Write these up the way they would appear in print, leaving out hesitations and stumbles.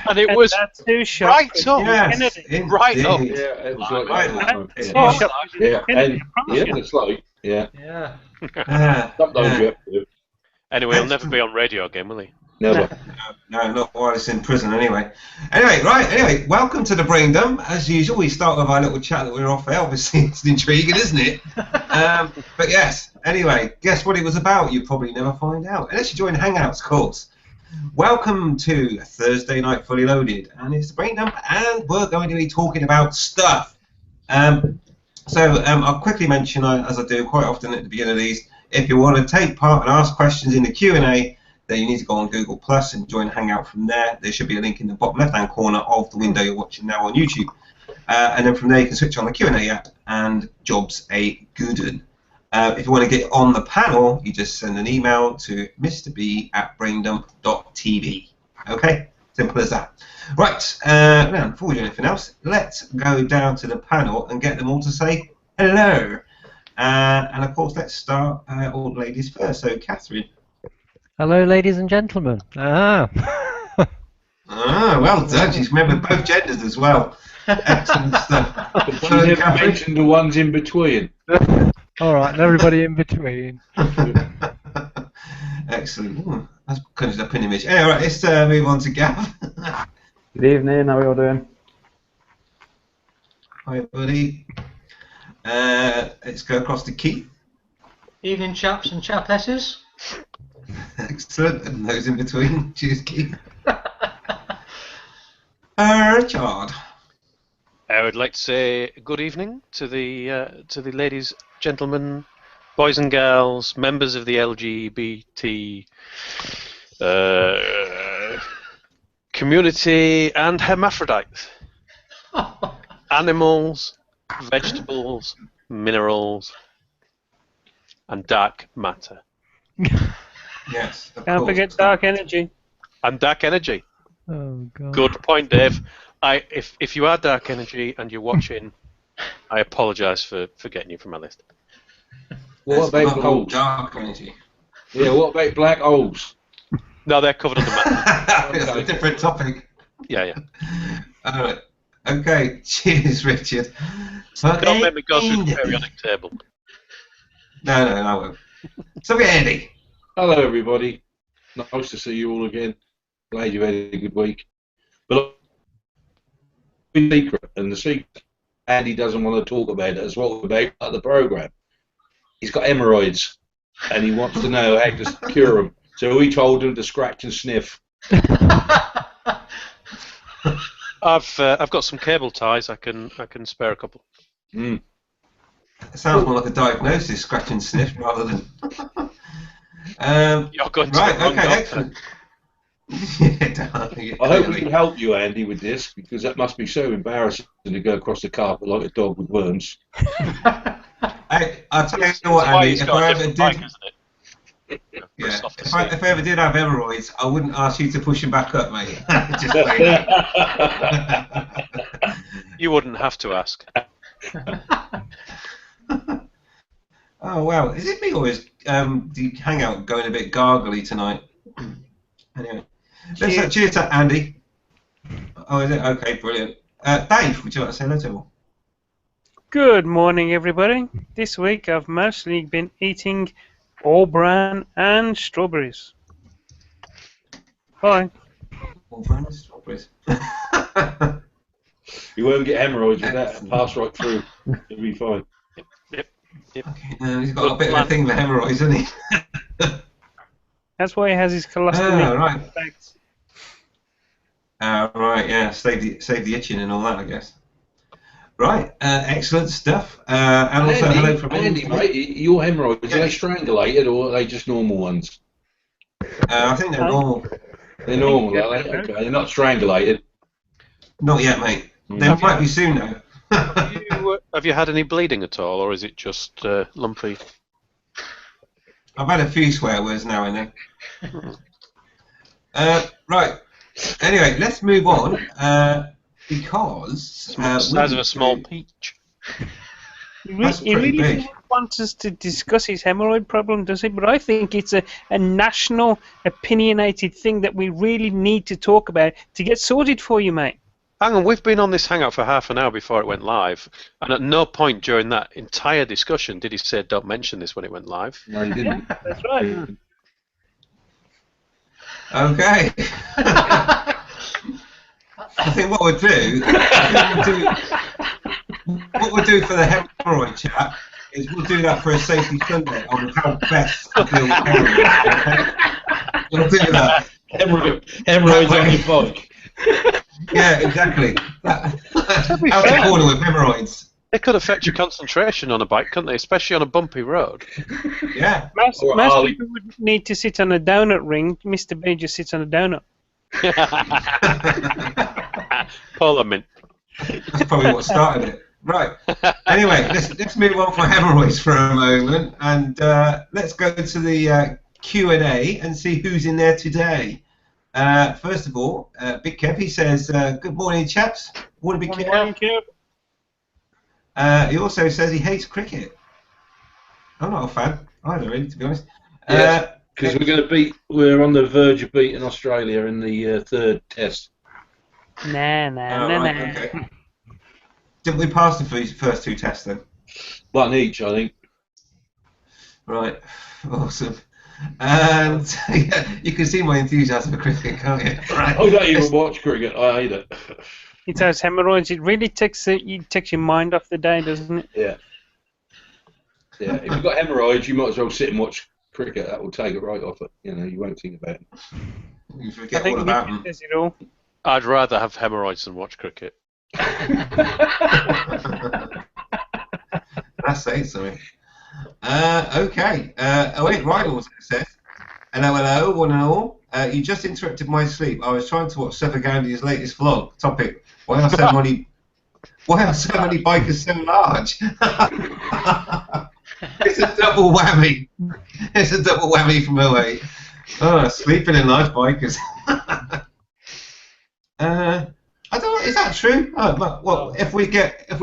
And it was right up. Yes, right up. Yeah, it was like right that. up. Yeah, and it's like, yeah. Sometimes you have to. Anyway, he'll never be on radio again, will he? Never. No, not while it's in prison anyway. Anyway, welcome to the Brain Dump. As usual, we start with our little chat that we're off air. Obviously, it's intriguing, isn't it? But yes, anyway, guess what it was about? You probably never find out. Unless you join Hangouts, of course. Welcome to Thursday Night Fully Loaded, and it's the Brain Dump, and we're going to be talking about stuff. I'll quickly mention, as I do quite often at the beginning of these, if you want to take part and ask questions in the Q&A, then you need to go on Google Plus and join Hangout from there. There should be a link in the bottom left-hand corner of the window you're watching now on YouTube. And then from there you can switch on the Q&A app, and job's a good one. If you want to get on the panel, you just send an email to mrb@braindump.tv. Okay? Simple as that. Right, now, before we do anything else, let's go down to the panel and get them all to say hello. And of course, let's start all the ladies first. So, Catherine. Hello, ladies and gentlemen. Well done. She's remembered both genders as well. Excellent stuff. But she never mentioned the ones in between. All right, and everybody in between. Excellent. That's conjured up an image. Anyway, right, let's move on to Gav. Good evening. How are you all doing? Hi, buddy. Let's go across to Keith. Evening, chaps and chapesses. Excellent, and those in between. Cheers, Keith. Richard. I would like to say good evening to the ladies, gentlemen, boys and girls, members of the LGBT community, and hermaphrodites. Animals, vegetables, minerals, and dark matter. Yes. Can't forget dark energy. And dark energy. Oh God. Good point, Dave. If you are dark energy and you're watching, I apologise for getting you from my list. What about black holes? Dark energy. Yeah, what about black holes? No, they're covered under matter. It's a different topic. Yeah. All right. Okay. Cheers, Richard. Don't make me go through the periodic table. No, I won't. So, Andy. Hello, everybody. Nice to see you all again. Glad you've had a good week. But the secret, and the secret Andy doesn't want to talk about it as well about the program. He's got hemorrhoids, and he wants to know how to cure them. So we told him to scratch and sniff. I've got some cable ties. I can spare a couple. It sounds more like a diagnosis, scratch and sniff, rather than. You're going to right. the wrong Okay. doctor. Excellent. I hope we can help you, Andy, with this, because that must be so embarrassing to go across the carpet like a dog with worms. I'll tell you what, Andy. If I ever did, Yeah, if I ever did have hemorrhoids, I wouldn't ask you to push them back up, mate. Just you wouldn't have to ask. Oh wow, is it me or is the hangout going a bit gargly tonight? Anyway, let's cheers to Andy. Oh, is it? Okay, brilliant. Dave, would you like to say hello to all? Good morning, everybody. This week I've mostly been eating all bran and strawberries. Bye. All bran and strawberries. You won't get hemorrhoids with that. Pass right through. It'll be fine. Yep. Okay, he's got a bit of a thing for hemorrhoids, hasn't he? That's why he has his colostomy. Right. Effect. Right, yeah, save the itching and all that, I guess. Right, excellent stuff. And also, Andy, hello from Andy, mate, your hemorrhoids, are they strangulated or are they just normal ones? I think they're normal. They're normal, are they? Okay, they're not strangulated. Not yet, mate. They might be soon, though. Have you had any bleeding at all, or is it just lumpy? I've had a few swear words now and then. Right. Anyway, let's move on because Size of a small peach. That's He pretty really big. doesn't want us to discuss his hemorrhoid problem, does he? But I think it's a national opinionated thing that we really need to talk about to get sorted for you, mate. Hang on, we've been on this hangout for half an hour before it went live, and at no point during that entire discussion did he say don't mention this when it went live. No, you didn't. That's right. Okay. I think what we'll do for the hemorrhoid chat is we'll do that for a safety Sunday on how best to deal with hemorrhoids. Okay? We'll do that. Hemorrhoids on your bike. Yeah, exactly. How to corner with hemorrhoids. It could affect your concentration on a bike, couldn't they? Especially on a bumpy road. Yeah. Most Harley. people would need to sit on a donut ring. Mr. B just sits on a donut. Parliament. That's probably what started it. Right. Anyway, let's move on from hemorrhoids for a moment, and let's go to the Q&A and see who's in there today. First of all, Big Kev, he says, good morning, chaps. Morning, Big Kev. Thank you. He also says he hates cricket. I'm not a fan either, really, to be honest. Yes, because we're on the verge of beating Australia in the third test. Nah. Okay. Didn't we pass the first two tests then? One each, I think. Right. Awesome. And yeah, you can see my enthusiasm for cricket, can't you? Right. I don't even watch cricket. I hate it. It has hemorrhoids. It really takes your mind off the day, doesn't it? Yeah. Yeah. If you've got hemorrhoids, you might as well sit and watch cricket. That will take it right off it. You know, you won't think about it. You I forget think all about Nick them. does it all. I'd rather have hemorrhoids than watch cricket. That's saying something. Okay. Ryan also says, hello, one and all. You just interrupted my sleep. I was trying to watch Suffolk Andy's latest vlog. Topic: why are so many bikers so large? It's a double whammy. It's a double whammy from 08. Oh, sleeping in large bikers. I don't know. Is that true? Well, if we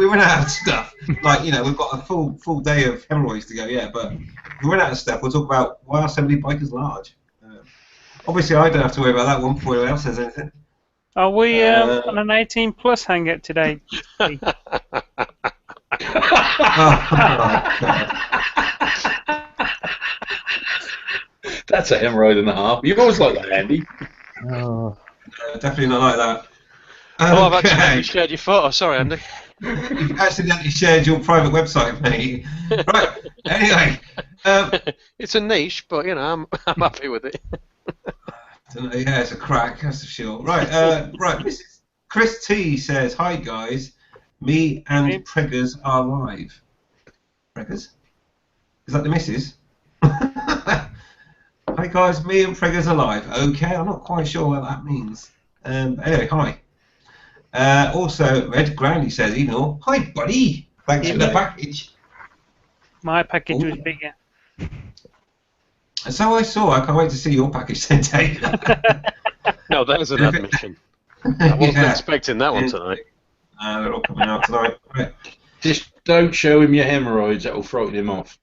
run out of stuff, like we've got a full day of hemorrhoids to go. Yeah, but if we run out of stuff, we'll talk about why are so many bikers large. Obviously, I don't have to worry about that one before anyone else says anything. Are we on an 18 plus hangout today? Oh, God. That's a hemorrhoid and a half. You've always like that, Andy. Oh, Definitely not like that. Oh, I've Okay. accidentally shared your photo. Sorry, Andy. You've accidentally shared your private website, mate. Right. Anyway, It's a niche, but I'm happy with it. yeah, it's a crack, that's for sure. Right. Right. Mrs. Chris T says, "Hi guys, me and Preggers are live." Preggers? Is that the missus? Hi guys, me and Preggers are live. Okay, I'm not quite sure what that means. Anyway, hi. Also, Red Groundy says, hi buddy, thanks for the package. My package was Ooh. bigger. So I saw, I can't wait to see your package then, Dave. No, that is an admission. I wasn't Yeah. expecting that one tonight. They're all coming out tonight. Right. Just don't show him your hemorrhoids. That will frighten him off.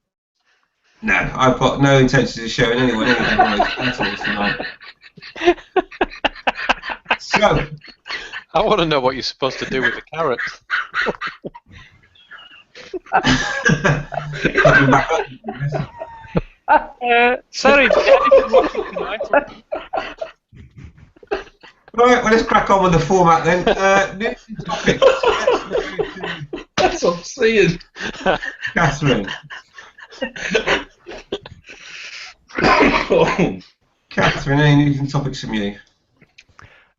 No, I've got no intention of showing anyone any hemorrhoids at all tonight. So, I want to know what you're supposed to do with the carrot. coming back up. Sorry, Daddy, for watching tonight. Right, well, let's crack on with the format then. News and topics. Let's go to That's what I'm seeing. Catherine. Catherine, any news and topics from you?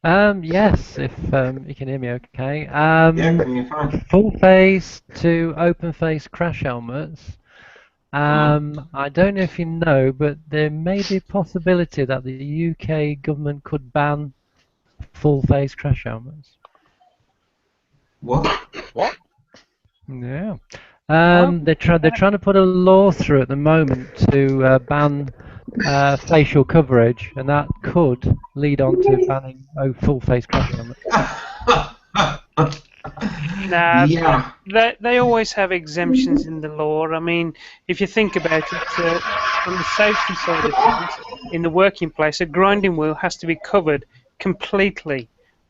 Yes, if you can hear me okay. Yeah, can you find? Full face to open face crash helmets. I don't know if you know, but there may be a possibility that the UK government could ban full face crash helmets. What? What? Yeah. They're trying to put a law through at the moment to ban facial coverage, and that could lead on to banning full face crash helmets. Nah, Yeah. they always have exemptions in the law. I mean, if you think about it, on the safety side of things, in the working place, a grinding wheel has to be covered completely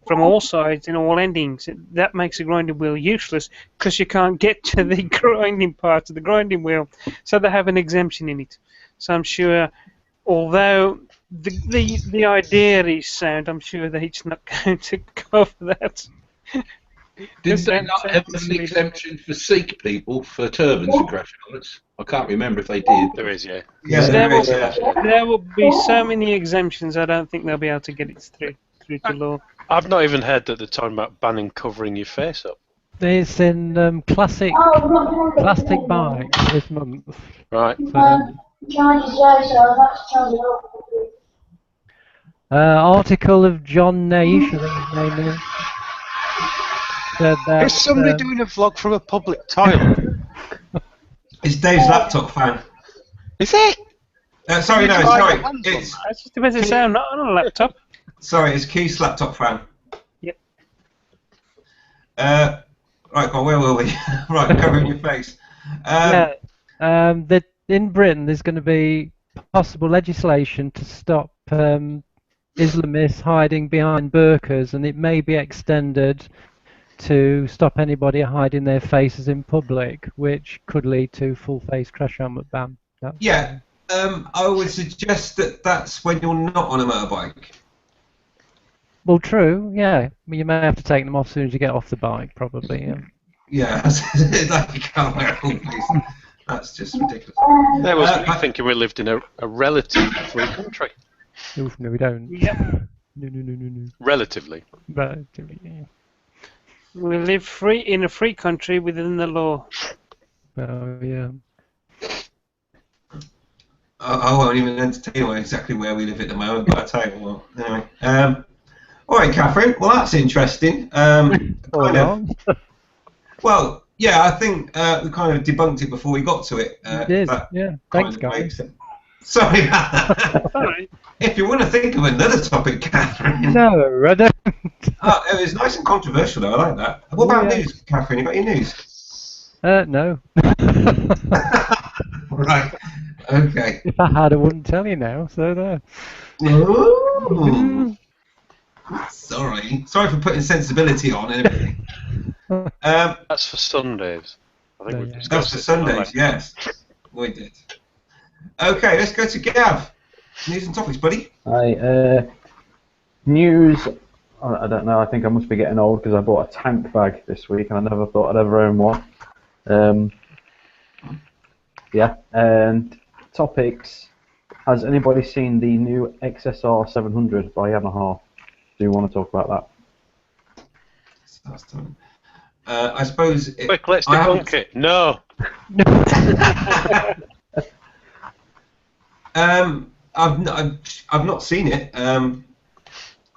from all sides and all endings. That makes a grinding wheel useless because you can't get to the grinding part of the grinding wheel. So they have an exemption in it. So I'm sure, although the idea is sound, I'm sure that it's not going to cover that. Did they Sound not have an silly. exemption for Sikh people for turbans and crash helmets? I can't remember if they did. There is, yeah. Yes, There there is. will, Yeah. there will be so many exemptions. I don't think they'll be able to get it through to law. I've not even heard that they're talking about banning covering your face up. It's in classic bikes this month. Right. Article of John Naish, I think his name is, said that. Is somebody doing a vlog from a public toilet? It's Dave's laptop fan. Is it? Sorry, no, sorry. It's That's just about to say I'm not on a laptop. sorry, it's Keith's laptop fan. Yep. Right, go on, where were we? Right, covering your face. That in Britain there's going to be possible legislation to stop Islamists hiding behind burqas, and it may be extended to stop anybody hiding their faces in public, which could lead to full face crash helmet ban. Yeah, I would suggest that that's when you're not on a motorbike. Well, true, yeah. You may have to take them off as soon as you get off the bike, probably. Yeah. Yeah, like you can't wear all these. That's just ridiculous. There was me thinking we lived in a relative free country. Oof, no, we don't. Yep. No. Relatively. Relatively, yeah. We live in a free country within the law. Oh, yeah. I won't even entertain exactly where we live at the moment, but I'll tell you what. Anyway. All right, Catherine. Well, that's interesting. Well, yeah, I think we kind of debunked it before we got to it. You did, yeah. Thanks, guys. Sorry about that. Alright. If you want to think of another topic, Catherine. No, I don't. It was nice and controversial, though. I like that. What about news, Catherine? You got your news? No. Right. Okay. If I had, I wouldn't tell you now, so there. Ooh. Sorry for putting sensibility on and everything. That's for Sundays. I think we've discussed That's for Sundays, yes. We did. Okay, let's go to Gav. News and topics, buddy. Hi, news. I don't know, I think I must be getting old because I bought a tank bag this week and I never thought I'd ever own one. Yeah, and topics. Has anybody seen the new XSR 700 by Yamaha? Do you want to talk about that? I suppose. Quick, let's debunk it. No. I've not seen it.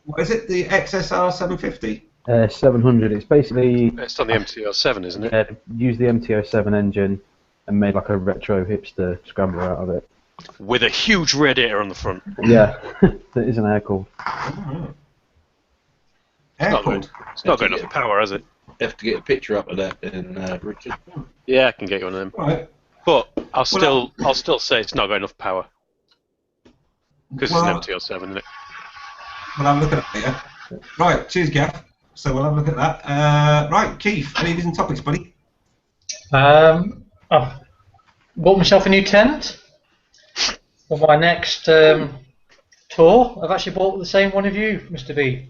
What is it? The XSR 750? 700. It's basically. It's on the MTO7, isn't it? Used the MTO7 engine and made like a retro hipster scrambler out of it. With a huge radiator on the front. Yeah, that is an air cooled. It's not got enough power, has it? You have to get a picture up of that, Richard. Yeah, I can get you one of them. Right. But I'll still say it's not got enough power. Because it's an MTO7, isn't it? We'll have a look at that later. Right, cheers, Gav. So we'll have a look at that. Right, Keith, any news and topics, buddy? I've bought myself a new tent for my next tour. I've actually bought the same one of you, Mr. B.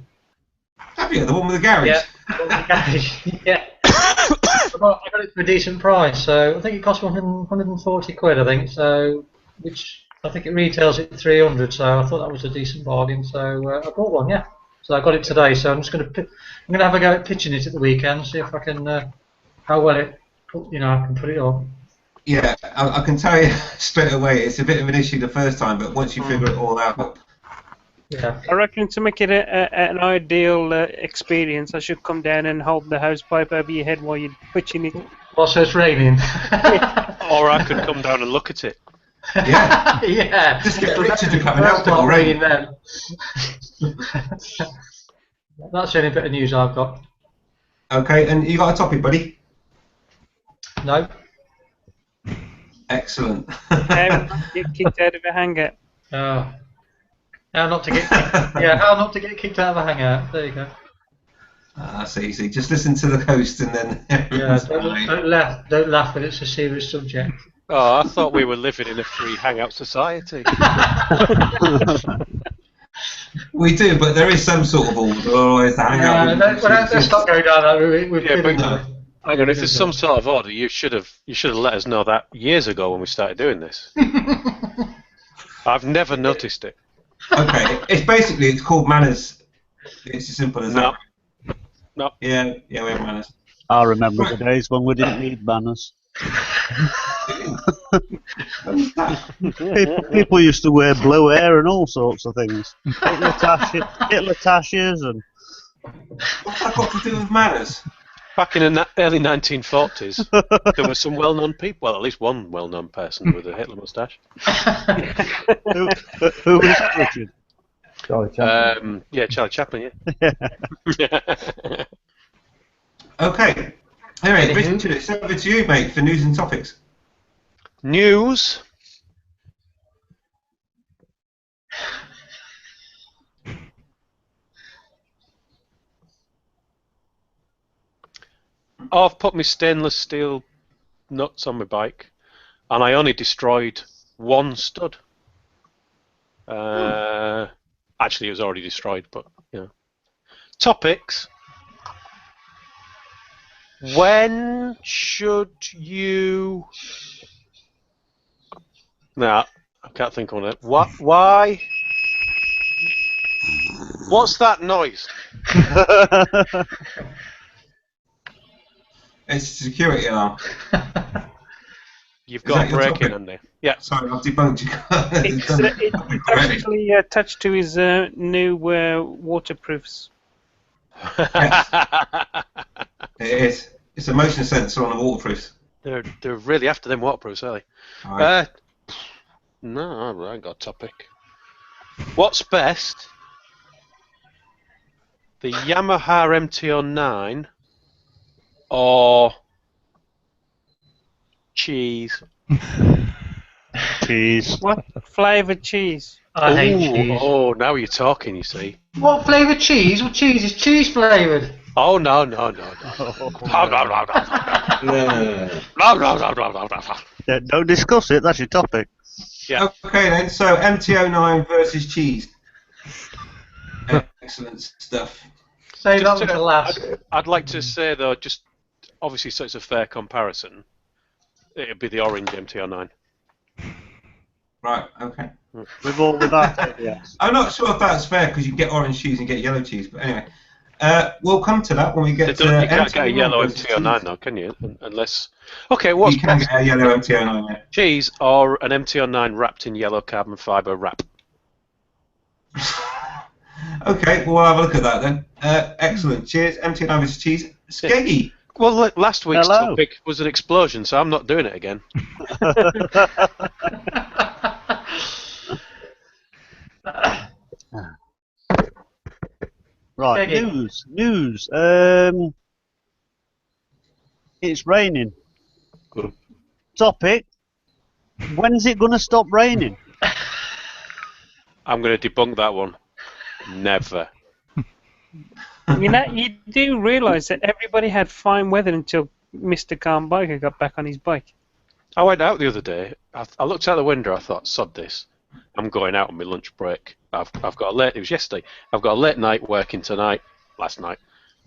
Have you? The one with the garage? Yeah, the garage. Yeah. I got it for a decent price, so I think it cost 140 quid, I think, so, which I think it retails at 300, so I thought that was a decent bargain, so I bought one, yeah. So I got it today, so I'm just going to have a go at pitching it at the weekend, see if I can, how well it, I can put it on. Yeah, I can tell you straight away, it's a bit of an issue the first time, but once you figure it all out. Yeah. I reckon to make it an ideal experience, I should come down and hold the hose pipe over your head while you're pitching it. Also, it's raining. Or I could come down and look at it. Yeah. Yeah. Just get Richard to come and That's help it not rain. raining then. That's the only bit of news I've got. Okay, and you got a topic, buddy? No. Excellent. How get kicked out of a hangout. Oh. How not to get how not to get kicked out of a hangout. There you go. That's easy. Just listen to the host and then Yeah, everyone's fine. don't laugh when it's a serious subject. Oh, I thought we were living in a free hangout society. We do, but there is some sort of order. Otherwise, the hangout. Let's not go down that route. We've Yeah, been but- into it. Hang on, if there's some sort of order, you should have let us know that years ago when we started doing this. I've never noticed it. Okay, it's called manners. It's as simple as that. No. Yeah, we have manners. I remember the days when we didn't need banners. People used to wear blue hair and all sorts of things. Hitler tashes and... What's that got to do with manners? Back in the early 1940s, there were some well-known people, well, at least one well-known person with a Hitler moustache. Who is Richard? Charlie Chaplin. Yeah, Charlie Chaplin, yeah. Okay. Anyway, Richard, it's over to you, mate, for news and topics. News. I've put my stainless steel nuts on my bike, and I only destroyed one stud. Actually, it was already destroyed, but you know. Topics. When should you? Nah, I can't think of it. What? Why? What's that noise? It's a security alarm. You've Is got that a your break in topic? on there. Yeah. Sorry, I've debunked you. It's actually attached to his new waterproofs. It is. It's a motion sensor on the waterproofs. They're really after them waterproofs, are they? All right. No, I ain't got a topic. What's best? The Yamaha MT-09 or cheese? Cheese. What flavour cheese? I hate cheese. Oh, now you're talking, you see. What flavour cheese? Well, cheese is cheese flavoured. Oh, no. Blah, blah, blah, blah. No. Blah, blah, blah, blah, blah, blah. Yeah, don't discuss it, that's your topic. Yeah. Okay then, so MT-09 versus cheese. Excellent stuff. Say that Just one to- to last. I'd like to say, though, just obviously so it's a fair comparison, it'd be the orange MT-09. Right, okay. With all of that, yes. I'm not sure if that's fair because you get orange cheese and get yellow cheese, but anyway. We'll come to that when we get to You can't get a yellow versus MT-09 cheese. though, can you? Unless... Okay, what's You can best? get a yellow MT-09, yeah. Cheese or an MT-09 wrapped in yellow carbon fibre wrap? Okay, well, we'll have a look at that then. Excellent. Cheers. MT-09 versus cheese. Skeggy. Well, look, last week's Hello. topic was an explosion, so I'm not doing it again. Right, Peggy. news. It's raining. Good. Topic, when's it going to stop raining? I'm going to debunk that one. Never. You know, you do realise that everybody had fine weather until Mr. Calm Biker got back on his bike. I went out the other day. I looked out the window. I thought, sod this. I'm going out on my lunch break. I've got a late. It was yesterday. I've got a late night working tonight. Last night.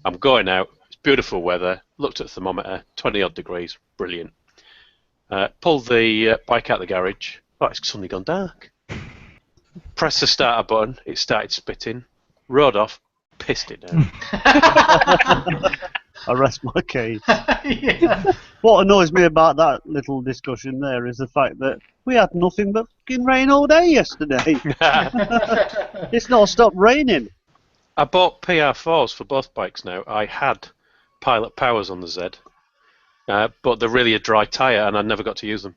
I'm going out. It's beautiful weather. Looked at the thermometer. 20 odd degrees. Brilliant. Pulled the bike out of the garage. Oh, it's suddenly gone dark. Pressed the starter button. It started spitting. Rode off. Pissed it down. I rest my case. Yeah. What annoys me about that little discussion there is the fact that we had nothing but fucking rain all day yesterday. It's not stopped raining. I bought PR4s for both bikes now. I had Pilot Powers on the Z, but they're really a dry tyre and I never got to use them.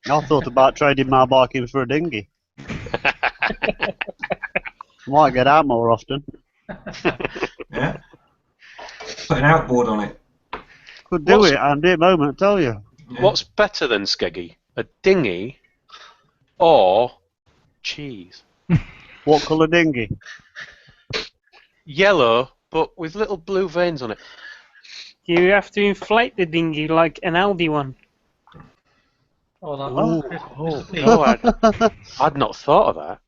I thought about trading my bike in for a dinghy. Might get out more often. Yeah. put an outboard on it. Could do What's- it, Andy, at the moment, I tell you. Yeah. What's better than skeggy? A dinghy or cheese? What colour dinghy? Yellow, but with little blue veins on it. You have to inflate the dinghy like an Aldi one. Oh, that I'd not thought of that.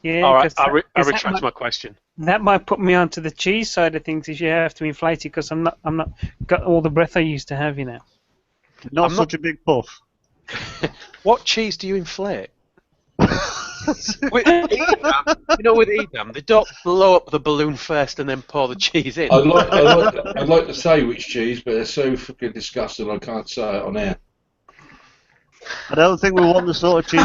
Yeah, All right, 'cause I that retract my question. that might put me onto the cheese side of things if you have to inflate it because I'm not got all the breath I used to have, you know. Not I'm such a big puff. What cheese do you inflate? With Edam, with Edam, they don't blow up the balloon first and then pour the cheese in. I'd like to say which cheese, but it's so fucking disgusting I can't say it on air. I don't think we want the sort of cheese.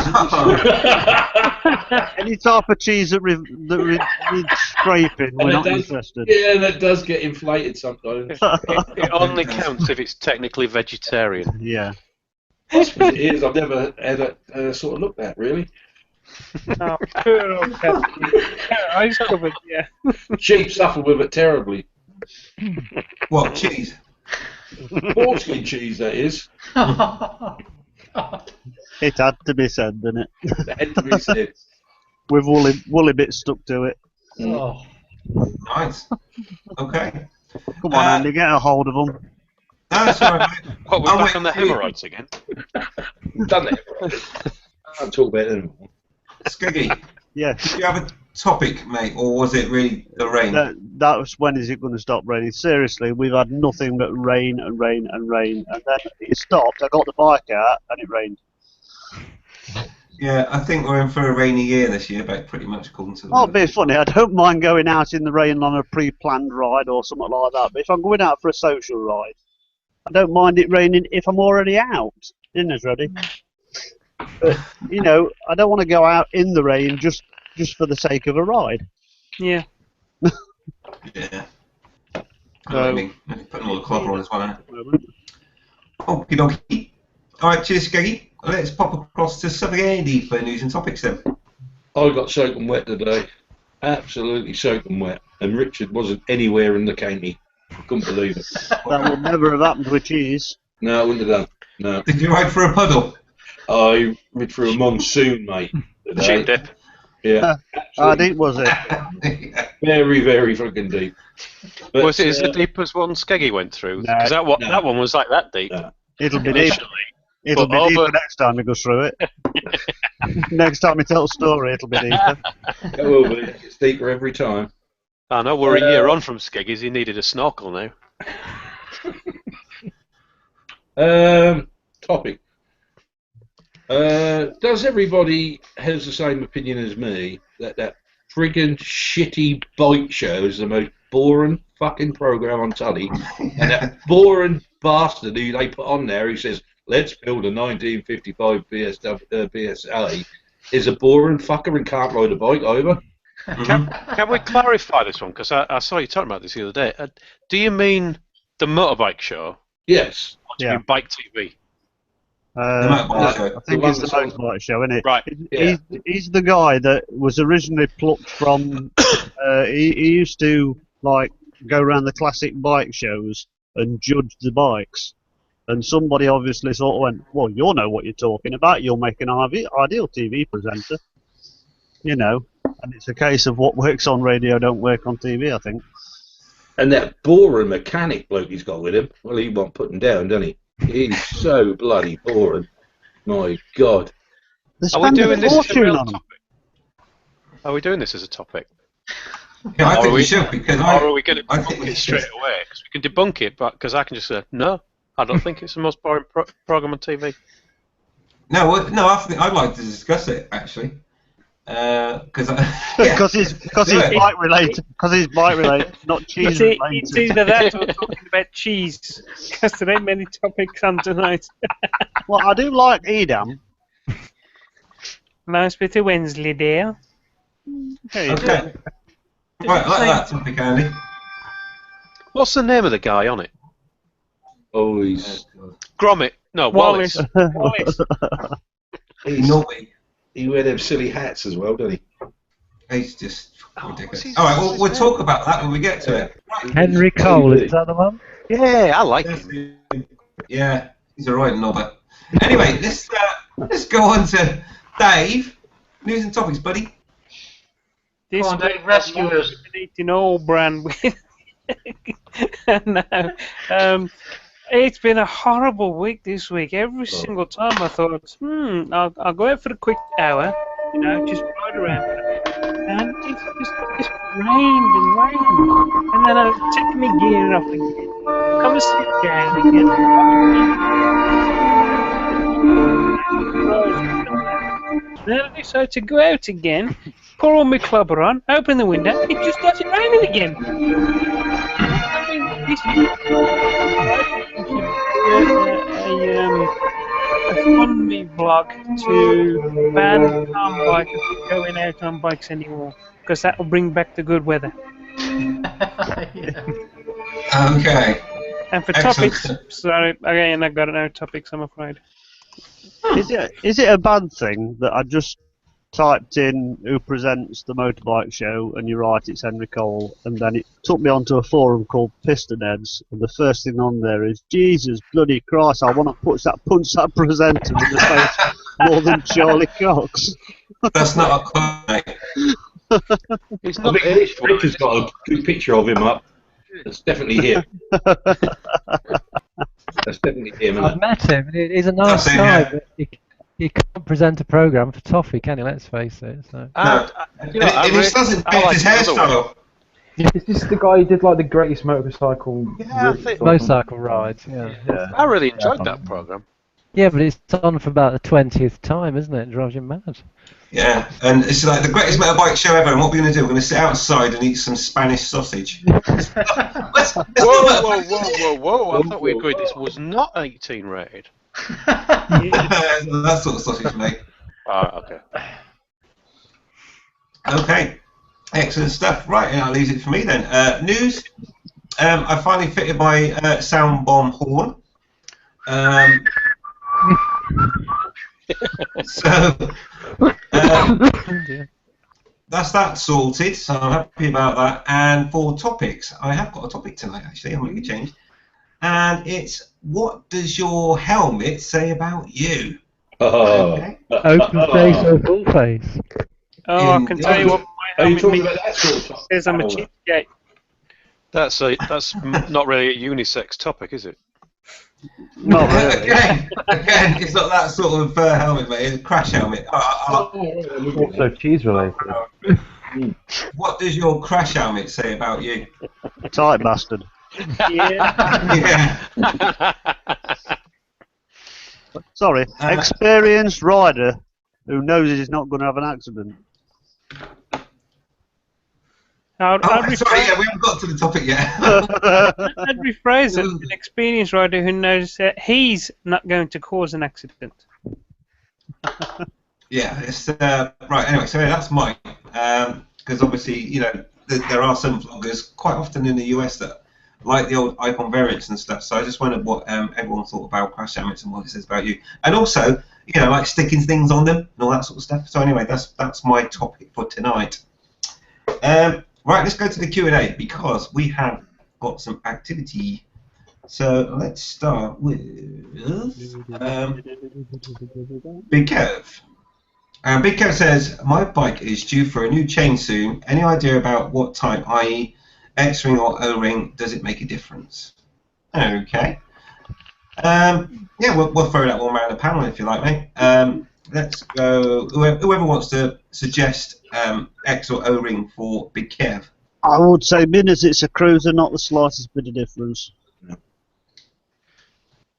Any type of cheese that needs scraping, we're not interested. Yeah, that does get inflated sometimes. It only counts if it's technically vegetarian. Yeah. I suppose it is. I've never had it sort of looked at, really. Oh, poor old Captain. Eyes covered, yeah. Sheep suffer with it terribly. What, cheese? Foreskin cheese, that is. It had to be said, didn't it? That had to be said. With woolly bits stuck to it. Oh. Nice. Okay. Come on, Andy, get a hold of them. No, that's all right, mate. What, we're I'll back wait on the for you. hemorrhoids again? Done it. I can't talk about it anymore. Skeggy, Yeah. did you have a topic, mate, or was it really the rain? That was when is it going to stop raining? Seriously, we've had nothing but rain and rain and rain, and then it stopped. I got the bike out and it rained. Yeah, I think we're in for a rainy year this year, but pretty much according to the Oh, it'd be funny. I don't mind going out in the rain on a pre-planned ride or something like that. But if I'm going out for a social ride, I don't mind it raining if I'm already out. Dinner's ready. But I don't want to go out in the rain just for the sake of a ride. Yeah. Yeah. I mean, putting all the clother on as well, isn't it? Moment. Okie dokie. Alright, cheers, Skeggy. Let's pop across to Southern Andy for news and topics then. I got soaking wet today. Absolutely soaking wet. And Richard wasn't anywhere in the county. I couldn't believe it. That would never have happened with cheese. No, I wouldn't have done. No. Did you ride for a puddle? I went through a monsoon, mate. Today. Sheep dip. Yeah. How deep was it? Very, very fucking deep. But, Was it as deep as one Skeggy went through? No, Because no. that one was like that deep. No. It'll be deep. Initially. It'll But be deeper over- next time we go through it. Next time we tell a story, it'll be deeper. It will be. It's deeper every time. I know, we're a year on from Skeggy's. He needed a snorkel now. Topic. Does everybody has the same opinion as me that friggin' shitty bike show is the most boring fucking program on telly, and that boring bastard who they put on there who says let's build a 1955 BSA is a boring fucker and can't ride a bike either? Can we clarify this one? Because I saw you talking about this the other day. Do you mean the motorbike show? Yes. Or do you Yeah. mean Bike TV? Motorbike Show. I think The it's the one that's motorbike show, isn't it? Right. Yeah. He's the guy that was originally plucked from. He used to go around the classic bike shows and judge the bikes, and somebody obviously sort of went, "Well, you know what you're talking about. You'll make an ideal TV presenter." And it's a case of what works on radio don't work on TV, I think. And that boring mechanic bloke he's got with him, well, he won't put him down, doesn't he? He's so bloody boring. My God. They Are we spend a doing this as a fortune real on 'em. topic? Are we doing this as a topic? Yeah, I Or think are we we- should, because Or are we going to I debunk think we it straight should. away? Because we can debunk it, but because I can just say, no, I don't think it's the most boring program on TV. No, I'd like to discuss it, actually. Because Because he's bike related. Because he's bike related, not cheese It's related. either that or talking about cheese. Because there ain't many topics on tonight. Well, I do like Edam. Nice bit of Wensley there. There you Okay. Right, I like that topic, Andy. What's the name of the guy on it? Oh, he's Gromit. No, Wallace. Wallace. He's naughty. he wear them silly hats as well, doesn't he? He's just Ridiculous. All right, we'll talk about that when we get to it. Henry Cole, is that the one? Yeah, I like him. Yeah, he's a right knobber. Anyway, let's go on to Dave. News and topics, buddy. This Come on, Dave, rescue us. Eating all brand with. No. It's been a horrible week this week. Every single time I thought, I'll go out for a quick hour, just ride around. And it's just rained and rained. And then I've taken my gear off again. Come and sit down again. Then I decide to go out again, put all my clubber on, open the window, it just started raining again. I mean, this a fund me blog to ban farm bikers from going out on bikes anymore, because that will bring back the good weather. Okay. And for Excellent. topics, sorry, again, I got no topics, I'm afraid. Is it a bad thing that I just typed in who presents the motorbike show, and you're right, it's Henry Cole, and then it took me onto a forum called Pistonheads, and the first thing on there is, Jesus bloody Christ, I want to punch that presenter in the face more than Charlie Cox. That's not a comment. It's I not think Richard's got a good picture of him up. That's definitely him. That's definitely him. I've met him. He's a nice That's him, guy, yeah. but he can't present a programme for toffee, can he? Let's face it. So. No. And he doesn't change his hairstyle. Is this the guy who did like the greatest motorcycle Motorcycle rides, yeah. I really enjoyed that program. Yeah, but it's on for about the 20th time, isn't it? It drives you mad. Yeah, and it's like the greatest motorbike show ever. And what we're going to do? We're going to sit outside and eat some Spanish sausage. Whoa! I thought we agreed this was not 18 rated. That sort of sausage, mate. Okay. Okay, excellent stuff. Right, and that leaves it for me then. News. I finally fitted my sound bomb horn. So that's that sorted. So I'm happy about that. And for topics, I have got a topic tonight. Actually, I'm going to change. And it's, what does your helmet say about you? Okay. Open face or full face? Oh, I can tell you what my Are you helmet talking about that sort of stuff? says. I'm a cheapskate. That's not really a unisex topic, is it? Not really. Again, it's not that sort of helmet, mate. It's a crash helmet. Also cheese related. What does your crash helmet say about you? Tight bastard. Yeah. Yeah. Sorry, experienced rider who knows he's not going to have an accident. I'd Sorry, yeah, we haven't got to the topic yet. I'd rephrase it. An experienced rider who knows that he's not going to cause an accident. Yeah, it's right. Anyway, so that's mine. Because obviously, there are some vloggers quite often in the US that like the old icon variants and stuff. So I just wondered what everyone thought about crash helmets and what it says about you, and also, like sticking things on them and all that sort of stuff. So anyway, that's my topic for tonight. Right, let's go to the Q&A because we have got some activity. So let's start with Big Kev. Big Kev says, my bike is due for a new chain soon. Any idea about what type, i.e. X-ring or O-ring? Does it make a difference? Okay. Yeah, we'll throw that one around the panel if you like, mate. Let's go. Whoever wants to suggest X or O-ring for Big Kev. I would say, minus it's a cruiser, not the slightest bit of difference. I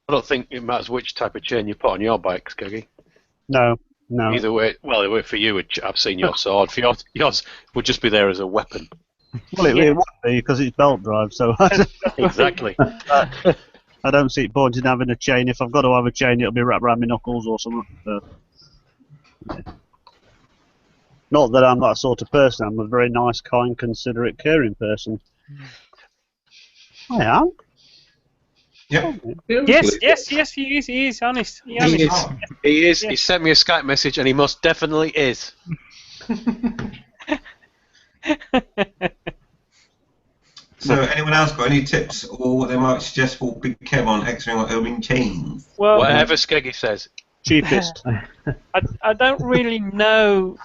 don't think it matters which type of chain you put on your bike, Skeggy. No. Either way, for you, I've seen your sword. For yours would just be there as a weapon. Well, it would be because it's belt drive, so Exactly. I don't see it point in having a chain. If I've got to have a chain, it'll be wrapped around my knuckles or something. So. Not that I'm that sort of person. I'm a very nice, kind, considerate, caring person. I am. Yep. Yes, he is honest. He is. He is. He sent me a Skype message, and he most definitely is. So, anyone else got any tips or what they might suggest for Big Kev on X-ring or O-ring chains? Well, Whatever Skeggy says. Cheapest. I don't really know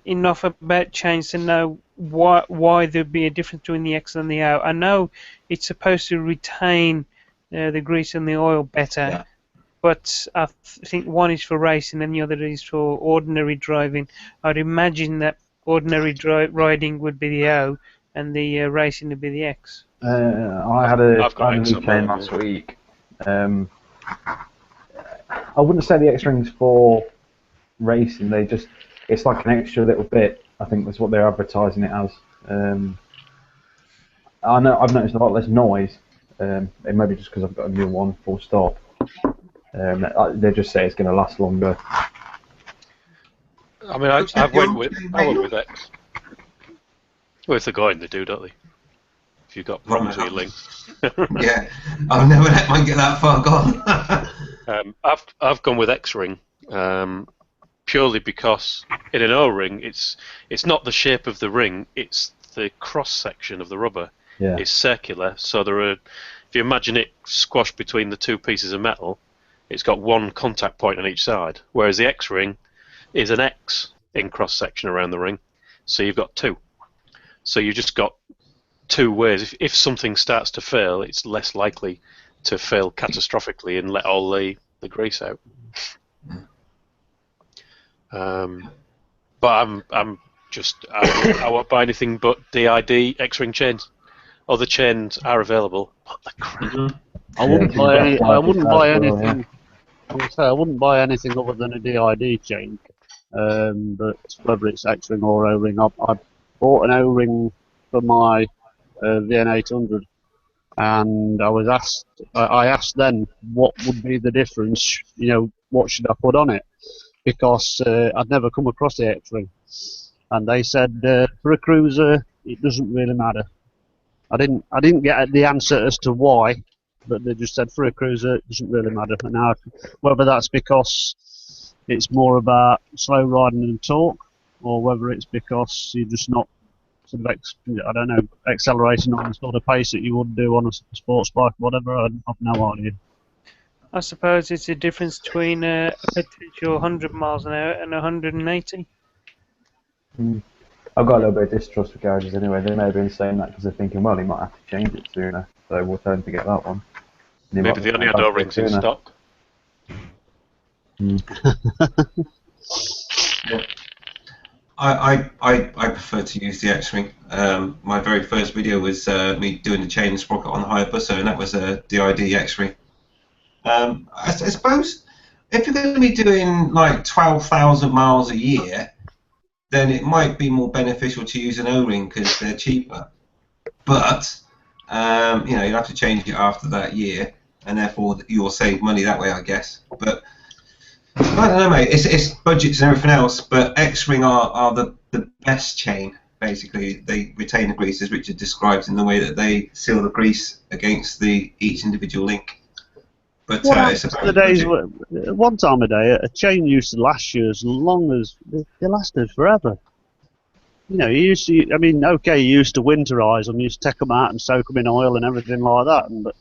enough about chains to know why there'd be a difference between the X and the O. I know it's supposed to retain the grease and the oil better, Yeah. but I think one is for racing and the other is for ordinary driving. I'd imagine that ordinary riding would be the O and the racing would be the X. I had I've got a X new on chain mine, last yeah. week. I wouldn't say the X rings for racing. It's like an extra little bit. I think that's what they're advertising it as. I know I've noticed a lot less noise. It may be just because I've got a new one, full stop. They just say it's going to last longer. I mean, I went with X. Well, if they're going, they do, don't they? If you've got problems with your link. Yeah, I've never let mine get that far gone. I've gone with X-ring purely because in an O-ring, it's not the shape of the ring; it's the cross section of the rubber. Yeah. It's circular, so if you imagine it squashed between the two pieces of metal, it's got one contact point on each side. Whereas the X-ring is an X in cross section around the ring, so you've got two. So you've just got two ways. If something starts to fail, it's less likely to fail catastrophically and let all the grease out. But I won't buy anything but DID X-ring chains. Other chains are available, but the crap. I wouldn't buy any. I wouldn't buy Yeah. anything. I would say I wouldn't buy anything other than a DID chain. But whether it's X-ring or O-ring, I bought an O-ring for my VN800, and I asked then what would be the difference. You know, what should I put on it? Because I'd never come across the X-ring, and they said for a cruiser it doesn't really matter. I didn't get the answer as to why, but they just said for a cruiser it doesn't really matter. And now, whether that's because it's more about slow riding and torque, or whether it's because you're just not sort of accelerating on the sort of pace that you would do on a sports bike, whatever. I've no idea. I suppose it's a difference between a potential 100 miles an hour and 180. I've got a little bit of distrust for garages anyway. They may have been saying that because they're thinking, well, he might have to change it sooner, so we'll tell him to get that one. Maybe they only had O-rings in stock. I prefer to use the X-ring. My very first video was me doing the chain and sprocket on the Hayabusa, and that was a DID X-ring. I suppose if you're going to be doing like 12,000 miles a year, then it might be more beneficial to use an O-ring because they're cheaper. But you know, you'll have to change it after that year, and therefore you'll save money that way, I guess. But I don't know, mate. It's budgets and everything else, but X-ring are the best chain. Basically, they retain the grease as Richard describes in the way that they seal the grease against each individual link. But it's about the days one time a day, a chain used to last you as long as they lasted forever. You know, you used to. I mean, okay, you used to winterize them, you used to take them out and soak them in oil and everything like that.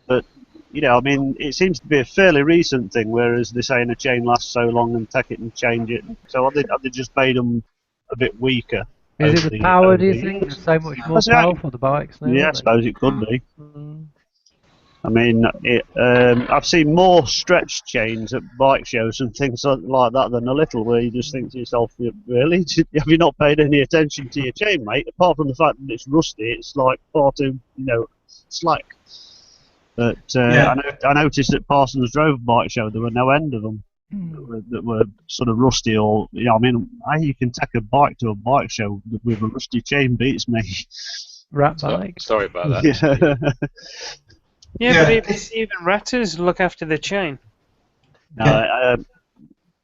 But you know, I mean, it seems to be a fairly recent thing. Whereas they're saying a chain lasts so long and take it and change it. So have they just made them a bit weaker? Is it the power, do you think? There's so much more power for the bikes now. Yeah, I suppose it could be. Mm. I mean, I've seen more stretch chains at bike shows and things like that than a little, where you just think to yourself, really? Have you not paid any attention to your chain, mate? Apart from the fact that it's rusty, it's like far too, slack. But I noticed at Parsons Drove bike show there were no end of them that were sort of rusty or, I mean, how you can take a bike to a bike show with a rusty chain beats me. Rat bike. Sorry about that. Yeah, but even ratters look after the chain. No,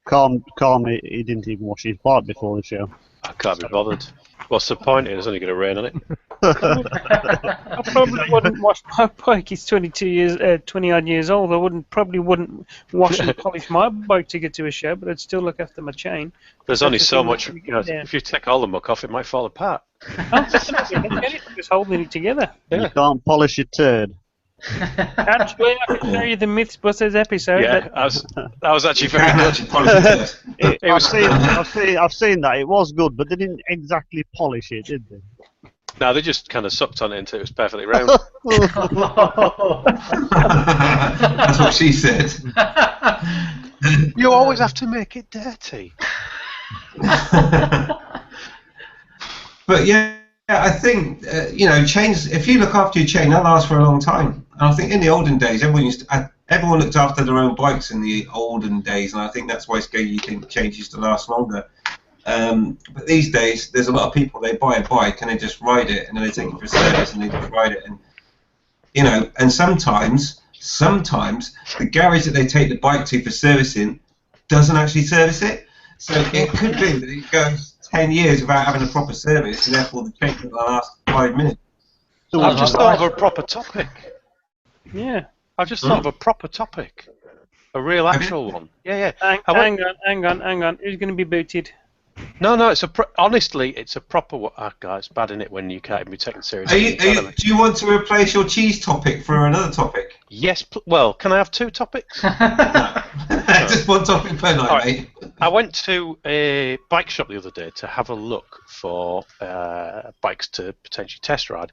Calm, he didn't even wash his bike before the show. I can't be bothered. What's the point? It's only going to rain on it. I probably wouldn't wash my bike. It's 20 odd years old. I probably wouldn't wash and polish my bike to get to a show, but I'd still look after my chain. There's That's only the so thing much. that we You know, get down. if you take all the muck off, it might fall apart. Anything just holding it together. You can't polish a turd. Actually, I can show you the Mythbusters episode. Yeah, That, that was actually very Can good. actually polish it. I've seen that. It was good, but they didn't exactly polish it, did they? No, they just kind of sucked on it until it was perfectly round. That's what she said. You always have to make it dirty. But yeah, I think chains. If you look after your chain, they'll last for a long time. And I think in the olden days, everyone looked after their own bikes in the olden days, and I think that's why you think chains used to last longer. But these days, there's a lot of people, they buy a bike and they just ride it, and then they take it for service and they just ride it, and sometimes the garage that they take the bike to for servicing doesn't actually service it. So it could be that it goes 10 years without having a proper service, and therefore the chain will last 5 minutes. So I've just thought of a proper topic. yeah. I've just thought of a proper topic. A real actual one. Yeah. Hang on. Who's going to be booted? No, honestly, it's a proper one. Oh, God, it's bad, isn't it, when you can't even be taken seriously. Do you want to replace your cheese topic for another topic? Yes, well, can I have two topics? Just one topic per night, Right. mate. I went to a bike shop the other day to have a look for bikes to potentially test ride.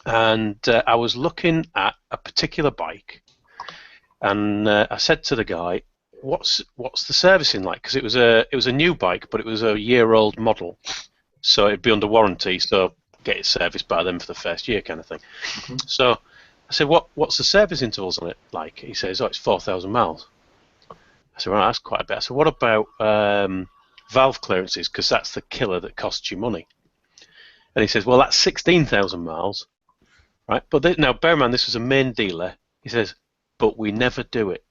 And I was looking at a particular bike, and I said to the guy, "What's the servicing like?" Because it was a new bike, but it was a year-old model, so it'd be under warranty. So get it serviced by them for the first year, kind of thing. Mm-hmm. So I said, "What's the service intervals on it like?" He says, "Oh, it's 4,000 miles." I said, "Well, that's quite a bit." I said, "What about valve clearances? Because that's the killer that costs you money." And he says, "Well, that's 16,000 miles." Right, but now bear in mind this was a main dealer. He says, "But we never do it."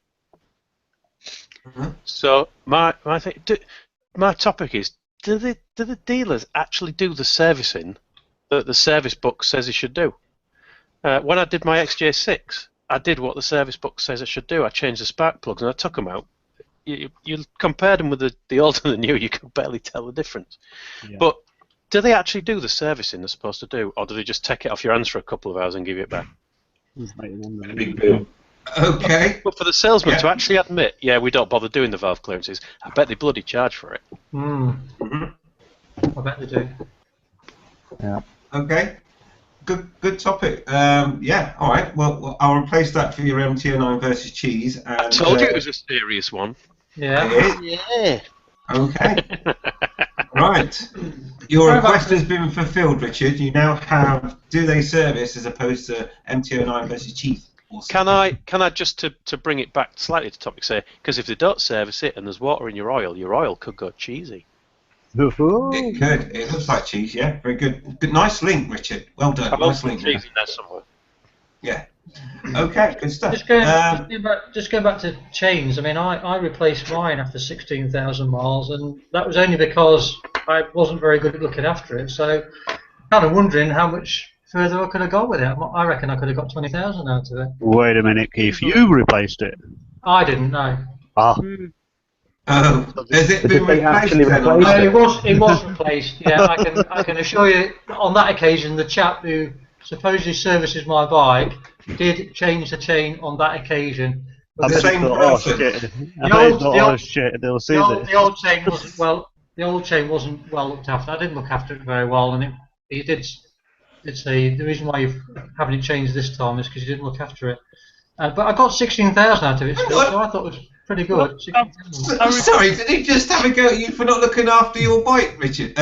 Mm-hmm. So my topic is: do the dealers actually do the servicing that the service book says they should do? When I did my XJ6, I did what the service book says I should do. I changed the spark plugs and I took them out. You compared them with the old and the new, you could barely tell the difference. Yeah. But do they actually do the servicing they're supposed to do, or do they just take it off your hands for a couple of hours and give you it back? Big bill. Okay. But for the salesman to actually admit, yeah, we don't bother doing the valve clearances, I bet they bloody charge for it. I bet they do. Yeah. Okay. Good topic. Yeah. All right. Well, I'll replace that for your MTO9 versus cheese. And, I told you it was a serious one. Yeah. Yeah. Okay. Right. Your request has been fulfilled, Richard. You now have do they service as opposed to MTO9 versus cheese. Can I just to bring it back slightly to topic say, because if they don't service it and there's water in your oil could go cheesy. It could. It looks like cheese, yeah. Very good. Nice link, Richard. Well done. Nice link. Cheesy there somewhere. Yeah. Okay, good stuff. Just going back to chains, I mean, I replaced mine after 16,000 miles, and that was only because I wasn't very good at looking after it, so kind of wondering how much further I could have gone with it. I reckon I could have got 20,000 out of it. Wait a minute, Keith. You replaced it. I didn't know. Ah. Oh, has it been replaced? No, it was replaced. Yeah, I can assure you. On that occasion, the chap who supposedly services my bike did change the chain on that occasion. The same person. The old chain wasn't well. The old chain wasn't well looked after. I didn't look after it very well, and he did say the reason why you're having it changed this time is because you didn't look after it. But I got 16,000 out of it still, so I thought it was pretty good. Sorry, did he just have a go at you for not looking after your bike, Richard?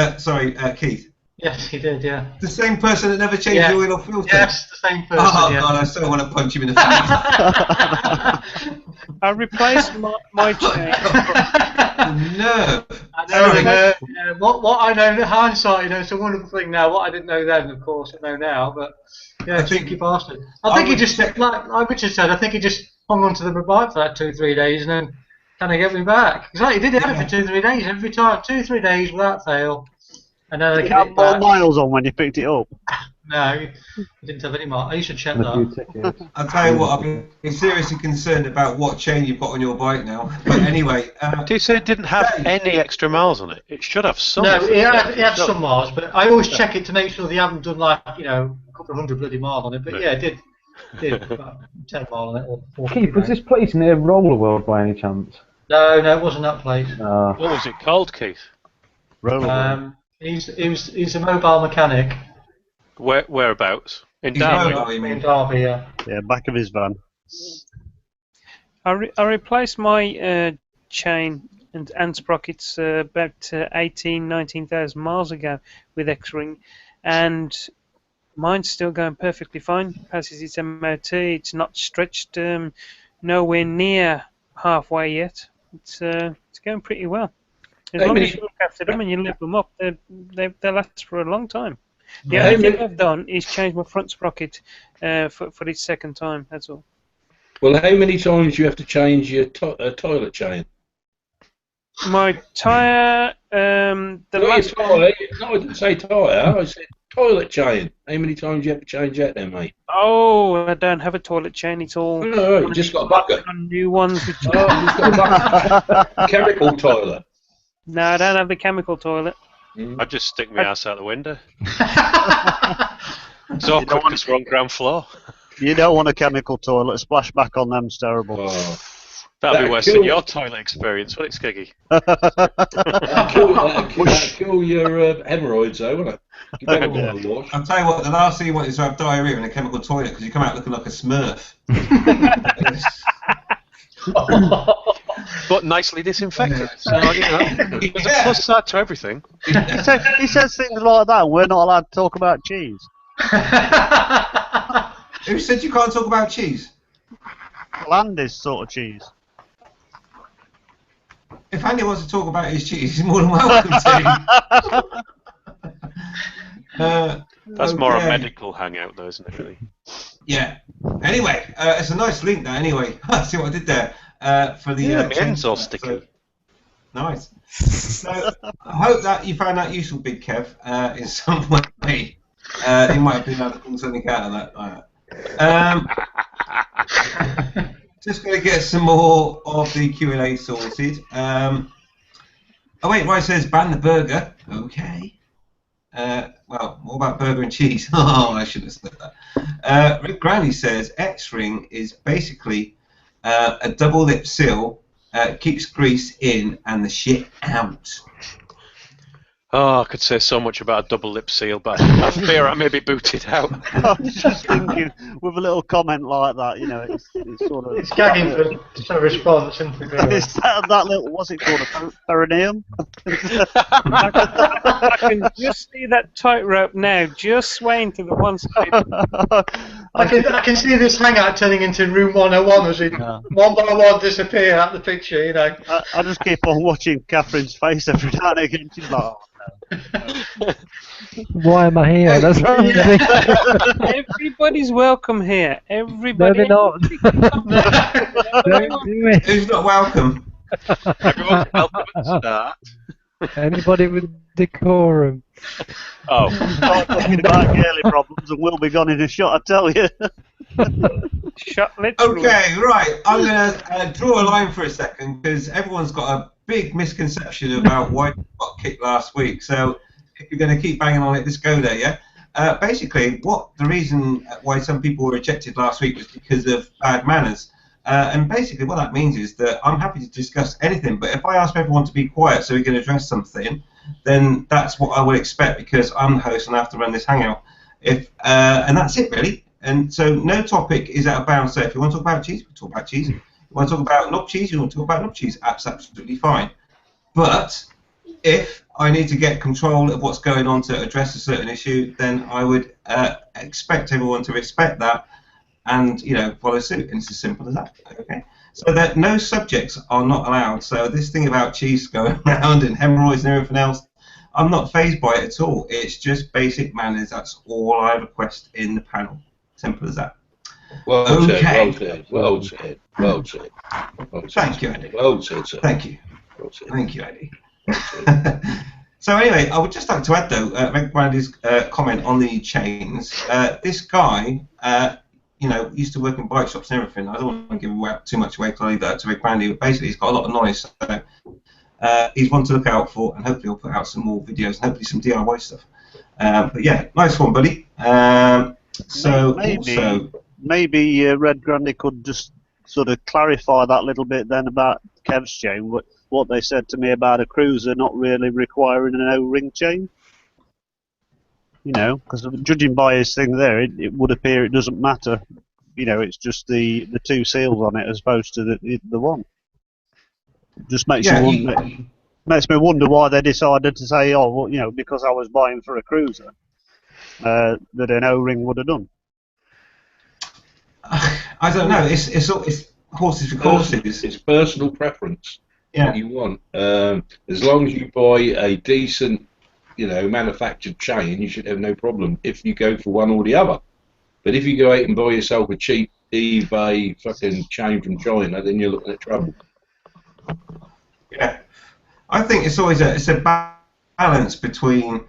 Keith. Yes, he did, yeah. The same person that never changed the oil or filter? Yes, the same person, Oh, God, I so want to punch him in the face. I replaced my chain. No. What I know in hindsight, it's a wonderful thing now. What I didn't know then, of course, I know now, but yeah, cheeky bastard. I think he just, like Richard said, I think he just hung onto the bike for that 2-3 days and then can I get me back? Exactly, he did it for 2-3 days, every time, 2-3 days without fail. And then I You get had it more back. miles on when you picked it up. No, he didn't have any more. I used to check And a few that. tickets. I'll tell you what, I've been seriously concerned about what chain you've got on your bike now. But anyway, Do you say it didn't have Dave. any extra miles on it? It should have some. No, if he it's had extra. some miles, but I always check it to make sure they haven't done like, you know, a couple of hundred bloody miles on it. But yeah, it did about 10 miles on it. Or 40, Keith, was this place near Roller World by any chance? No, it wasn't that place. What was it called, Keith? Roller. He's a mobile mechanic. Whereabouts? In He's Derby. mobile, you mean? In Derby, yeah. Yeah, back of his van. I replaced my chain and sprockets about 19,000 miles ago with X-Ring, and mine's still going perfectly fine. Passes its MOT. It's not stretched nowhere near halfway yet. It's going pretty well. As long as you look after them and you lift them up, they last for a long time. The only thing I've done is change my front sprocket for its second time. That's all. Well, how many times do you have to change your toilet chain? My tyre, the last one. No, I didn't say tyre. I said toilet chain. How many times do you have to change that then, mate? Oh, I don't have a toilet chain. It's all No, you just got a bucket. on new ones. Which Oh, you've got a bucket. Chemical toilet. No, I don't have the chemical toilet. I'd just stick my ass out the window. It's awkward because we're on ground floor. You don't want a chemical toilet. Splash back on them's terrible. Oh. That'd be worse than your toilet experience, wouldn't it, That'd kill your hemorrhoids, though, wouldn't it? You better want to wash. I'll tell you what, the last thing you want is to have diarrhea in a chemical toilet because you come out looking like a Smurf. But nicely disinfected. So, you know, there's a plus side to everything. He says things like that. We're not allowed to talk about cheese. Who said you can't talk about cheese? Land is sort of cheese. If Andy wants to talk about his cheese, he's more than welcome to. That's more a okay. medical hangout, though, isn't it, really? Yeah. Anyway, it's a nice link there. Anyway, see what I did there for the. Yeah, my hand's all so- sticky. nice. So I hope that you found that useful, Big Kev, in some way. You might have been able to pull something out of that. Just going to get some more of the Q&A sorted. Oh wait, Roy says ban the burger. Okay. Well, what about burger and cheese? Oh, I should have said that. Rick Granny says X-Ring is basically a double lip seal, keeps grease in and the shit out. Oh, I could say so much about a double lip seal, but I fear I may be booted out. I was just thinking, with a little comment like that, you know, it's sort of. It's gagging for a response, isn't it? Is that little, what's it called, a perineum? I can just see that tightrope now, just swaying to the one side. I can see this hangout turning into room 101 as we one by one disappear out the picture, you know. I just keep on watching Catherine's face every now and again. She's like, oh, no. Why am I here? That's what I'm thinking. Everybody's welcome here. No, Everybody. they're not. Don't do it. Who's not welcome? Everyone's welcome at the start. Anybody with decorum. Oh, Start talking about yearly problems and we'll be gone in a shot, I tell you. Shut literally. Okay, right. I'm going to draw a line for a second because everyone's got a big misconception about why you got kicked last week. So if you're going to keep banging on it, let's go there, yeah? Basically, the reason why some people were ejected last week was because of bad manners. And basically what that means is that I'm happy to discuss anything, but if I ask everyone to be quiet so we can address something, then that's what I would expect because I'm the host and I have to run this hangout. And that's it, really. And so no topic is out of bounds. So if you want to talk about cheese, we'll talk about cheese. If you want to talk about knob cheese, you want to talk about knob cheese. That's absolutely fine. But if I need to get control of what's going on to address a certain issue, then I would expect everyone to respect that and, you know, follow suit. And it's as simple as that. Okay. So that no subjects are not allowed. So this thing about cheese going around and hemorrhoids and everything else, I'm not fazed by it at all. It's just basic manners. That's all I request in the panel. Simple as that. Well Okay. said, well said, well said, well said. Well said, Thank you, Andy. Well said, sir. Thank you. Well said. Thank you, Andy. Well said. So anyway, I would just like to add though, Meg Brandy's comment on the chains. This guy, you know, used to work in bike shops and everything. I don't want to give away too much away because I leave that to Meg Brandy. But basically, he's got a lot of knowledge. So he's one to look out for, and hopefully he'll put out some more videos and hopefully some DIY stuff. But yeah, nice one, buddy. So maybe Red Granny could just sort of clarify that little bit then about Kev's chain. What they said to me about a cruiser not really requiring an O-ring chain. You know, because judging by his thing there, it would appear it doesn't matter. You know, it's just the two seals on it as opposed to the one. It just makes makes me wonder why they decided to say, oh, well, you know, because I was buying for a cruiser, that an O-ring would have done. I don't know. It's horses for courses. It's personal preference. Yeah. What you want. As long as you buy a decent, you know, manufactured chain, you should have no problem if you go for one or the other. But if you go out and buy yourself a cheap eBay fucking chain from China, then you're looking at trouble. Yeah, I think it's always a balance between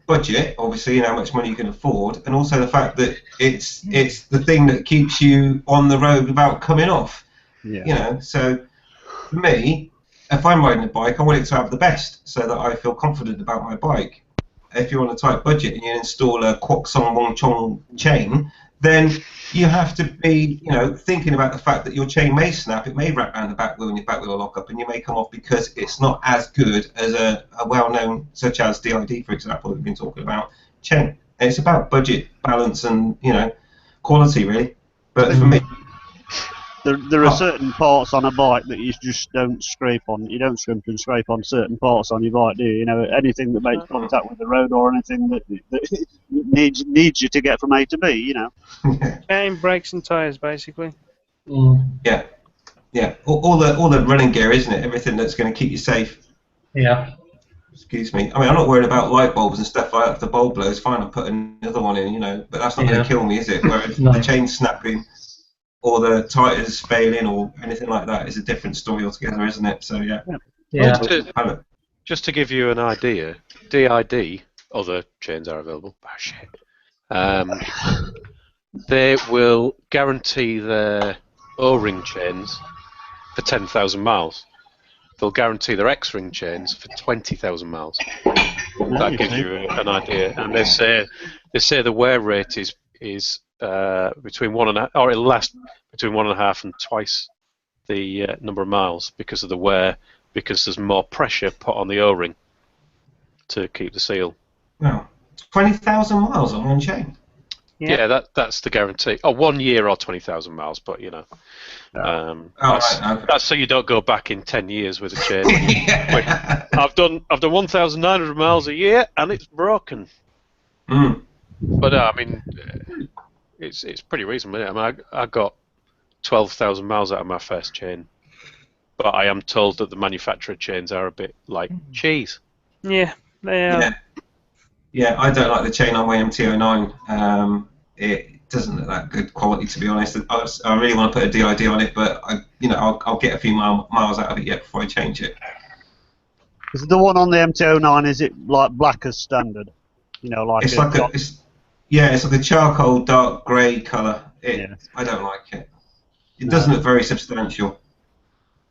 budget, obviously, and how much money you can afford, and also the fact that it's the thing that keeps you on the road without coming off. Yeah. You know, so for me, if I'm riding a bike, I want it to have the best, so that I feel confident about my bike. If you're on a tight budget and you install a Kwok-Song Wong Chong chain, then you have to be, you know, thinking about the fact that your chain may snap, it may wrap around the back wheel and your back wheel will lock up, and you may come off because it's not as good as a well-known, such as DID, for example, that we've been talking about, chain. And it's about budget, balance, and, you know, quality, really. But for me, There are certain parts on a bike that you just don't scrape on. You don't scrimp and scrape on certain parts on your bike, do you? You know, anything that makes contact with the road or anything that needs you to get from A to B, you know. Chain, brakes, and tyres, basically. Yeah, yeah. All the running gear, isn't it? Everything that's going to keep you safe. Yeah. Excuse me. I mean, I'm not worried about light bulbs and stuff like that. If the bulb blows, fine, I'll put another one in, you know. But that's not going to kill me, is it? Whereas No. the chain snapping, or the tires failing, or anything like that is a different story altogether, isn't it? So yeah. Yeah. Just to give you an idea, DID, other chains are available. Oh, shit. They will guarantee their O-ring chains for 10,000 miles. They'll guarantee their X-ring chains for 20,000 miles. That gives you an idea. And they say the wear rate is between 1.5, or it'll last between 1.5 and twice the number of miles because of the wear, because there's more pressure put on the O-ring to keep the seal. Wow, 20,000 miles on one chain. Yeah, that's the guarantee. Oh, 1 year or 20,000 miles, but you know, that's so you don't go back in 10 years with a chain. Yeah. I've done 1,900 miles a year and it's broken. But I mean, it's pretty reasonable. Isn't it? I mean, I got 12,000 miles out of my first chain, but I am told that the manufacturer chains are a bit like cheese. Yeah, they are. Yeah, I don't like the chain on my MT-09. It doesn't look that good quality, to be honest. I really want to put a DID on it, but I'll get a few miles out of it yet before I change it. Is the one on the MT-09, is it like black as standard? You know, like it's like it's like a charcoal dark grey colour. I don't like it. It doesn't look very substantial.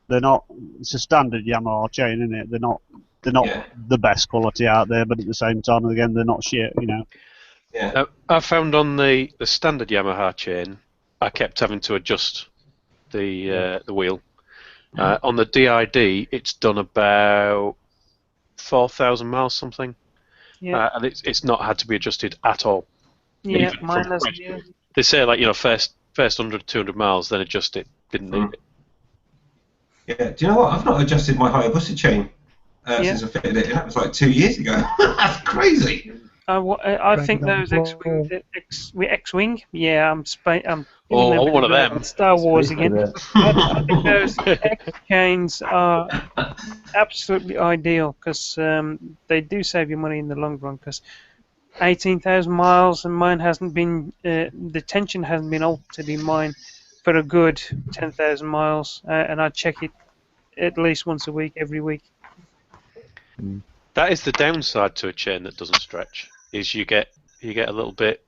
They're not. It's a standard Yamaha chain, isn't it? They're not the best quality out there, but at the same time, again, they're not shit. You know. Yeah. I found on the standard Yamaha chain, I kept having to adjust the wheel. On the DID, it's done about 4,000 miles something, and it's not had to be adjusted at all. Yeah, mine has. They say like, you know, first 100, 200 miles, then adjust it. Didn't need it. Yeah. Do you know what? I've not adjusted my Hayabusa chain since I fitted it. That was like 2 years ago. That's crazy. I think those X-wing. Yeah, I'm one of them. Star Wars again. I think those X chains are absolutely ideal because they do save you money in the long run. Because 18,000 miles, and mine hasn't been, the tension hasn't been altered in mine for a good 10,000 miles, and I check it at least once a week, every week. That is the downside to a chain that doesn't stretch. Is you get a little bit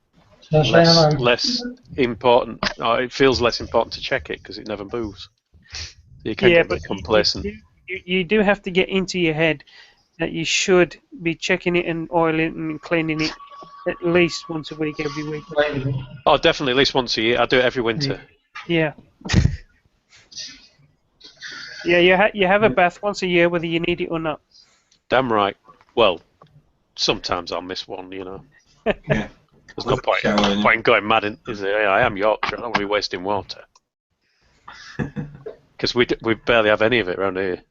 So Shane, hello. less important. Or it feels less important to check it because it never moves. So you can Yeah, get a but bit complacent. you do have to get into your head that you should be checking it and oiling it and cleaning it at least once a week, every week. Oh, definitely at least once a year. I do it every winter. Yeah. Yeah, you have a bath once a year, whether you need it or not. Damn right. Well, sometimes I'll miss one, you know. Yeah. There's no point in going mad, is there? I am Yorkshire. I don't want to be wasting water. Because we barely have any of it around here.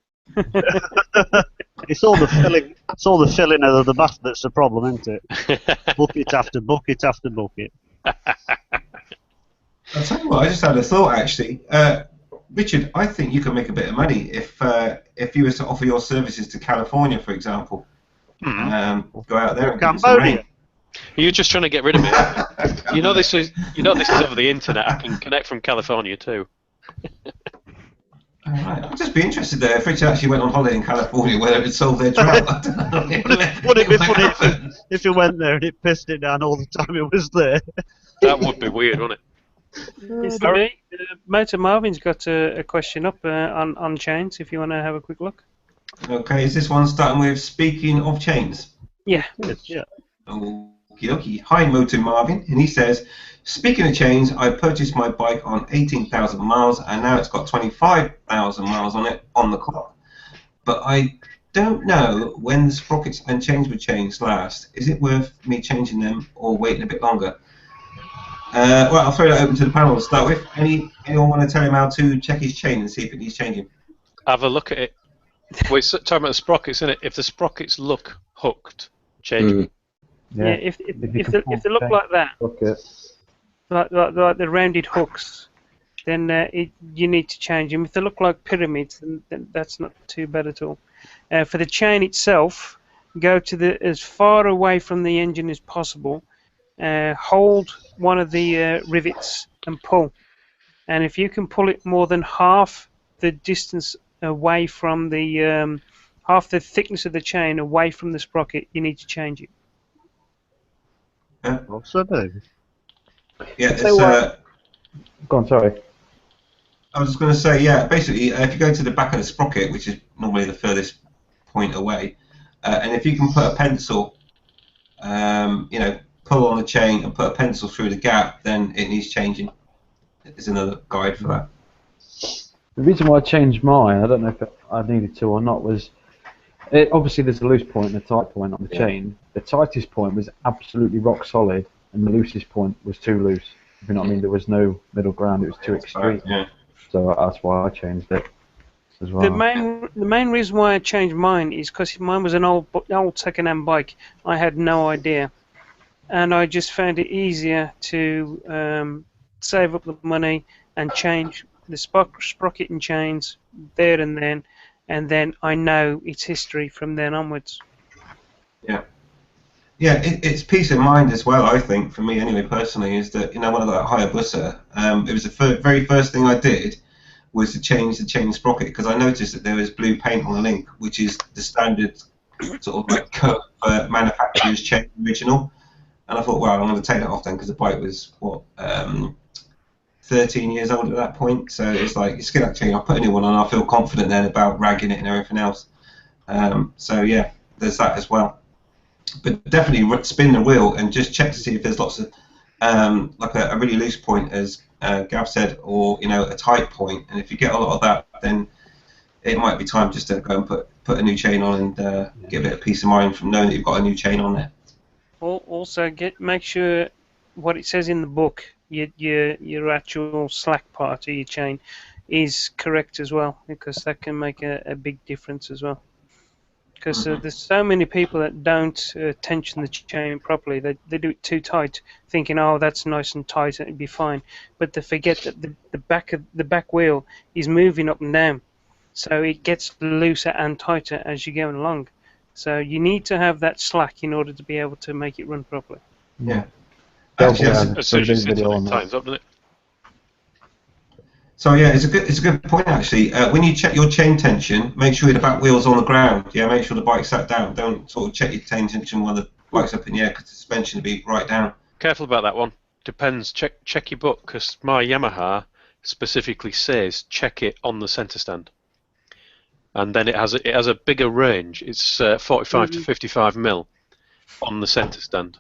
It's all the filling. It's all the filling of the bath that's the problem, isn't it? Bucket after bucket after bucket. I'll tell you what, I just had a thought actually. Richard, I think you can make a bit of money if you were to offer your services to California, for example. Go out there and get some rain. Cambodia. You're just trying to get rid of me. You know this is over the internet. I can connect from California too. Right. I'd just be interested there if Richard actually went on holiday in California, whether it would solve their drought. I don't know. Would it be funny if you went there and it pissed it down all the time it was there? That would be weird, wouldn't it? It's for me. Motor Marvin's got a question up on chains, if you want to have a quick look. Okay, is this one starting with speaking of chains? Yeah. Yeah. Okie dokie. Hi, Motor Marvin. And he says, speaking of chains, I purchased my bike on 18,000 miles and now it's got 25,000 miles on it on the clock. But I don't know when the sprockets and chains were changed last. Is it worth me changing them or waiting a bit longer? Well, I'll throw that open to the panel to start with. Anyone want to tell him how to check his chain and see if it needs changing? Have a look at it. We're talking about the sprockets, isn't it? If the sprockets look hooked, change them. Yeah, if they look like that, like the rounded hooks, then you need to change them. If they look like pyramids, then that's not too bad at all. For the chain itself, go to as far away from the engine as possible. Hold one of the rivets and pull. And if you can pull it more than half the distance away from the half the thickness of the chain away from the sprocket, you need to change it. Yeah. Also, do. Yeah, it's, Go on, sorry. I was just going to say, yeah, basically, if you go to the back of the sprocket, which is normally the furthest point away, and if you can put a pencil, pull on the chain and put a pencil through the gap, then it needs changing. There's another guide for that. The reason why I changed mine, I don't know if I needed to or not, was obviously there's a loose point and a tight point on the chain. The tightest point was absolutely rock solid, and the loosest point was too loose. If you know what I mean, there was no middle ground. It was too extreme. Yeah. So that's why I changed it as well. The main reason why I changed mine is because mine was an old second-hand bike. I had no idea, and I just found it easier to save up the money and change the sprocket and chains there and then I know its history from then onwards. Yeah. Yeah, it's peace of mind as well, I think, for me anyway, personally, is that, when I got that Hayabusa, it was the very first thing I did was to change the chain sprocket, because I noticed that there was blue paint on the link, which is the standard sort of like cut manufacturer's chain original. And I thought, well, I'm going to take that off then, because the bike was, 13 years old at that point, so it's like, it's good actually, I'll put a new one on, I feel confident then about ragging it and everything else. So yeah, there's that as well. But definitely spin the wheel and just check to see if there's lots of, like a really loose point, as Gav said, or a tight point, and if you get a lot of that, then it might be time just to go and put a new chain on and get a bit of peace of mind from knowing that you've got a new chain on there. Also, make sure what it says in the book, your actual slack part of your chain, is correct as well, because that can make a big difference as well. Because there's so many people that don't tension the chain properly. They do it too tight, thinking, oh, that's nice and tight, it'll be fine. But they forget that the back wheel is moving up and down, so it gets looser and tighter as you're going along. So you need to have that slack in order to be able to make it run properly. Yeah. Don't Actually, worry, that's, I've As soon as done you a sit video on on it, that. tightens up, doesn't it? so yeah, it's a good point actually. When you check your chain tension, make sure the back wheel's on the ground. Yeah, make sure the bike's sat down. Don't sort of check your chain tension when the bike's up in the air, because the suspension will be right down. Careful about that one. Depends. Check your book, because my Yamaha specifically says check it on the centre stand, and then it has a bigger range. It's 45 to 55 mil on the centre stand.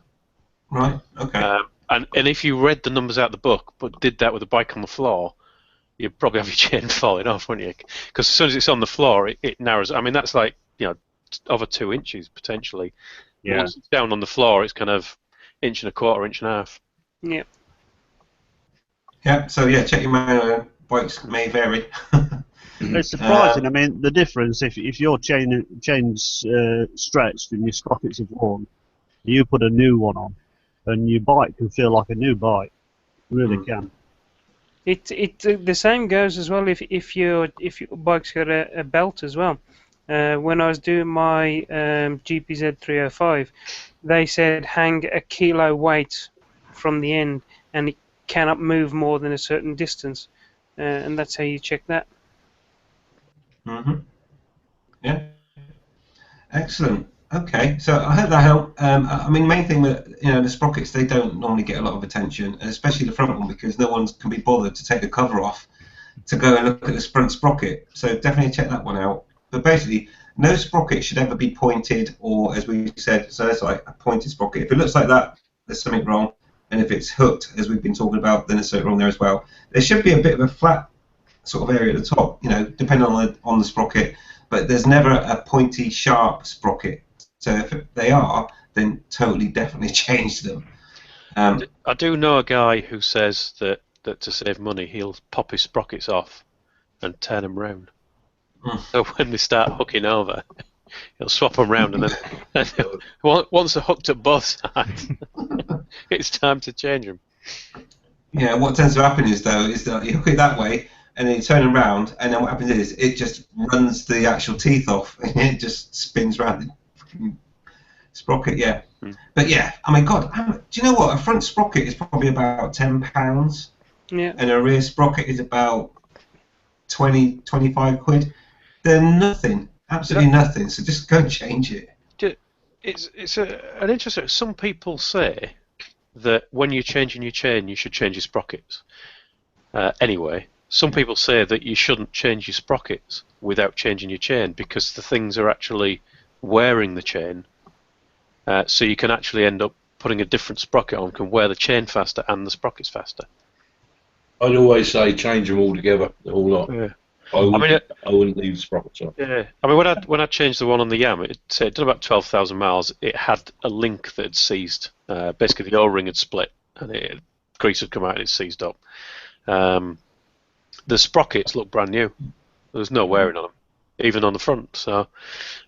Right. Okay. And if you read the numbers out of the book, but did that with a bike on the floor, you'd probably have your chain falling off, wouldn't you? Because as soon as it's on the floor, it narrows. I mean, that's like, over 2 inches potentially. Yeah. Once it's down on the floor, it's kind of inch and a quarter, inch and a half. Yeah. Yeah. So yeah, check your manual. Bikes may vary. It's surprising. I mean, the difference if your chain's stretched and your sprockets have worn, you put a new one on, and your bike can feel like a new bike. It really can. The same goes as well if your bike's got a belt as well. When I was doing my GPZ 305, they said hang a kilo weight from the end, and it cannot move more than a certain distance, and that's how you check that. Yeah. Excellent. Okay, so I hope that helped. I mean, main thing with the sprockets, they don't normally get a lot of attention, especially the front one, because no one can be bothered to take the cover off to go and look at the front sprocket. So definitely check that one out. But basically, no sprocket should ever be pointed, or as we said, so it's like a pointed sprocket. If it looks like that, there's something wrong. And if it's hooked, as we've been talking about, then there's something wrong there as well. There should be a bit of a flat sort of area at the top, depending on the sprocket. But there's never a pointy, sharp sprocket. So if they are, then totally, definitely change them. I do know a guy who says that to save money, he'll pop his sprockets off and turn them round. So when they start hooking over, he'll swap them round, and then once they're hooked at both sides, it's time to change them. Yeah, what tends to happen is that you hook it that way, and then you turn them round, and then what happens is it just runs the actual teeth off, and it just spins round the sprocket. Yeah. But yeah, I mean, God, do you know what? A front sprocket is probably about £10, Yeah. and a rear sprocket is about 25 quid. They're nothing, absolutely nothing. So just go and change it. It's an interesting. Some people say that when you're changing your chain, you should change your sprockets. Anyway, some people say that you shouldn't change your sprockets without changing your chain, because the things are actually wearing the chain. So you can actually end up putting a different sprocket on, can wear the chain faster and the sprockets faster. I'd always say change them all together, the whole lot. Yeah. I wouldn't leave the sprockets on. Yeah. I mean, when I changed the one on the Yam, it said it did about 12,000 miles. It had a link that had seized. Basically, the O-ring had split, and grease had come out and it seized up. The sprockets looked brand new. There was no wearing on them, even on the front. So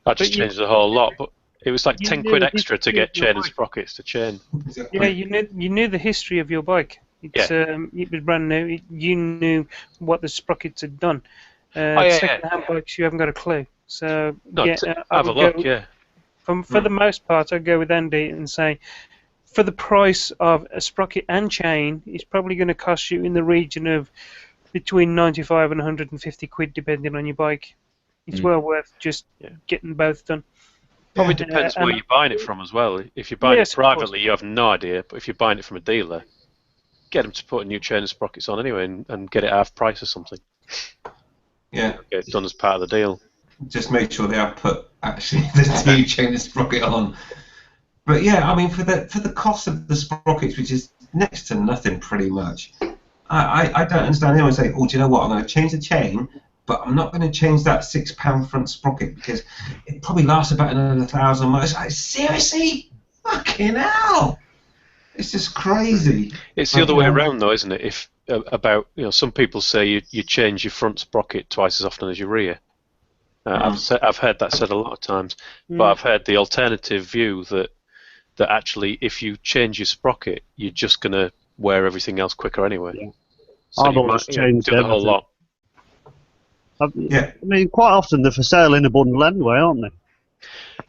I just changed the whole lot. But it was like 10 quid extra to get chain and sprockets to chain. Yeah, you knew the history of your bike. It was brand new. You knew what the sprockets had done. Second-hand bikes, you haven't got a clue. So Have a look. For the most part, I'd go with Andy and say, for the price of a sprocket and chain, it's probably going to cost you in the region of between 95 and 150 quid, depending on your bike. It's well worth just getting both done. Probably depends where you're buying it from as well. If you're buying it privately, you have no idea. But if you're buying it from a dealer, get them to put a new chain and sprockets on anyway, and get it half price or something. Yeah. Get it done as part of the deal. Just make sure they have put actually the new chain and sprocket on. But yeah, I mean, for the cost of the sprockets, which is next to nothing pretty much, I don't understand anyone saying, oh, do you know what, I'm going to change the chain, but I'm not going to change that £6 front sprocket because it probably lasts about another 1,000 miles. Like, seriously? Fucking hell! It's just crazy. It's the other way around, though, isn't it? If some people say you change your front sprocket twice as often as your rear. I've heard that said a lot of times, but I've heard the alternative view that actually, if you change your sprocket, you're just going to wear everything else quicker anyway. Yeah. So I've you always might changed do the whole lot. I mean, quite often they're for sale in a bundle anyway, aren't they?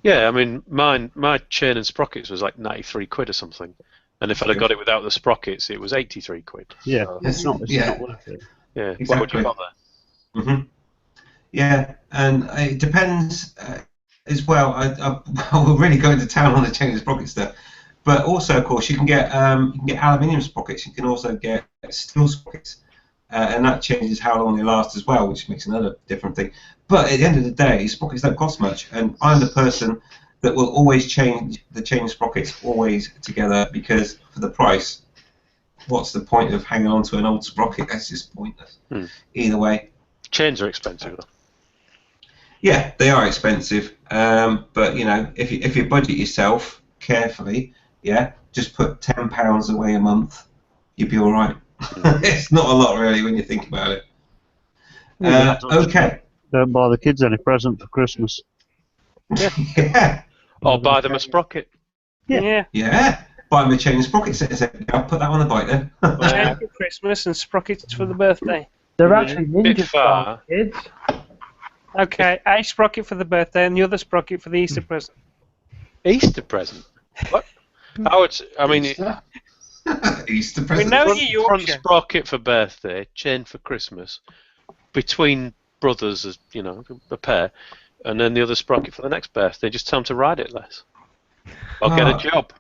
Yeah, I mean, my chain and sprockets was like 93 quid or something, and if I'd have got it without the sprockets, it was 83 quid. Yeah, So, it's not worth it. yeah, why would Exactly. you bother? Hmm. Yeah, and it depends as well. I will really go into town on the chain and sprocket stuff, but also, of course, you can get aluminium sprockets. You can also get steel sprockets, and that changes how long they last as well, which makes another different thing. But at the end of the day, sprockets don't cost much, and I'm the person that will always change the chain and sprockets always together, because for the price, what's the point of hanging on to an old sprocket? That's just pointless. Either way. Chains are expensive though. Yeah, they are expensive, but you know, if you budget yourself carefully, yeah, just put £10 away a month, you'll be all right. It's not a lot really when you think about it. Okay. Don't buy the kids any present for Christmas. Yeah. Or buy them a sprocket. Yeah. Yeah. Buy them a chain and sprocket set. I'll put that on the bike then. Chain for Christmas and sprockets for the birthday. They're actually Bit ninja far. style, kids. Okay, a sprocket for the birthday and the other sprocket for the Easter present. Easter present. What? I mean, Easter We present. know front you Yorkshire. sprocket for birthday, chain for Christmas, between brothers, as you know, a pair, and then the other sprocket for the next birthday. Just tell them to ride it less, or get a job.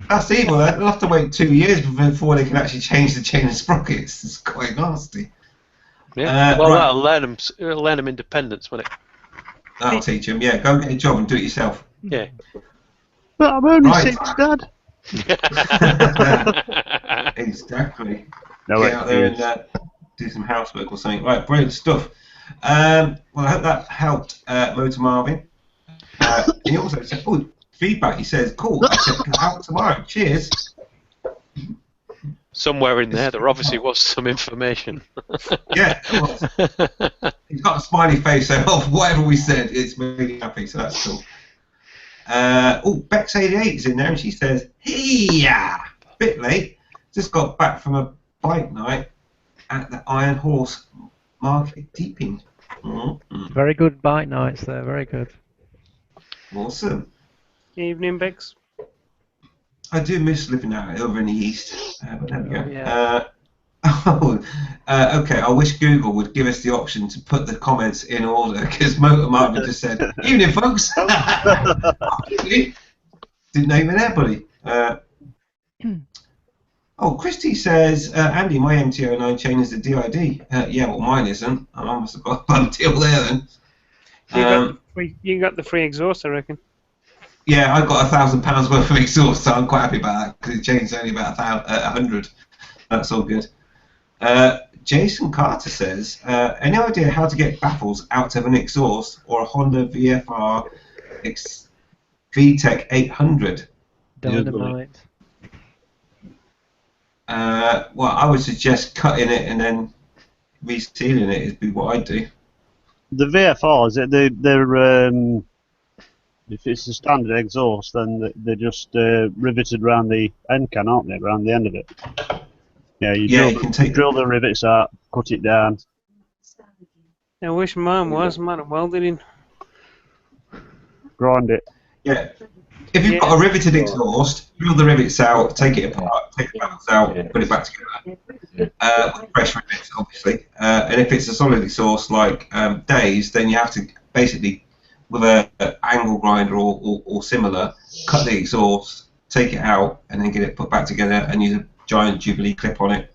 That's evil. They'll have to wait 2 years before they can actually change the chain and sprockets. It's quite nasty. Yeah. Well, Right. that'll learn them independence when it. That'll teach them. Yeah, go and get a job and do it yourself. Yeah. But I'm only Right. 6, Dad. Exactly. No, Get out there and do some housework or something. Right, brilliant stuff. Well, I hope that helped Motor Marvin. And he also said, oh, feedback. He says, cool, I'll check it out tomorrow. Cheers. Somewhere in there obviously was some information. Yeah, it was. He's got a smiley face, so of whatever we said, it's made me happy, so that's cool. Oh, Bex88 is in there, and she says, hey-ya! Bit late. Just got back from a bike night at the Iron Horse Market Deeping. Very good bike nights there, very good. Awesome. Evening, Biggs. I do miss living out over in the east, but there we go. Yeah. Okay, I wish Google would give us the option to put the comments in order, because Motor Marvin just said, evening, folks! Didn't name it everybody. Oh, Christy says, Andy, my MT-09 chain is a DID. Yeah, well, mine isn't. I must have got a bum deal there then. You got the free exhaust, I reckon. Yeah, I got £1,000 worth of exhaust, so I'm quite happy about that, because the chain's only about 100. That's all good. Jason Carter says, any idea how to get baffles out of an exhaust or a Honda VFR VTEC 800? Dynamite. Well, I would suggest cutting it and then resealing it would be what I'd do. The VFRs, they're if it's a standard exhaust, then they're just riveted around the end can, aren't they? Around the end of it. Yeah, you drill the rivets out, cut it down. I wish mine was. Mine have welded in. Grind it. Yeah. If you've got a riveted exhaust, drill the rivets out, take it apart, take the baffles out, put it back together. With fresh rivets, obviously. And if it's a solid exhaust like Dave's, then you have to basically, with an angle grinder or similar, cut the exhaust, take it out, and then get it put back together and use a giant Jubilee clip on it,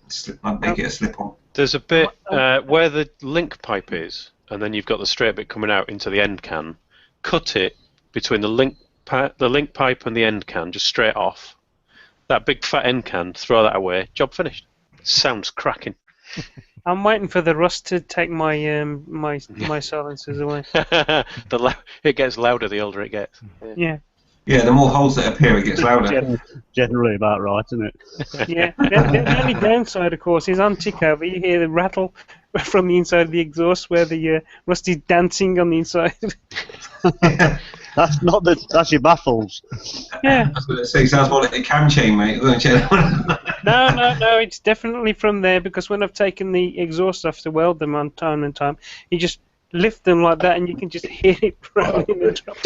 make it a slip-on. There's a bit where the link pipe is, and then you've got the straight bit coming out into the end can. Cut it between the link pipe and the end can, just straight off. That big fat end can, throw that away. Job finished. Sounds cracking. I'm waiting for the rust to take my my silencers away. It gets louder the older it gets. Yeah. Yeah, the more holes that appear, it gets louder. Generally about right, isn't it? Yeah. The only downside, of course, is on tick over. You hear the rattle from the inside of the exhaust where the rust is dancing on the inside. That's your baffles. Yeah. I was going to say, sounds more like a cam chain, mate, weren't you? No, it's definitely from there, because when I've taken the exhaust off to weld them on time and time, you just lift them like that, and you can just hear it rolling and dropping.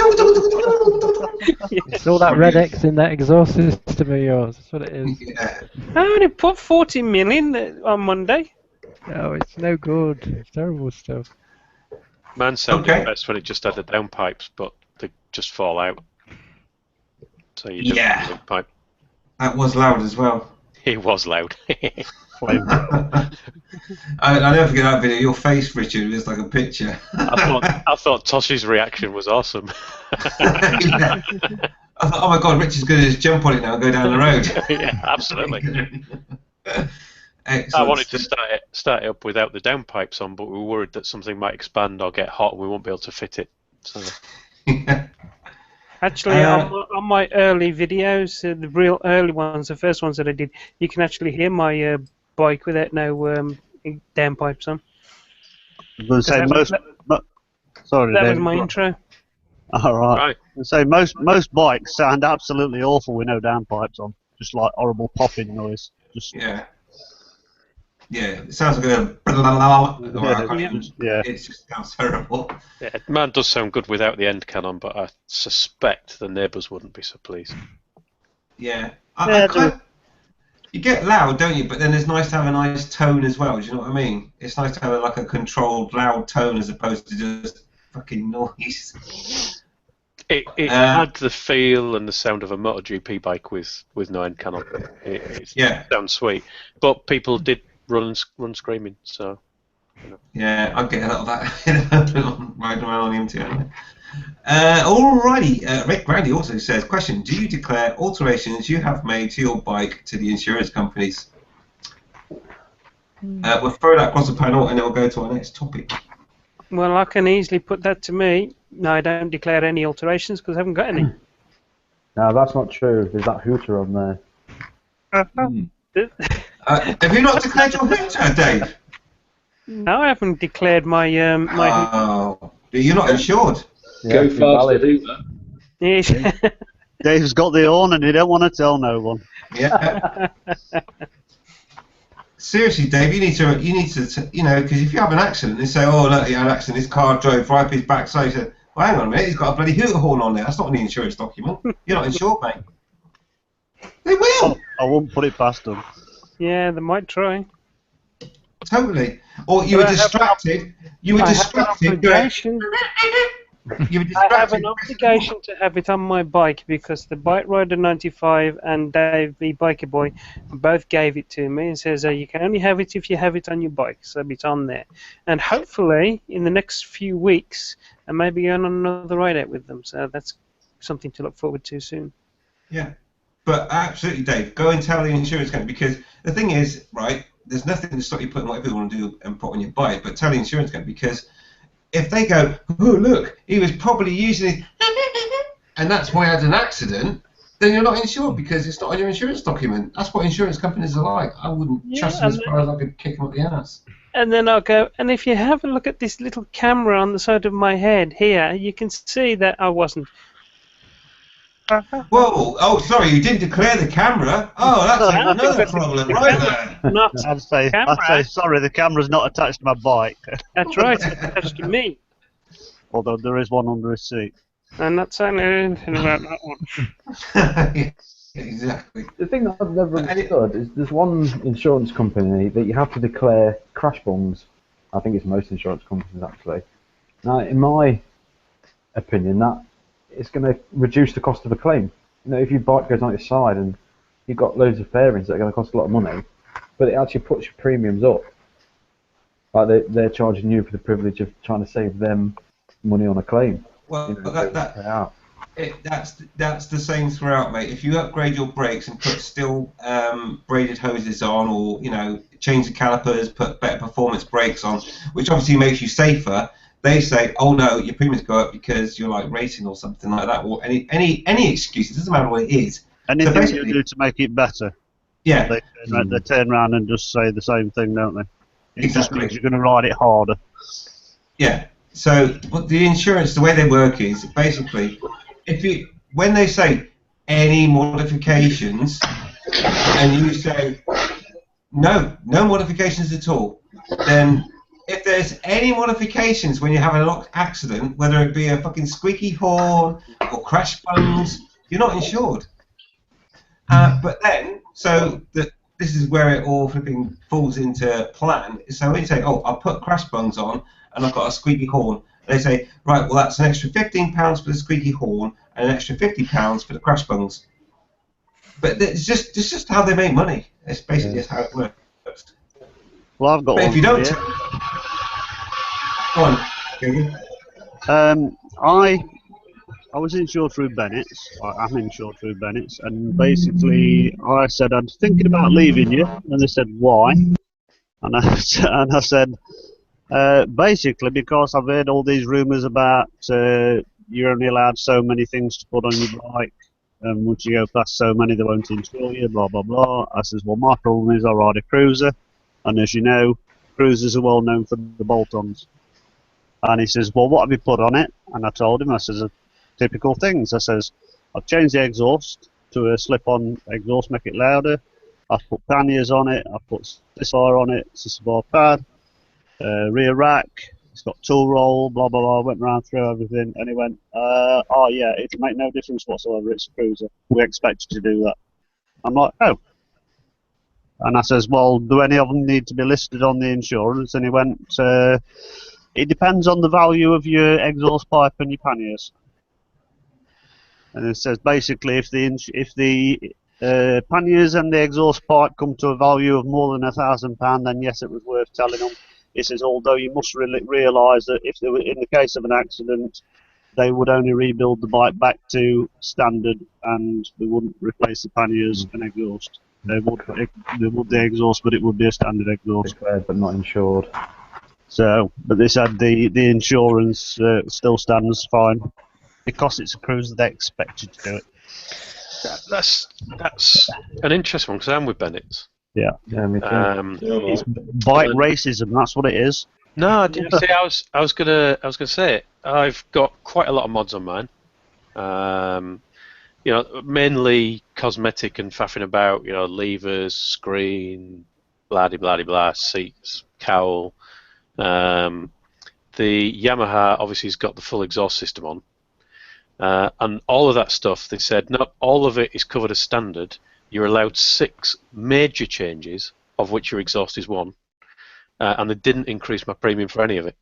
It's all that red X in that exhaust system of yours. That's what it is. Yeah. I only put 40 mil in on Monday. No, it's no good. It's terrible stuff. Man sounded Okay. best when it just had the downpipes, but they just fall out. So you don't Yeah. have a big pipe. That was loud as well. It was loud. I never forget that video. Your face, Richard, was like a picture. I thought Tosh's reaction was awesome. Yeah. I thought, oh my God, Richard's going to just jump on it now and go down the road. Yeah, absolutely. Excellent. I wanted to start it up without the downpipes on, but we were worried that something might expand or get hot and we won't be able to fit it. So. Yeah. Actually, on my early videos, the real early ones, the first ones that I did, you can actually hear my bike without no downpipes on. I was going to say sorry, That Dave. was my intro. All right. Right. So most bikes sound absolutely awful with no downpipes on, just like horrible popping noise. Just Yeah. Yeah, it sounds like a. yeah. It just sounds terrible. Yeah, man does sound good without the end cannon, but I suspect the neighbours wouldn't be so pleased. Yeah. Yeah, You get loud, don't you? But then it's nice to have a nice tone as well. Do you know what I mean? It's nice to have like a controlled, loud tone as opposed to just fucking noise. It had the feel and the sound of a MotoGP bike with no end cannon. It sounds sweet, but people did run screaming. So Yeah, I get a lot of that riding around on the MT anyway. Alrighty, Rick Randy also says, question, do you declare alterations you have made to your bike to the insurance companies? We'll throw that across the panel and then we'll go to our next topic. Well, I can easily put that to me. No, I don't declare any alterations because I haven't got any. No, that's not true. There's that hooter on there. Have you not declared your hooter, Dave? No, I haven't declared my Oh, you're not insured. Yeah, Go it's faster, invalid. Hoover. Yes. Dave's got the horn and he don't want to tell no one. Yeah. Seriously, Dave, you need to, because if you have an accident, they say, oh, look, he had an accident, his car drove right up his backside. You say, well, hang on a minute, he's got a bloody hooter horn on there. That's not in the insurance document. You're not insured, mate. They will. I won't put it past them. Yeah, they might try. Totally. Or you were distracted. You were distracted. You were I have distracted. an obligation to have it on my bike because the Bike Rider 95 and Dave the Biker Boy both gave it to me and says you can only have it if you have it on your bike, so it's on there. And hopefully in the next few weeks I may be going on another ride out with them, so that's something to look forward to soon. Yeah. But absolutely, Dave, go and tell the insurance company, because the thing is, right, there's nothing to stop you putting whatever you want to do and put on your bike, but tell the insurance company, because if they go, oh, look, he was probably using it, and that's why he had an accident, then you're not insured because it's not on your insurance document. That's what insurance companies are like. I wouldn't trust them as far as I could kick them up the ass. And then I'll go, and if you have a look at this little camera on the side of my head here, you can see that I wasn't. Whoa! Oh, sorry, you didn't declare the camera. Oh, that's another problem, right there. Not I'd say, sorry, the camera's not attached to my bike. That's right, it's attached to me. Although there is one under his seat. I'm not saying anything about that one. Yeah, exactly. The thing that I've never understood is there's one insurance company that you have to declare crash bonds. I think it's most insurance companies actually. Now, in my opinion, that it's going to reduce the cost of a claim. You know, if your bike goes on its side and you've got loads of fairings that are going to cost a lot of money, but it actually puts your premiums up. Like they're charging you for the privilege of trying to save them money on a claim. Well, You know, that's the same throughout, mate. If you upgrade your brakes and put steel braided hoses on, or change the calipers, put better performance brakes on, which obviously makes you safer, they say, oh no, your premiums go up because you're like racing or something like that, or any excuse. It doesn't matter what it is. Anything you do to make it better. Yeah. They turn around and just say the same thing, don't they? It just Exactly. means you're going to ride it harder. Yeah. So what the insurance, the way they work is basically, when they say any modifications, and you say no modifications at all, then if there's any modifications when you have an accident, whether it be a fucking squeaky horn or crash bungs, you're not insured. But then, this is where it all flipping falls into plan. So when you say, oh, I'll put crash bungs on and I've got a squeaky horn, they say, right, well, that's an extra £15 for the squeaky horn and an extra £50 for the crash bungs. But it's just how they make money. It's basically just how it works. Well, I've got But one if you don't, here. go on. Stephen. I was insured through Bennett's. I'm insured through Bennett's, and basically I said I'm thinking about leaving you, and they said why, and I said basically because I've heard all these rumours about you're only allowed so many things to put on your bike, and once you go past so many they won't insure you, blah blah blah. I says, well, my problem is I ride a cruiser, and as you know, cruisers are well known for the bolt-ons. And he says, well, what have you put on it? And I told him, I says, typical things. I says, I've changed the exhaust to a slip-on exhaust, make it louder. I've put panniers on it. I've put this bar on it, system bar pad, rear rack. It's got tool roll, blah, blah, blah. Went round through everything. And he went, oh, yeah, it'll make no difference whatsoever. It's a cruiser. We expect you to do that. I'm like, oh. And I says, well, do any of them need to be listed on the insurance? And he went, it depends on the value of your exhaust pipe and your panniers. And it says basically if the panniers and the exhaust pipe come to a value of more than £1,000, then yes, it was worth telling them. It says although you must realise that if they were in the case of an accident, they would only rebuild the bike back to standard, and they wouldn't replace the panniers and exhaust. They would the exhaust, but it would be a standard exhaust. Declared but not insured. So, but they said the insurance still stands fine. Because it's a cruiser, they expect you to do it. That's an interesting one because I'm with Bennett's. Yeah. Yeah, me too. It's bike racism. That's what it is. No, I didn't say. I was gonna say I've got quite a lot of mods on mine. Mainly cosmetic and faffing about. Levers, screen, blah blah blah, seats, cowl. The Yamaha obviously has got the full exhaust system on. And all of that stuff, they said, not all of it is covered as standard. You're allowed 6 major changes, of which your exhaust is one. And they didn't increase my premium for any of it.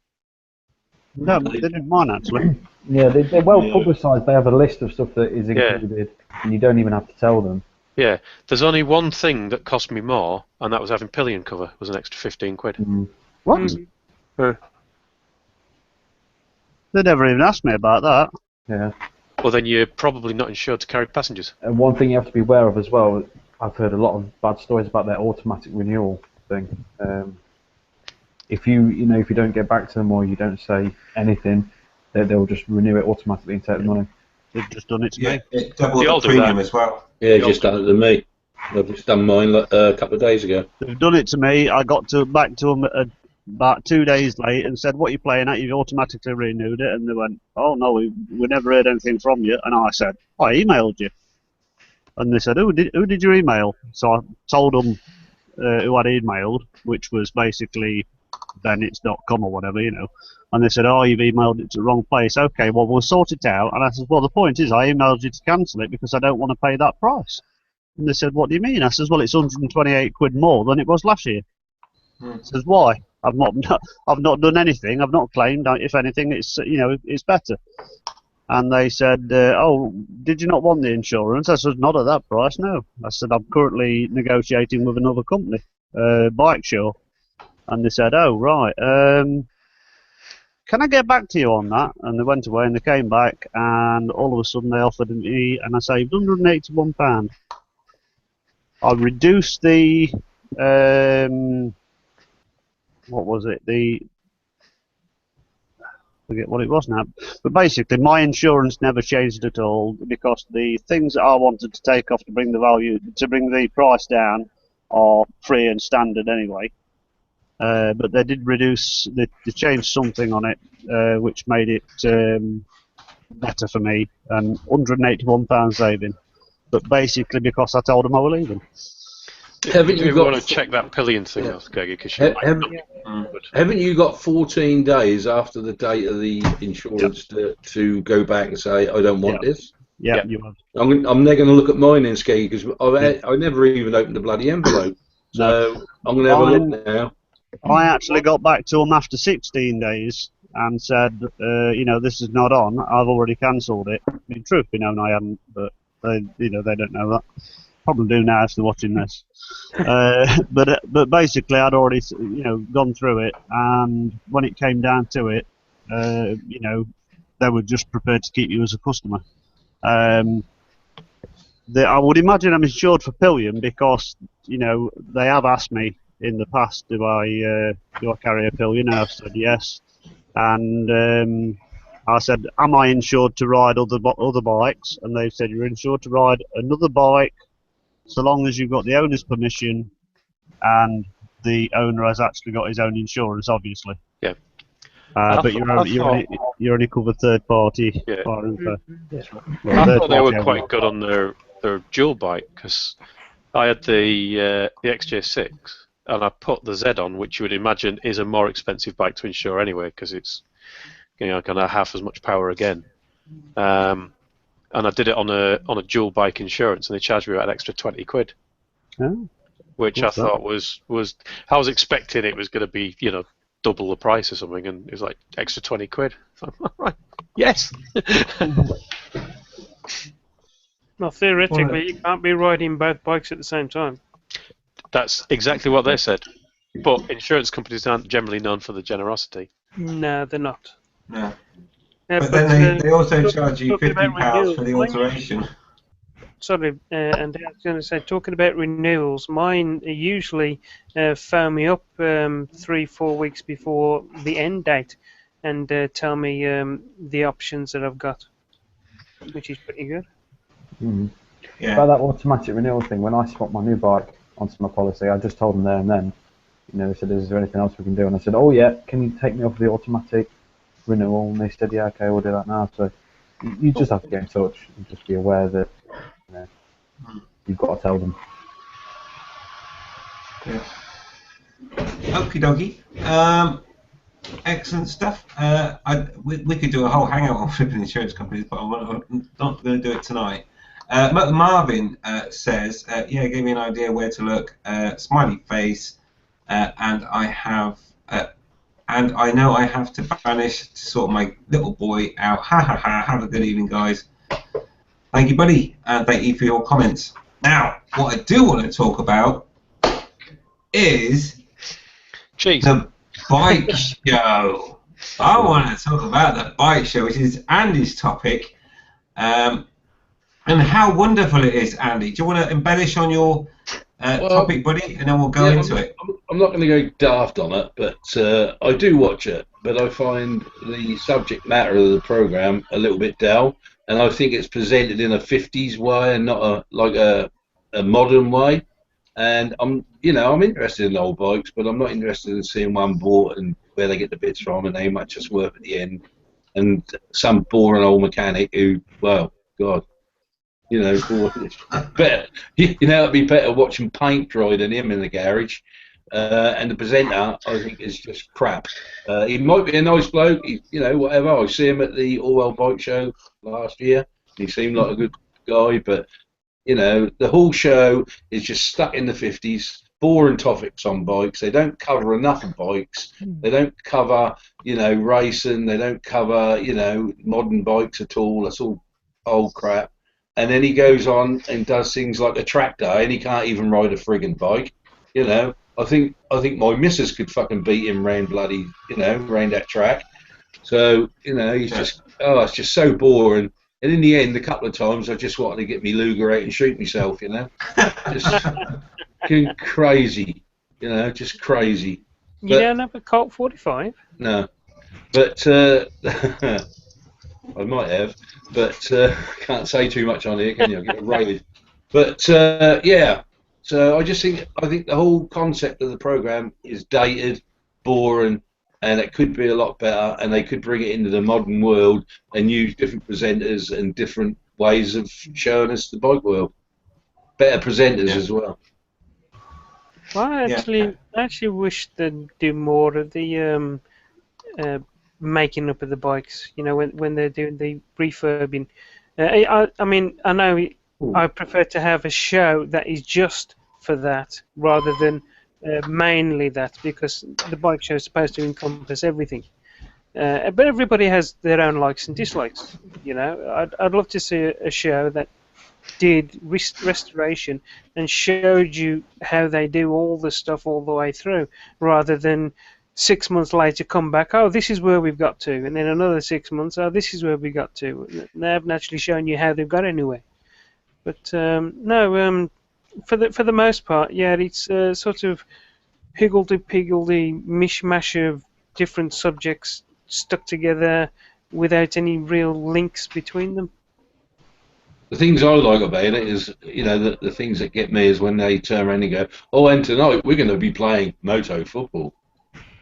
No, but they didn't mind actually. Yeah, they're well publicised. They have a list of stuff that is included, and you don't even have to tell them. Yeah, there's only one thing that cost me more, and that was having pillion cover. It was an extra £15. What? They never even asked me about that. Yeah. Well, then you're probably not insured to carry passengers. And one thing you have to be aware of as well, I've heard a lot of bad stories about their automatic renewal thing. If you don't get back to them or you don't say anything, they'll just renew it automatically and take the money. They've just done it to me. It doubled the premium as well. Yeah, just done it to me. I've just done mine a couple of days ago. They've done it to me. I got back to them about 2 days late and said, what are you playing at? You've automatically renewed it. And they went, oh no, we never heard anything from you. And I said, I emailed you. And they said, who did you email? So I told them who I'd emailed, which was basically Bennett's.com or whatever, And they said, oh, you've emailed it to the wrong place. Okay, well, we'll sort it out. And I said, well, the point is I emailed you to cancel it because I don't want to pay that price. And they said, what do you mean? I says, well, it's 128 quid more than it was last year. Says, why? I've not done anything. I've not claimed. If anything, it's better. And they said, oh, did you not want the insurance? I said, not at that price, no. I said, I'm currently negotiating with another company, Bike Show. And they said, oh, right. Can I get back to you on that? And they went away and they came back, and all of a sudden they offered me, and I saved £181. I reduced the what was it? Forget what it was now. But basically, my insurance never changed at all because the things that I wanted to take off to bring the price down are free and standard anyway. But they did reduce. They changed something on it, which made it better for me, and £181 saving. But basically, because I told them I was leaving. Haven't You you do got? want to check that pillion thing Yeah. out, Greggy, because Ha- you might haven't, not be good. haven't you got 14 days after the date of the insurance to go back and say I don't want this? Yeah, Yeah. you have. I'm never going to look at mine in Skeggy because I never even opened the bloody envelope. So I'm going to have a look now. I actually got back to them after 16 days and said, this is not on. I've already cancelled it. I mean, truth be known, I hadn't, but they don't know that. Probably do now if they're watching this. But basically, I'd already, gone through it, and when it came down to it, they were just prepared to keep you as a customer. I would imagine I'm insured for pillion because they have asked me in the past, do I carry a pillion? And I've said yes, and I said, am I insured to ride other bikes? And they've said you're insured to ride another bike so long as you've got the owner's permission and the owner has actually got his own insurance, obviously. Yeah. But you're only covered third party. Yeah. Well, I third thought they were party quite only. good on their dual bike because I had the XJ6 and I put the Z on, which you would imagine is a more expensive bike to insure anyway because it's going to have half as much power again. And I did it on a dual bike insurance, and they charged me about an extra 20 quid, which I thought was I was expecting it was going to be double the price or something, and it was like extra 20 quid. So, right, yes. Well, theoretically, you can't be riding both bikes at the same time. That's exactly what they said. But insurance companies aren't generally known for the generosity. No, they're not. No. Yeah, But then they also charge you £50 for the alteration. Sorry, and I was going to say, talking about renewals, mine usually phone me up 3-4 weeks before the end date and tell me the options that I've got, which is pretty good. Mm. Yeah. About that automatic renewal thing, when I swapped my new bike onto my policy, I just told them there and then, they said, is there anything else we can do? And I said, oh yeah, can you take me off the automatic renewal? And they said, yeah, okay, we'll do that now. So you just have to get in touch and just be aware that you've got to tell them. Yeah. Okie dokie. Excellent stuff. We could do a whole hangout on flipping insurance companies, but I'm not going to do it tonight. Marvin says, gave me an idea where to look. Smiley face, and I know I have to banish to sort my little boy out. Ha ha ha. Have a good evening, guys. Thank you, buddy, and thank you for your comments. Now, what I do want to talk about is the bike show. I want to talk about the bike show, which is Andy's topic, and how wonderful it is, Andy. Do you want to embellish on your topic, buddy, and then we'll go into it? I'm not going to go daft on it, but I do watch it, but I find the subject matter of the programme a little bit dull, and I think it's presented in a 50s way and not a modern way. And I'm interested in old bikes, but I'm not interested in seeing one bought and where they get the bits from and how much it's worth at the end. And some boring old mechanic who, well, God, better. It'd be better watching paint dry than him in the garage. And the presenter, I think, is just crap. He might be a nice bloke, whatever. I see him at the Orwell Bike Show last year. He seemed like a good guy, but the whole show is just stuck in the 50s, boring topics on bikes. They don't cover enough of bikes. They don't cover, racing. They don't cover, modern bikes at all. That's all old crap. And then he goes on and does things like a track day, and he can't even ride a friggin' bike. I think my missus could fucking beat him round bloody, round that track. So, he's just, it's just so boring. And in the end, a couple of times, I just wanted to get me Luger out and shoot myself, Just crazy, just crazy. You don't have a Colt 45? No. But, I might have, but can't say too much on here, can you? I'll get raided. But, yeah. So I think the whole concept of the programme is dated, boring, and it could be a lot better, and they could bring it into the modern world and use different presenters and different ways of showing us the bike world. Better presenters as well. Well, I actually wish they'd do more of the making up of the bikes. You know, when they're doing the refurbing. I mean, I know I prefer to have a show that is just for that rather than mainly that, because the bike show is supposed to encompass everything. But everybody has their own likes and dislikes. You know, I'd love to see a show that did restoration and showed you how they do all the stuff all the way through, rather than 6 months later come back, oh, this is where we've got to, and then another 6 months, oh, this is where we got to. And they haven't actually shown you how they've got anywhere. But no, for the most part, yeah, it's sort of higgledy-piggledy mishmash of different subjects stuck together without any real links between them. The things I like about it is, you know, the things that get me is when they turn around and go, oh, and tonight we're going to be playing moto football.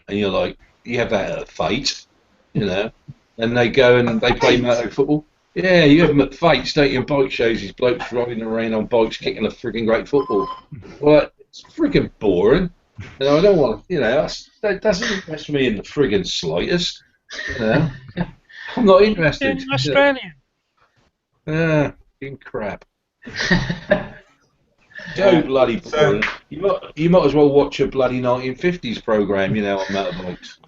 And you're like, you have that at Fate, you know, and they go and they play moto football. Yeah, you have them at Fate, don't you? Bike shows, these blokes riding around on bikes kicking a freaking great football. Well, it's freaking boring. And I don't want to, you know, that doesn't interest me in the friggin' slightest. You know, I'm not interested. In Australia. Yeah, fucking crap. So bloody boring. You might as well watch a bloody 1950s program, you know, on motorbikes.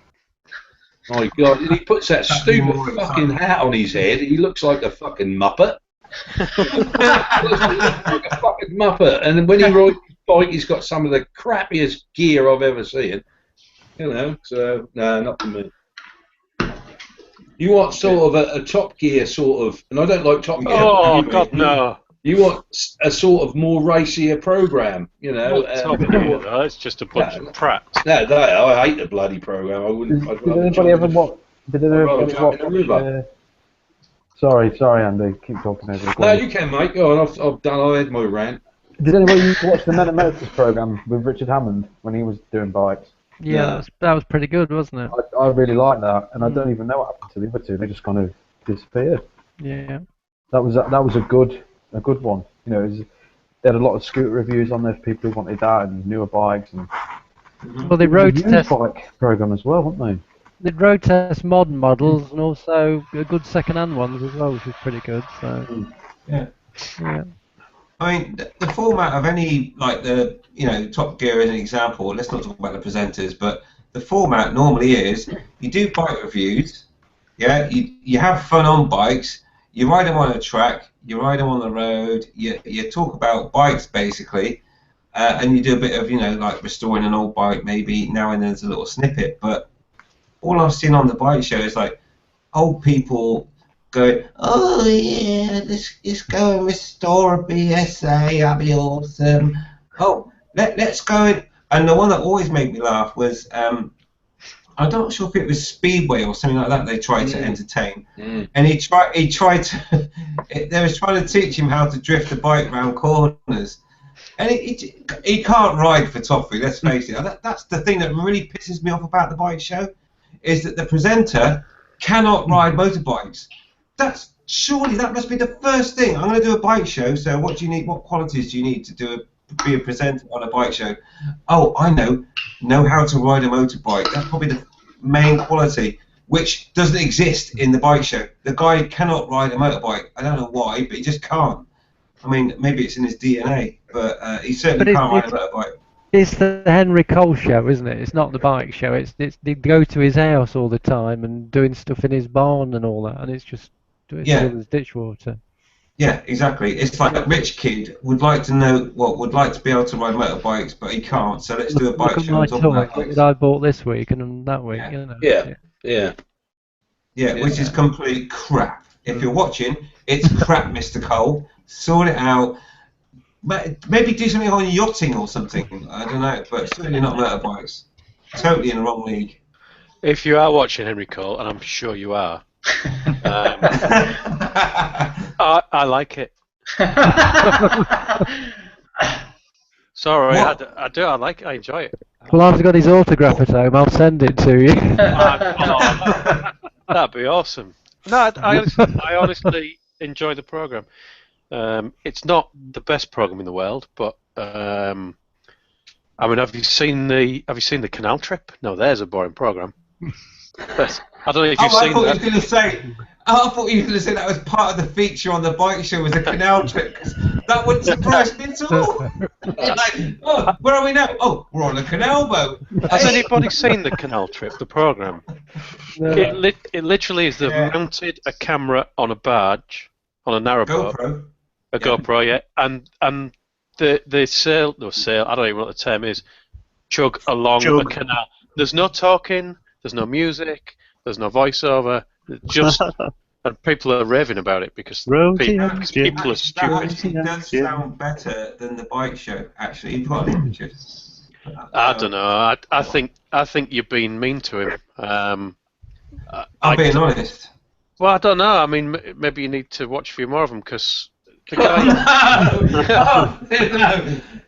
My God, he puts that stupid fucking hat on his head. He looks like a fucking muppet. He looks like a fucking muppet. And when he rides his bike, he's got some of the crappiest gear I've ever seen. You know, so no, not for me. You want sort of a Top Gear sort of, and I don't like Top Gear. Oh God, no! You want a sort of more racier program, you know. Top Gear, though. It's just a bunch of prats. No, I hate the bloody program. I wouldn't. Did anybody ever watch? Did anybody watch? Sorry, Andy. Keep talking over the call. No, you can, mate. Go on. I've done. I had my rant. Did anybody watch the Men at Motors program with Richard Hammond when he was doing bikes? Yeah, that was pretty good, wasn't it? I really liked that, and I don't even know what happened to the other two. They just kind of disappeared. Yeah. That was a good one. You know, they had a lot of scooter reviews on there for people who wanted that and newer bikes and. Well, they road test bike program as well, weren't they? They road test modern models and also good second-hand ones as well, which was pretty good. So. Yeah. Yeah. I mean, the format of any, like the, you know, Top Gear as an example, let's not talk about the presenters, but the format normally is you do bike reviews, yeah, you have fun on bikes, you ride them on a track, you ride them on the road, you talk about bikes basically, and you do a bit of, you know, like restoring an old bike, maybe now and then there's a little snippet, but all I've seen on the bike show is like old people going, oh yeah, let's go and restore a BSA, that'd be awesome. Oh, let's go. And the one that always made me laugh was, I'm not sure if it was Speedway or something like that they tried to entertain. And he tried to, they was trying to teach him how to drift the bike around corners. And he can't ride for Toffee, let's face it. That's the thing that really pisses me off about the bike show, is that the presenter cannot ride motorbikes. Surely that must be the first thing. I'm going to do a bike show, so what do you need? What qualities do you need to be a presenter on a bike show? Oh, I know how to ride a motorbike. That's probably the main quality, which doesn't exist in the bike show. The guy cannot ride a motorbike. I don't know why, but he just can't. I mean, maybe it's in his DNA, but he certainly can't ride a motorbike. It's the Henry Cole show, isn't it? It's not the bike show. It's they go to his house all the time and doing stuff in his barn and all that, and it's just doing his ditch water. Yeah, exactly. It's like a rich kid would like to be able to ride motorbikes, but he can't. So let's do a bike show and talk about bikes. That I bought this week and that week. Yeah. You know. Yeah, which is complete crap. If you're watching, it's crap, Mr. Cole. Sort it out. Maybe do something on yachting or something. I don't know, but certainly not motorbikes. Totally in the wrong league. If you are watching Henry Cole, and I'm sure you are, I like it. Sorry, I do. I like it. I enjoy it. Well, I've got his autograph at home. I'll send it to you. That'd be awesome. No, I honestly enjoy the program. It's not the best program in the world, but I mean, have you seen the canal trip? No, there's a boring program. I don't know if you've I seen thought that. you were going to say. I thought you were going to say that was part of the feature on the bike show was a canal trip. 'Cause that wouldn't surprise me at all. You're like, oh, where are we now? Oh, we're on a canal boat. Has anybody seen the canal trip, the program? No. It literally is they've mounted a camera on a barge, on a narrowboat, GoPro. a GoPro, yeah, and the sail, I don't even know what the term is, chug along the canal. There's no talking, there's no music, there's no voiceover, just and people are raving about it because people are stupid. That actually does sound better than the bike show. Actually, you've got any pictures? I don't know. I think you're being mean to him. I'm being honest. Well, I don't know. I mean, maybe you need to watch a few more of them because the guy.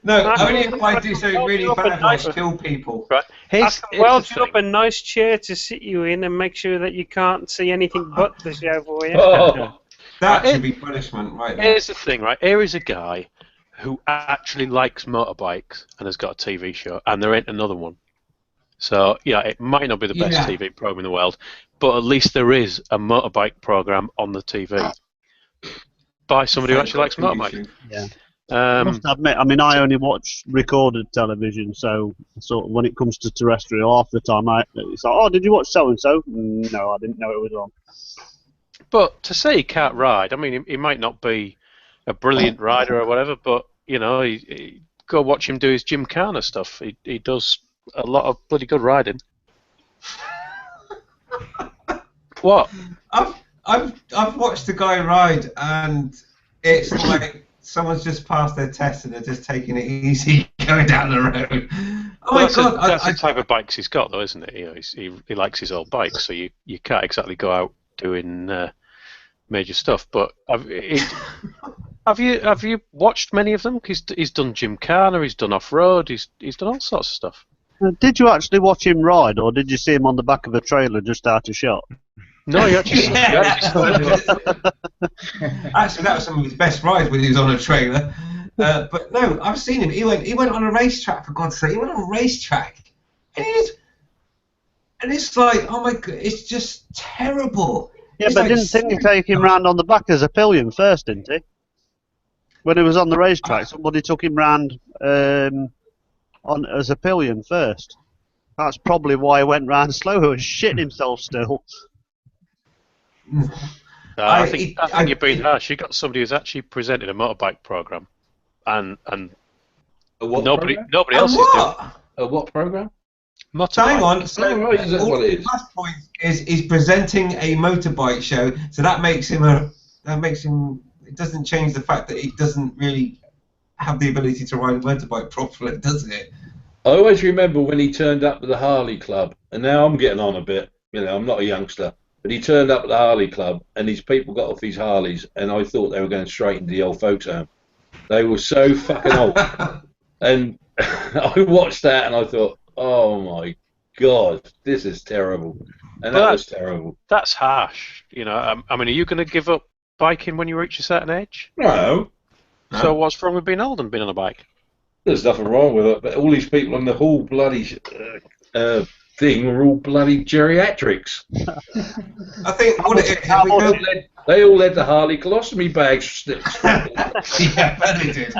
No. Only if I do something really bad, like kill people. Right. I can weld you up a nice chair to sit you in and make sure that you can't see anything but the show for you. That should be punishment, right there. Here's the thing, right? Here is a guy who actually likes motorbikes and has got a TV show, and there ain't another one. So, yeah, it might not be the best TV program in the world, but at least there is a motorbike program on the TV by somebody who actually likes motorbikes. Yeah. I must admit, I mean, I only watch recorded television, so sort of when it comes to terrestrial, half the time it's like, oh, did you watch so-and-so? No, I didn't know it was on. But to say he can't ride, I mean, he might not be a brilliant rider or whatever, but, you know, go watch him do his Gymkhana stuff. He does a lot of bloody good riding. What? I've watched the guy ride, and it's like someone's just passed their test and they're just taking it easy going down the road. Oh my God! That's the type of bikes he's got, though, isn't it? You know, he likes his old bikes, so you can't exactly go out doing major stuff. But have you watched many of them? He's done Gymkhana, he's done off-road, he's done all sorts of stuff. Did you actually watch him ride, or did you see him on the back of a trailer just out of shot? No, you actually Actually, that was some of his best rides when he was on a trailer. But no, I've seen him. He went on a racetrack, for God's sake. He went on a racetrack, and it's like, oh my God, it's just terrible. Yeah, It's but like, didn't he take him round on the back as a pillion first, didn't he? When he was on the racetrack, somebody took him round on as a pillion first. That's probably why he went round slow. He was shitting himself still. I think you're being harsh. You got somebody who's actually presented a motorbike program, and nobody else is doing. A what program? So hang on. So the last point is he's presenting a motorbike show, so that makes him It doesn't change the fact that he doesn't really have the ability to ride a motorbike properly, does it? I always remember when he turned up at the Harley Club, and now I'm getting on a bit. You know, I'm not a youngster, but he turned up at the Harley Club, and these people got off these Harleys, and I thought they were going straight into the old folks' home. They were so fucking old, and I watched that, and I thought, oh my God, this is terrible, and that was terrible. That's harsh. You know, I mean, are you going to give up biking when you reach a certain age? No. So what's wrong with being old and being on a bike? There's nothing wrong with it, but all these people on the whole bloody thing were all bloody geriatrics. I think what it is, they all had the Harley colostomy bags. yeah, they did.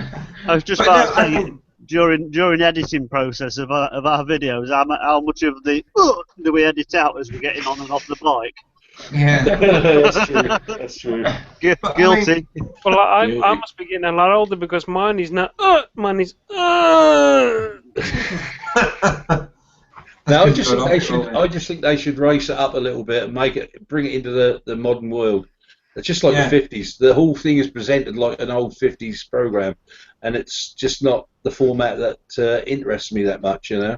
I was just about to say, during editing process of our videos, how much of the do we edit out as we're getting on and off the bike? Yeah, That's true. Guilty. Well, I must be getting a lot older because mine is not. Mine is. No, I just think they should race it up a little bit and bring it into the modern world. It's just like the 50s. The whole thing is presented like an old 50s program, and it's just not the format that interests me that much, you know.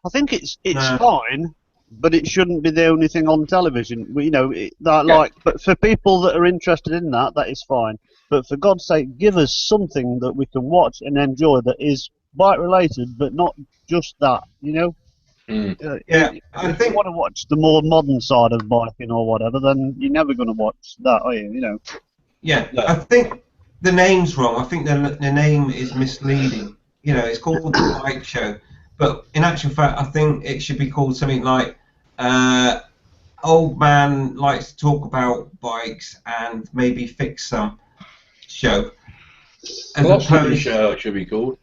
I think it's fine, but it shouldn't be the only thing on television. You know, but for people that are interested in that is fine. But for God's sake, give us something that we can watch and enjoy that is bike related, but not just that. You know. I think you want to watch the more modern side of biking or whatever, then you're never going to watch that, are you? You know. Yeah, I think the name's wrong. I think the name is misleading. you know, it's called the bike show, but in actual fact, I think it should be called something like Old Man Likes to Talk About Bikes and Maybe Fix Some show. As Philosophy opposed, show it should be called.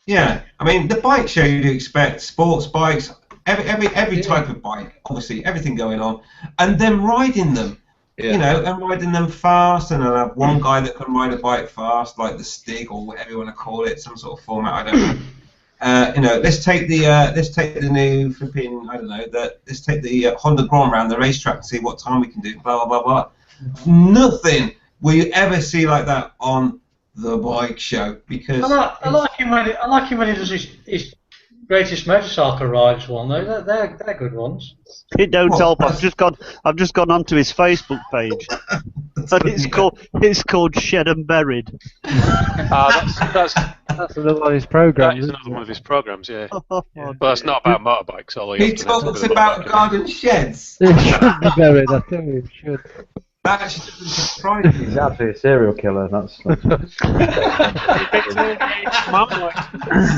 yeah, I mean, the bike show you'd expect sports bikes, every type of bike, obviously, everything going on, and then riding them. Yeah. You know, and riding them fast, and I'll have one guy that can ride a bike fast, like the Stig or whatever you want to call it, some sort of format, I don't know. You know, let's take the new flipping, I don't know, let's take the Honda Grand round the racetrack and see what time we can do, blah blah blah blah. Nothing will you ever see like that on the bike show, because I like him when he does his greatest motorcycle rides one. Though they're good ones. It don't What? help. I've just gone onto his Facebook page, and it's called Shed and Buried. That's That's another one of his that programs. is another one of his programs, yeah. Oh, But it's not about motorbikes, although he often ends up talks with a about motorbike. garden sheds. It should be buried, I think it should. That should surprise He's you. actually a serial killer. That's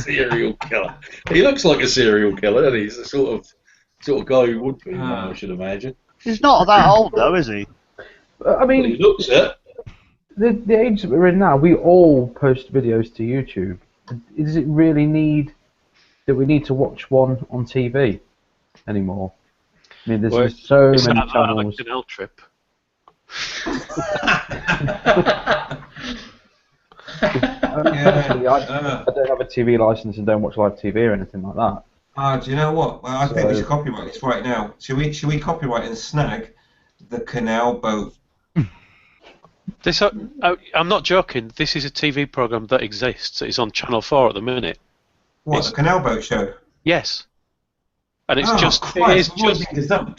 Serial killer. He looks like a serial killer, and he's the sort of guy who would be, I should imagine. He's not that old though, is he? I Well, he mean, looks it. the age that we're in now, we all post videos to YouTube. Does it really need that we need to watch one on TV anymore? I mean, Well, there's so It's many like that on a channels. canal trip. Personally, I don't have a TV license and don't watch live TV or anything like that. Do you know what? Well, I think we So- should copyright this right now. Should we copyright and snag the canal boat? This, I'm not joking. This is a TV program that exists. It's on Channel 4 at the minute. What, It's- the canal boat show? Yes, and it's Oh, just Christ, it's just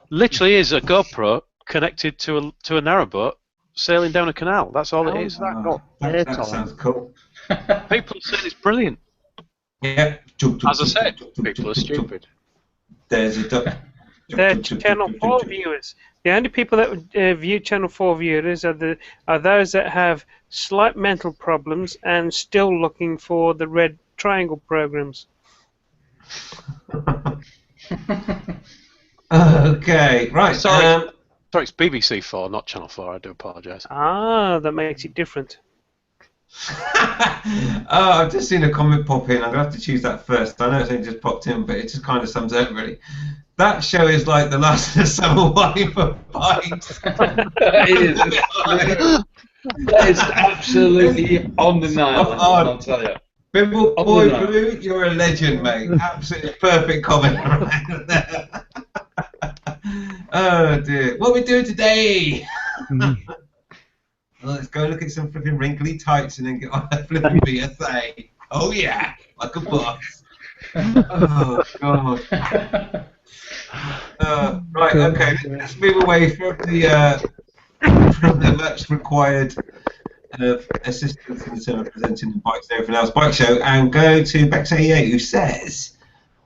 literally is a GoPro connected to a narrowboat sailing down a canal. That's all it is. that sounds cool. People say it's brilliant. Yeah. As I said, people are stupid. There's a duck. They're Channel 4 viewers. The only people that would view Channel 4 viewers are those that have slight mental problems and still looking for the red triangle programs. Okay, right. Sorry, it's BBC 4, not Channel 4. I do apologise. Ah, that makes it different. I've just seen a comment pop in. I'm going to have to choose that first. I know it's only just popped in, but it just kind of sums it up, really. That show is like the last of the summer wine for bikes. That is absolutely on the nail. I'll tell you. Bimble Oh, Boy no. Blue, you're a legend, mate. Absolutely perfect comment right there. Oh dear. What are we doing today? Well, let's go look at some flipping wrinkly tights and then get on a flipping BSA. Oh yeah, like a boss. Oh god. Right, okay. Let's move away from the much required assistance in terms of presenting the bikes and everything else bike show, and go to Bex88, who says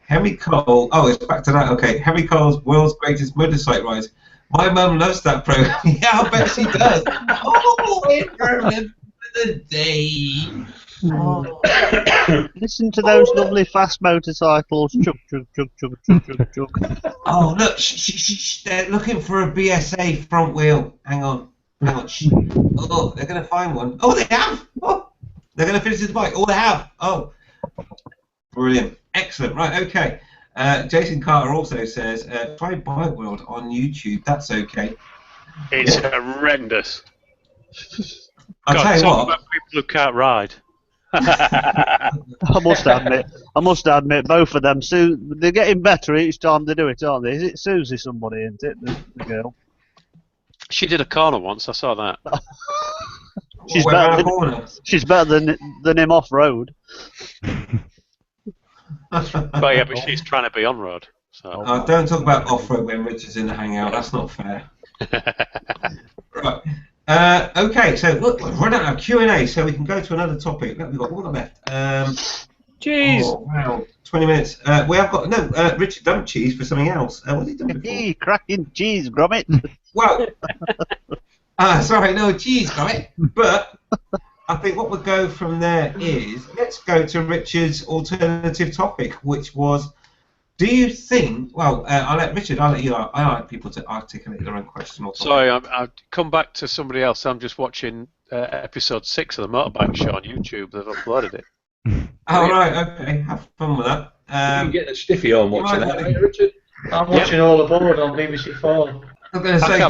Henry Cole. Oh, it's back to that. Okay, Henry Cole's World's Greatest Motorcycle Rides. My mum loves that program. Yeah, I bet she does. Oh, it remember the day. Oh. Listen to those lovely fast motorcycles. Chug, chug, chug, chug, chug, chug, chug. Oh, look, shh, they're looking for a BSA front wheel. Hang on. Shh. Oh, they're going to find one. Oh, they have. Oh, they're going to finish this bike. Oh, they have. Oh, brilliant. Excellent. Right, okay. Jason Carter also says, try Bike World on YouTube. That's okay. It's horrendous. I'll God, tell you talk what. about people who can't ride. I must admit, both of them, they're getting better each time they do it, aren't they? Is it Susie somebody, isn't it, the girl? She did a corner once. I saw that. She's We're around better the than, corner. she's better than him off road. But yeah, but she's trying to be on road. So. Don't talk about off-road when Richard's in the hangout. That's not fair. Right. Okay, so look, we've run out of Q&A, so we can go to another topic. Look, we've got all left. Jeez. Oh, wow, 20 minutes. We have got, no, Richard, don't cheese for something else. What have you done before? Hey, cracking cheese, grommet. Well, sorry, no, cheese, got it. But I think what we'll go from there is, let's go to Richard's alternative topic, which was, do you think, well, I'll let you, I like people to articulate their own question or topic. Sorry, I've come back to somebody else. I'm just watching episode 6 of the Motorbike Show on YouTube. They've uploaded it. Oh, right, okay, have fun with that. You getting a stiffy on watching that, mate, Richard? I'm watching All Aboard on BBC 4. I'm going to say, I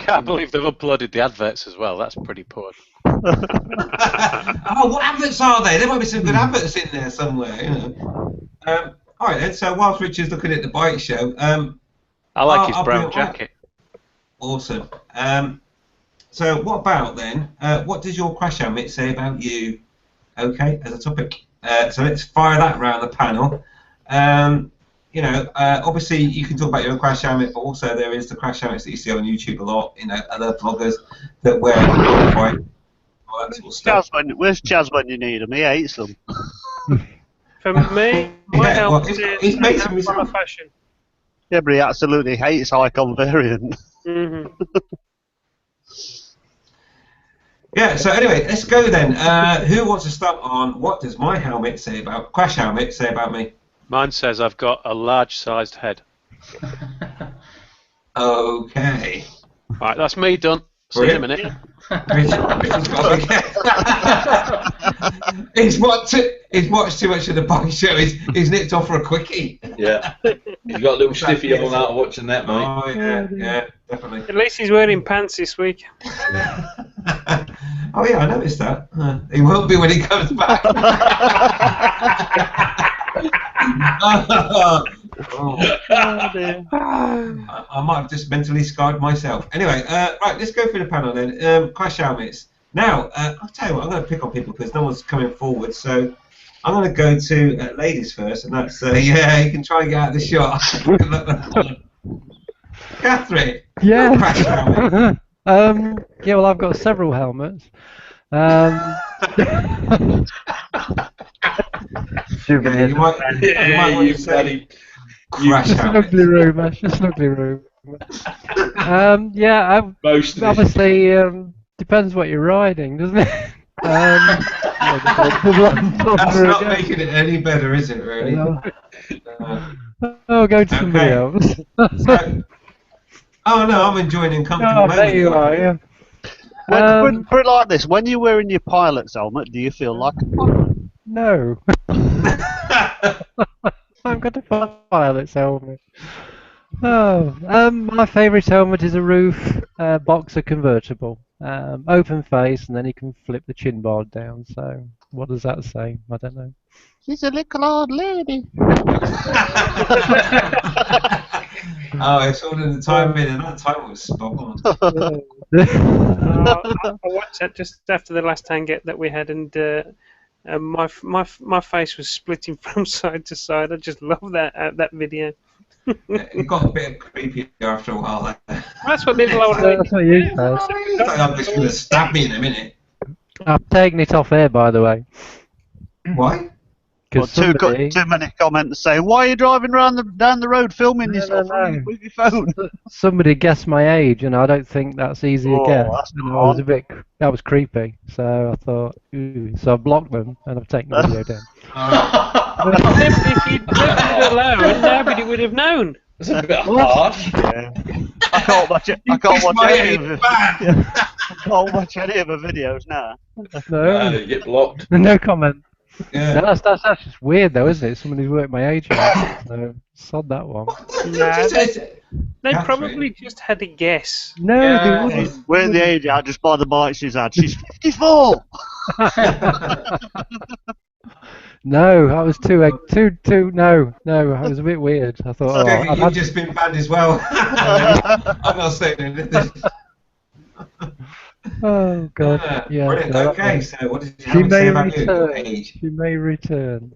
can't believe they've uploaded the adverts as well. That's pretty poor. Oh, what adverts are they? There might be some good adverts in there somewhere, you know. All right, then, so whilst Richard's looking at the bike show, I like his I'll brown bring it jacket. Awesome. So what about then, what does your crash helmet say about you? Okay, as a topic. So let's fire that round the panel. You know, obviously you can talk about your own crash helmet, but also there is the crash helmets that you see on YouTube a lot, you know, other vloggers that wear quite all that sort of stuff. Where's Chaz when you need him? He hates them. For me, my Yeah, well, helmet he's is made an some umbrella himself. fashion. Yeah, but he absolutely hates Icon variant. Mm-hmm. Yeah, so anyway, let's go then. Who wants to start on what does my helmet say about, crash helmet say about me? Mine says I've got a large-sized head. Okay. Right, that's me done. See you in a minute. Richard's got a big head. He's watched too much of the bike show. He's nipped off for a quickie. Yeah. He's got a little stiffy on out watching that, mate. Oh, yeah, definitely. At least he's wearing pants this week. Oh, yeah, I noticed that. He won't be when he comes back. Dear. I might have just mentally scarred myself. Anyway, right, let's go through the panel then. Crash helmets. Now, I'll tell you what, I'm going to pick on people because no one's coming forward. So I'm going to go to ladies first, and that's, yeah, you can try and get out of the shot. Catherine. Yeah. Crash helmet. Yeah, well, I've got several helmets. Souvenirs. You might want you to say bloody crash helmet. Snugly room, Ash, a snugly room. Yeah, most of this. obviously, depends what you're riding, doesn't it? That's not making it any better, is it, really? Oh, go to somebody else. So, oh, no, I'm enjoying in comfortable Oh, moment. there you are, yeah. Put it like this: when you're wearing your pilot's helmet, do you feel like a pilot? No. I've got a pilot's helmet. Oh, my favourite helmet is a roof boxer convertible. Open face, and then you can flip the chin bar down. So, what does that say? I don't know. She's a little old lady. Oh, it's all in the timing, and that time was spot on. I watched that just after the last hangout that we had, and my face was splitting from side to side. I just love that video. It got a bit creepy after a while. That's what little old lady. That's what you said. It's like I'm just going to stab me in a minute. I've taken it off air, by the way. Why? Well, Because somebody... too many comments saying, "Why are you driving down the road filming yourself with your phone?" Somebody guessed my age, and I don't think that's easy to Oh, guess. that's And not I was on. that was creepy. So I thought, ooh. So I blocked them, and I've taken the video down. If you'd left it alone, nobody would have known. That's a bit harsh. Yeah. I can't watch it. I can't watch any of it. I can't watch any of the videos now. No, You get blocked. no comment. Yeah. No, that's just weird, though, isn't it? Somebody who's worked my age out. So sod that one. Nah, they Catherine. probably just had a guess. No, Yeah. they wouldn't. We're the age out just by the bike she's had. She's 54. No, I was too. No, I was a bit weird. I thought, oh, Okay, I've you've had just been banned as well. I'm not saying anything. Oh God, yeah. Brilliant. so that Okay, one. so what does She Helen say may about you? Your return. age? She may return.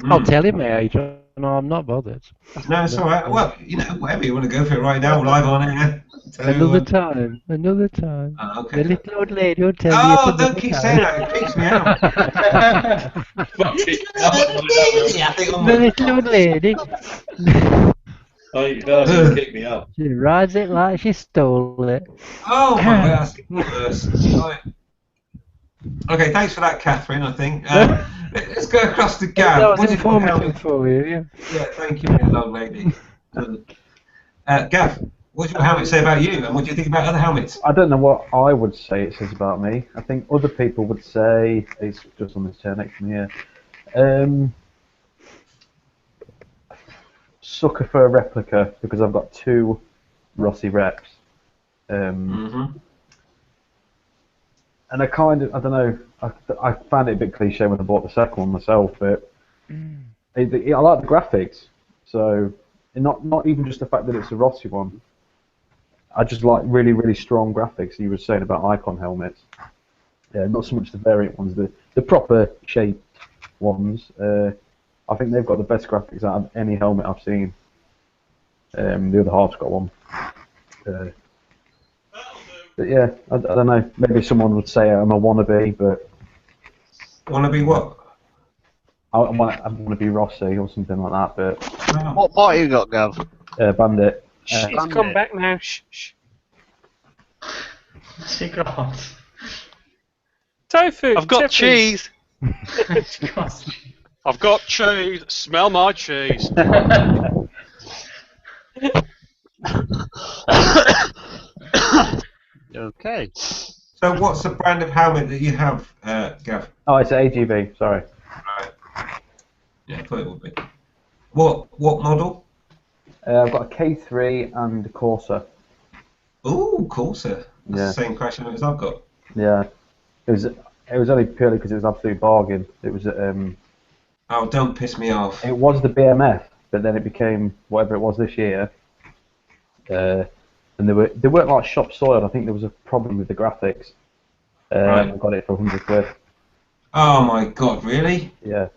I'll tell him my age. No, I'm not bothered. No, it's all right. Well, you know, whatever you want to go for it right now, live on air. Tell Another everyone. time. Another time. Oh, The okay. little old lady will tell Oh, you. don't keep saying that. It freaks me out. The little old lady. You can't kick me up. She rides it like she stole it. Oh my God, that's worse. Right. Okay, thanks for that, Catherine. I think. Let's go across to Gav. That was What did your helmet- informative for you. Yeah. Yeah, thank you, little old lady. Gav, what does your helmet say about you, and what do you think about other helmets? I don't know what I would say it says about me. I think other people would say it's just on this chair next to me here. Sucker for a replica because I've got 2 Rossi reps. And I kind of, I don't know, I found it a bit cliche when I bought the second one myself, but I like the graphics. So, not even just the fact that it's a Rossi one. I just like really, really strong graphics. You were saying about Icon helmets. Yeah, not so much the variant ones, the proper shaped ones. I think they've got the best graphics out of any helmet I've seen. The other half's got one. But yeah, I don't know. Maybe someone would say I'm a wannabe, but Wannabe what? I want to be Rossi or something like that. But What part you got, Gav? Bandit. Shh, he's come back now. Shh, shh. Secret heart. Tofu. I've got cheese. God. I've got cheese. Smell my cheese. Okay. So, what's the brand of helmet that you have, Gav? Oh, it's AGV. Sorry. Right. Yeah, I thought it would be. What model? I've got a K3 and a Corsa. Ooh, Corsa. That's Yeah. the same crash helmet as I've got. Yeah. It was only purely because it was an absolute bargain. It was Oh, don't piss me off. it was the BMF, but then it became whatever it was this year. And they weren't like shop soiled. I think there was a problem with the graphics. Right. I got it for £100. Oh my God, really? Yeah.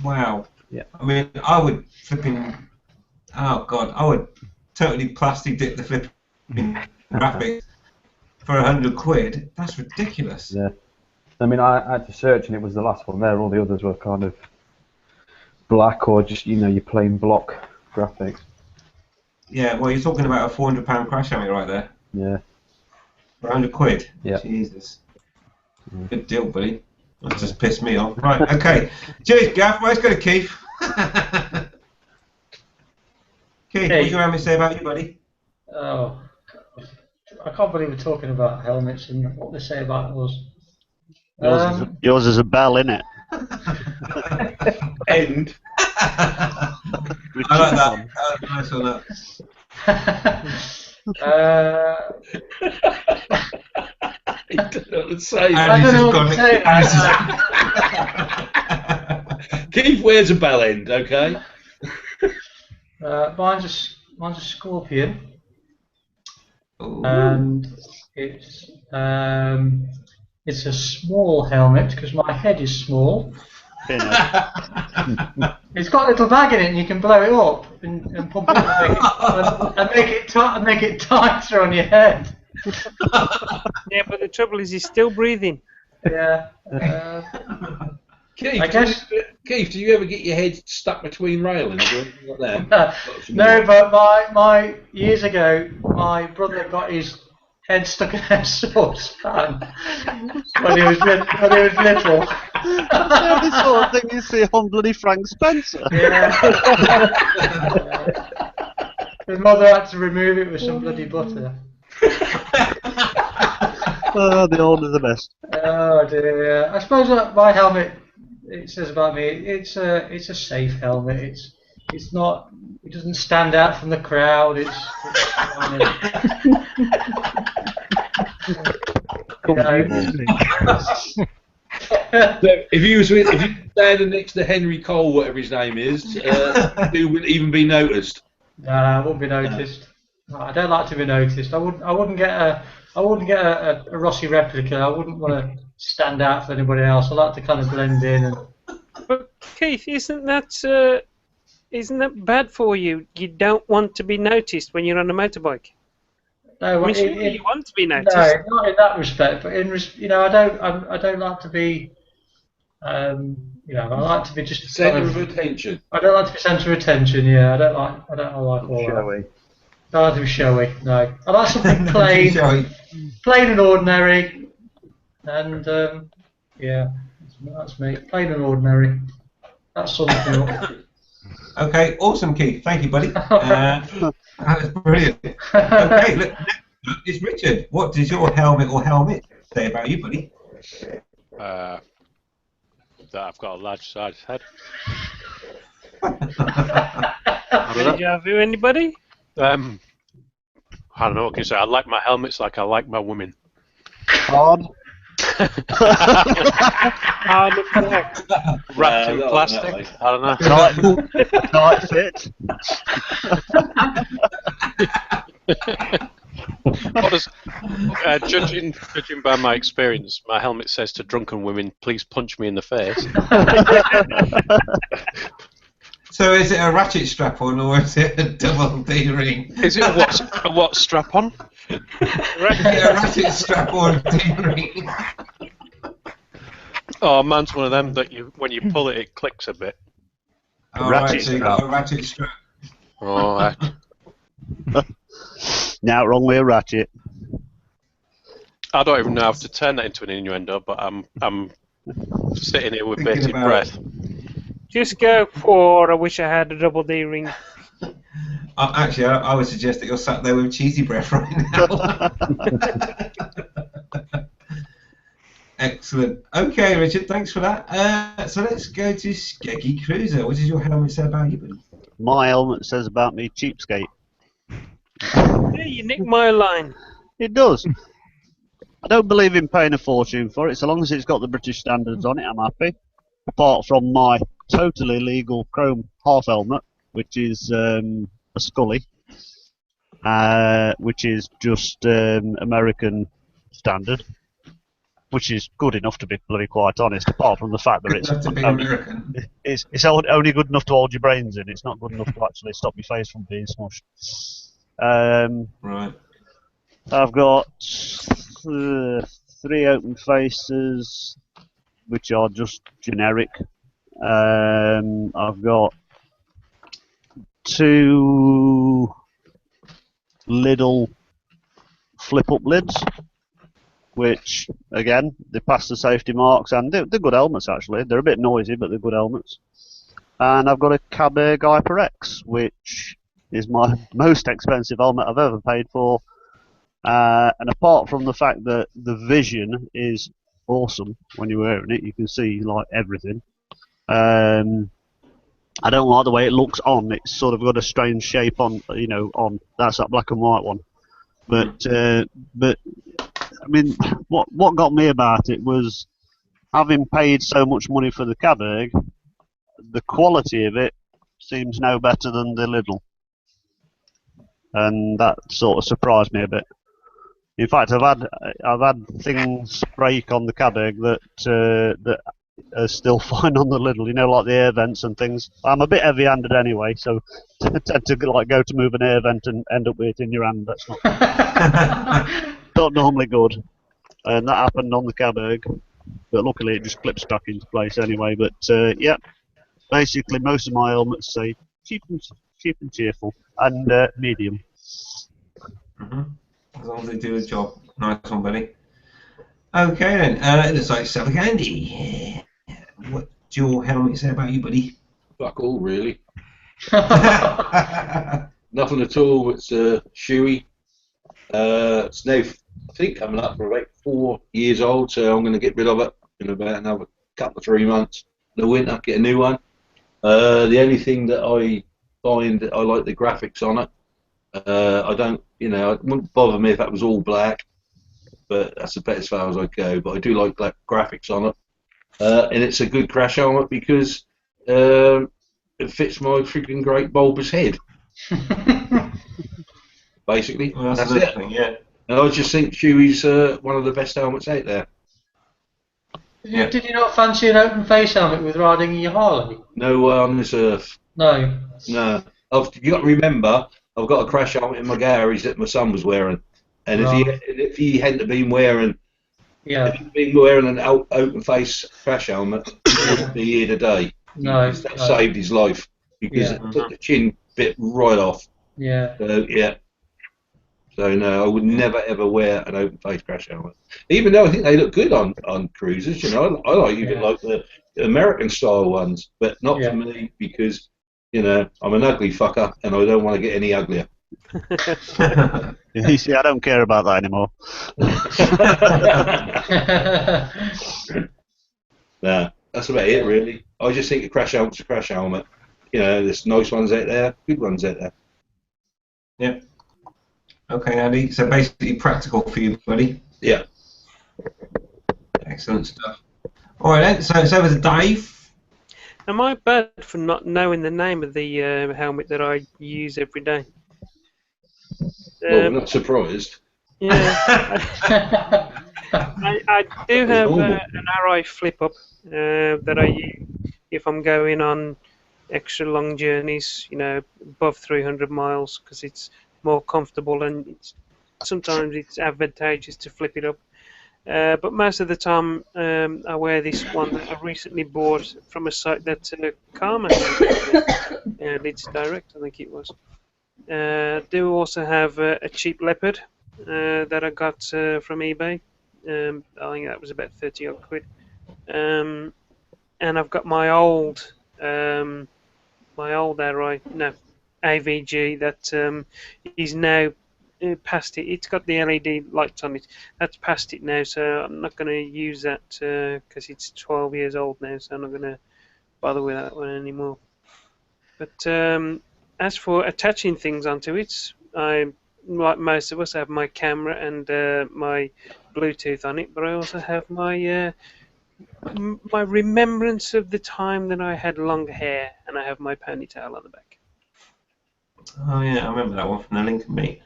Wow. Yeah. I mean, I would flipping. Oh God, I would totally plastic dip the flipping graphics for £100. That's ridiculous. Yeah. I mean, I had to search, and it was the last one there. All the others were kind of black or just your plain block graphics. Yeah. Well, you're talking about a £400 crash helmet right there Yeah. for £100. Yeah. Jesus. Good deal, buddy. That just pissed me off. Right. Okay. Cheers, Gav. Right, let's go to Keith. Keith, what do you have to say about you, buddy? Oh, I can't believe we're talking about helmets and what they say about us. Yours is a bell, innit? End. I like that. That was nice on that. He don't know what to say. I don't know what to say. Keith wears a bell end, okay? Mine's a Scorpion, Ooh. and it's a small helmet because my head is small. It's got a little bag in it, and you can blow it up and pump it up and make it tighter on your head. Yeah, but the trouble is he's still breathing. Yeah. Keith, I guess. Keith, do you ever get your head stuck between railings or anything like that? No, but my years ago, my brother got his head stuck in a saucepan when he was little. The sort of thing you see on bloody Frank Spencer. Yeah. His mother had to remove it with some bloody butter. Oh, the old are the best. Oh dear. Yeah. I suppose my helmet. It says about me. It's a safe helmet. It's not. It doesn't stand out from the crowd. If you standing next to Henry Cole, whatever his name is, you wouldn't even be noticed. I wouldn't be noticed. I don't like to be noticed. I wouldn't get a Rossi replica. I wouldn't want to stand out for anybody else. I like to kind of blend in. But Keith, isn't that bad for you? You don't want to be noticed when you're on a motorbike. No, I mean, surely you want to be noticed. No, not in that respect. But I don't like to be. I like to be just Centre of attention. I don't like to be centre of attention. Yeah, I don't like all that. Showy. I don't like to be showy. No, I like something plain and ordinary. and yeah, that's me. Plain and ordinary. That sums me up. Okay, awesome, Keith. Thank you, buddy. That was brilliant. Okay, look, next up is Richard. What does your helmet or helmet say about you, buddy? That I've got a large-sized head. Did you have anybody? I don't know what can you say. I like my helmets like I like my women. Hard. Hard and black. Wrapped in not plastic. that way. I don't know. Tight fit. What does, judging by my experience, my helmet says to drunken women, "Please punch me in the face." So is it a ratchet strap-on or is it a double D ring? Is it a what strap on? Is it a ratchet strap-on D ring? Oh, mine's one of them that when you pull it, it clicks a bit. All right, so you got a ratchet strap. Oh, Now wrong way, ratchet. I don't even know how to turn that into an innuendo, but I'm sitting here with Thinking bated about breath. Just go for I wish I had a double D ring. Actually, I would suggest that you're sat there with cheesy breath right now. Excellent. Okay, Richard, thanks for that. So let's go to Skeggy Cruiser. What does your helmet say about you, buddy? My helmet says about me cheapskate. Hey, you nicked my line. It does. I don't believe in paying a fortune for it. So long as it's got the British standards on it, I'm happy. Apart from my totally legal chrome half helmet, which is a Scully, which is just American standard, which is good enough to be bloody quite honest. Apart from the fact that Enough to be American. it's only good enough to hold your brains in. It's not good enough to actually stop your face from being smushed. Right. I've got 3 open faces, which are just generic. I've got 2 Lidl flip-up lids, which, again, they pass the safety marks, and they're good helmets, actually. They're a bit noisy, but they're good helmets. And I've got a Cabot HyperX, which is my most expensive helmet I've ever paid for. And apart from the fact that the vision is awesome when you're wearing it, you can see like everything. I don't like the way it looks on. It's sort of got a strange shape on, on. That's that black and white one. But I mean, what got me about it was having paid so much money for the Cabot, the quality of it seems no better than the Lidl, and that sort of surprised me a bit. In fact, I've had things break on the Cabot that are still fine on the Lidl. Like the air vents and things. I'm a bit heavy-handed anyway, so I tend to go to move an air vent and end up with it in your hand. That's not normally good, and that happened on the Cabot. But luckily, it just clips back into place anyway. But yeah, basically, most of my helmets say cheap and cheerful and medium. Mm-hmm. As long as they do the job. Nice one, buddy. Okay then, it looks like Suffolk Andy. What do your helmet say about you, buddy? Fuck all, really. Nothing at all. It's shoey. It's now, I think, coming up for about 4 years old, so I'm going to get rid of it in about another couple of 3 months. In the winter, get a new one. The only thing that I find I like the graphics on it. I don't, it wouldn't bother me if that was all black, but that's about as far as I go. But I do like black graphics on it, and it's a good crash helmet because it fits my freaking great bulbous head. Basically, Well, that's it. thing, yeah. And I just think Chewy's one of the best helmets out there. Yeah. Did you not fancy an open face helmet with riding your Harley? No way on this earth. No. No. You got to remember, I've got a crash helmet in my garage that my son was wearing, and if he hadn't been wearing, an open face crash helmet, he wouldn't be here today. No. That saved his life because it took the chin bit right off. Yeah. So yeah. So no, I would never ever wear an open face crash helmet. Even though I think they look good on cruisers, you know, I like even like the American style ones, but not for Yeah. me because you know I'm an ugly fucker and I don't want to get any uglier. You see, I don't care about that anymore. Nah, that's about it really. I just think a crash helmet's a crash helmet. You know, there's nice ones out there, good ones out there. Yeah. Okay, Andy. So basically practical for you, buddy. Yeah. Excellent stuff. All right then. So it's over to Dave. Am I bad for not knowing the name of the helmet that I use every day? Well, I'm not surprised. Yeah. I do have an RI flip up that I use if I'm going on extra long journeys, you know, above 300 miles, because it's more comfortable and sometimes it's advantageous to flip it up. But most of the time, I wear this one that I recently bought from a site that Karma Leeds Direct, I think it was. Do also have a cheap Leopard that I got from eBay. I think that was about 30 odd quid. And I've got my old AVG that is now past it. It's got the LED lights on it. That's past it now, so I'm not going to use that because it's 12 years old now, so I'm not going to bother with that one anymore. But as for attaching things onto it, I, like most of us, have my camera and my Bluetooth on it, but I also have my my remembrance of the time that I had long hair, and I have my ponytail on the back. Oh yeah, I remember that one from the Lincoln meet.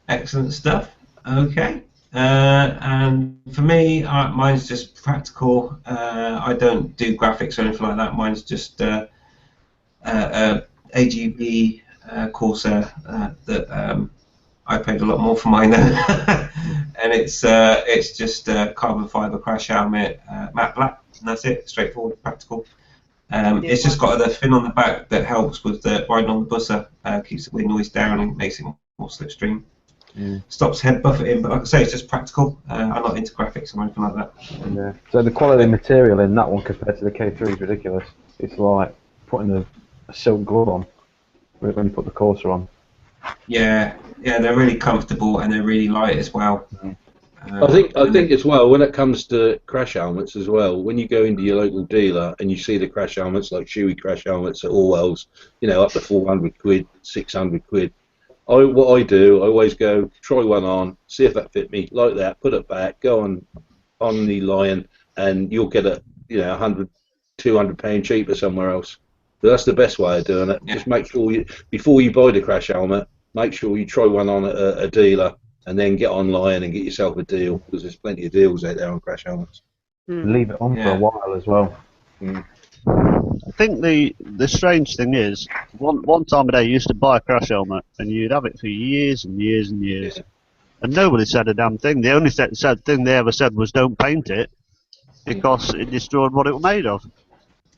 Excellent stuff. Okay. And for me, mine's just practical. I don't do graphics or anything like that. Mine's just AGV Corsair that I paid a lot more for mine then. And it's just carbon fibre crash helmet, matte black, and that's it. Straightforward, practical. It's just got a fin on the back that helps with the riding on the busser, keeps the wind noise down and makes it more slipstream. Stops head buffeting, but like I say, it's just practical. I'm not into graphics or anything like that. Yeah. So the quality of material in that one compared to the K3 is ridiculous. It's like putting a silk glove on when you put the Corsair on. Yeah, they're really comfortable and they're really light as well. I think as well, when it comes to crash helmets as well, when you go into your local dealer and you see the crash helmets like Shoei crash helmets at Orwell's, you know, up to 400 quid, 600 quid. What I do, I always go try one on, see if that fit me, like that, put it back, go on the Lion, and you'll get it, you know, 100, 200 pound cheaper somewhere else. So that's the best way of doing it. Yeah. Just make sure before you buy the crash helmet, make sure you try one on at a dealer, and then get online and get yourself a deal, because there's plenty of deals out there on crash helmets. Leave it on for a while as well. I think the strange thing is, one time a day you used to buy a crash helmet and you'd have it for years and years and years, and nobody said a damn thing. The only said thing they ever said was don't paint it because it destroyed what it was made of.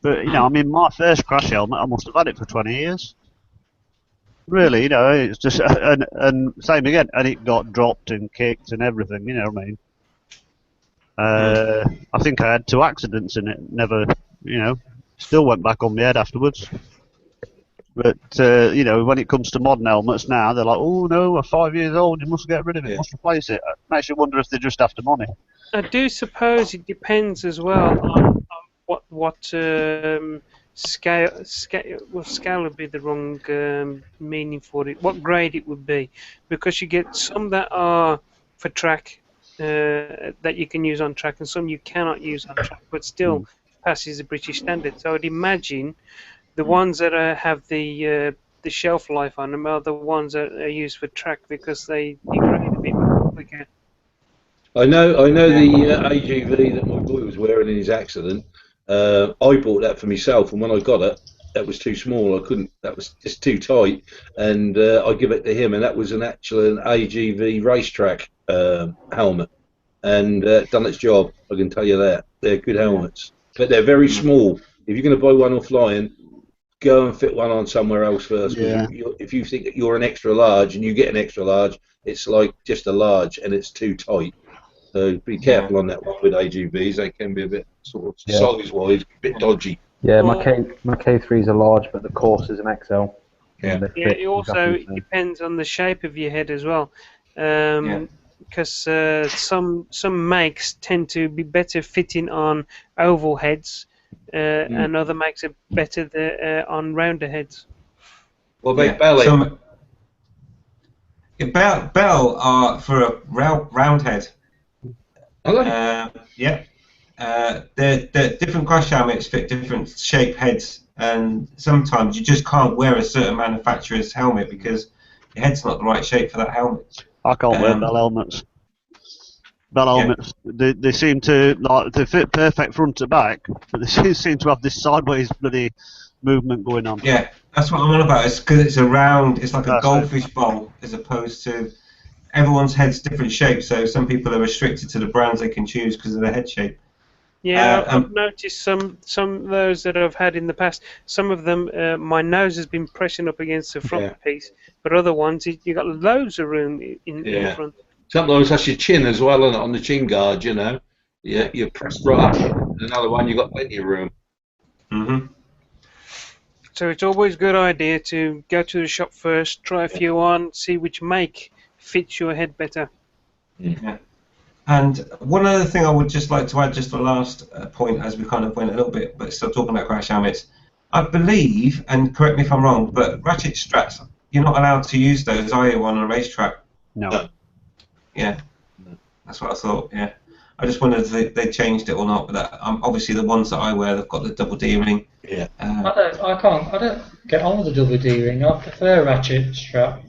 But you know, I mean, my first crash helmet, I must have had it for 20 years. Really, you know, it's just and same again, and it got dropped and kicked and everything. You know what I mean? I think I had 2 accidents in it. Never, you know, still went back on my head afterwards. But you know, when it comes to modern helmets now, they're like, oh no, we're 5 years old, you must get rid of it, must replace it. It makes you wonder if they're just after money. I do suppose it depends as well on what scale would be the wrong meaning for it. What grade it would be, because you get some that are for track that you can use on track, and some you cannot use on track, but still passes the British standard. So I'd imagine the ones that have the shelf life on them are the ones that are used for track because they degrade a bit quicker. I know the AGV that my boy was wearing in his accident. I bought that for myself, and when I got it, that was too small. I couldn't. That was just too tight, and I give it to him, and that was an AGV racetrack helmet, and done its job. I can tell you that. They're good helmets, but they're very small. If you're going to buy one offline, go and fit one on somewhere else first. Because Yeah. if you think that you're an extra large and you get an extra large, it's like just a large and it's too tight. So be careful on that one with AGVs. They can be a bit sort of Yeah. size-wise, a bit dodgy. Yeah, Well- my K3 is a large, but the course is an XL. Yeah. And they Yeah, fit it also exactly the same. depends on the shape of your head as well. Because some makes tend to be better fitting on oval heads, and other makes are better on rounder heads. What about belly? Bell are for a round head. Are they? The different crash helmets fit different shape heads, and sometimes you just can't wear a certain manufacturer's helmet because your head's not the right shape for that helmet. I can't wear bell helmets. Bell helmets, they seem to they fit perfect front to back, but they seem to have this sideways bloody movement going on. Yeah, that's what I'm on about. It's because it's a round. It's like a That's goldfish bowl, as opposed to everyone's head's different shape. So some people are restricted to the brands they can choose because of their head shape. Yeah, I've noticed some of those that I've had in the past. Some of them, my nose has been pressing up against the front piece, but other ones, you got loads of room in front. Sometimes that's your chin as well, and on the chin guard, you know. Yeah, you're pressed right up. Another one, you got plenty of room. Mm-hmm. So it's always a good idea to go to the shop first, try a few on, see which make fits your head better. Yeah. And one other thing I would just like to add, just the last point, as we kind of went a little bit, but still talking about crash helmets. I believe, and correct me if I'm wrong, but ratchet straps, you're not allowed to use those, are you, on a racetrack? No. Yeah, that's what I thought. Yeah, I just wondered if they changed it or not. But obviously the ones that I wear, they've got the double D ring. Yeah. I don't get on with the double D ring. I prefer a ratchet strap.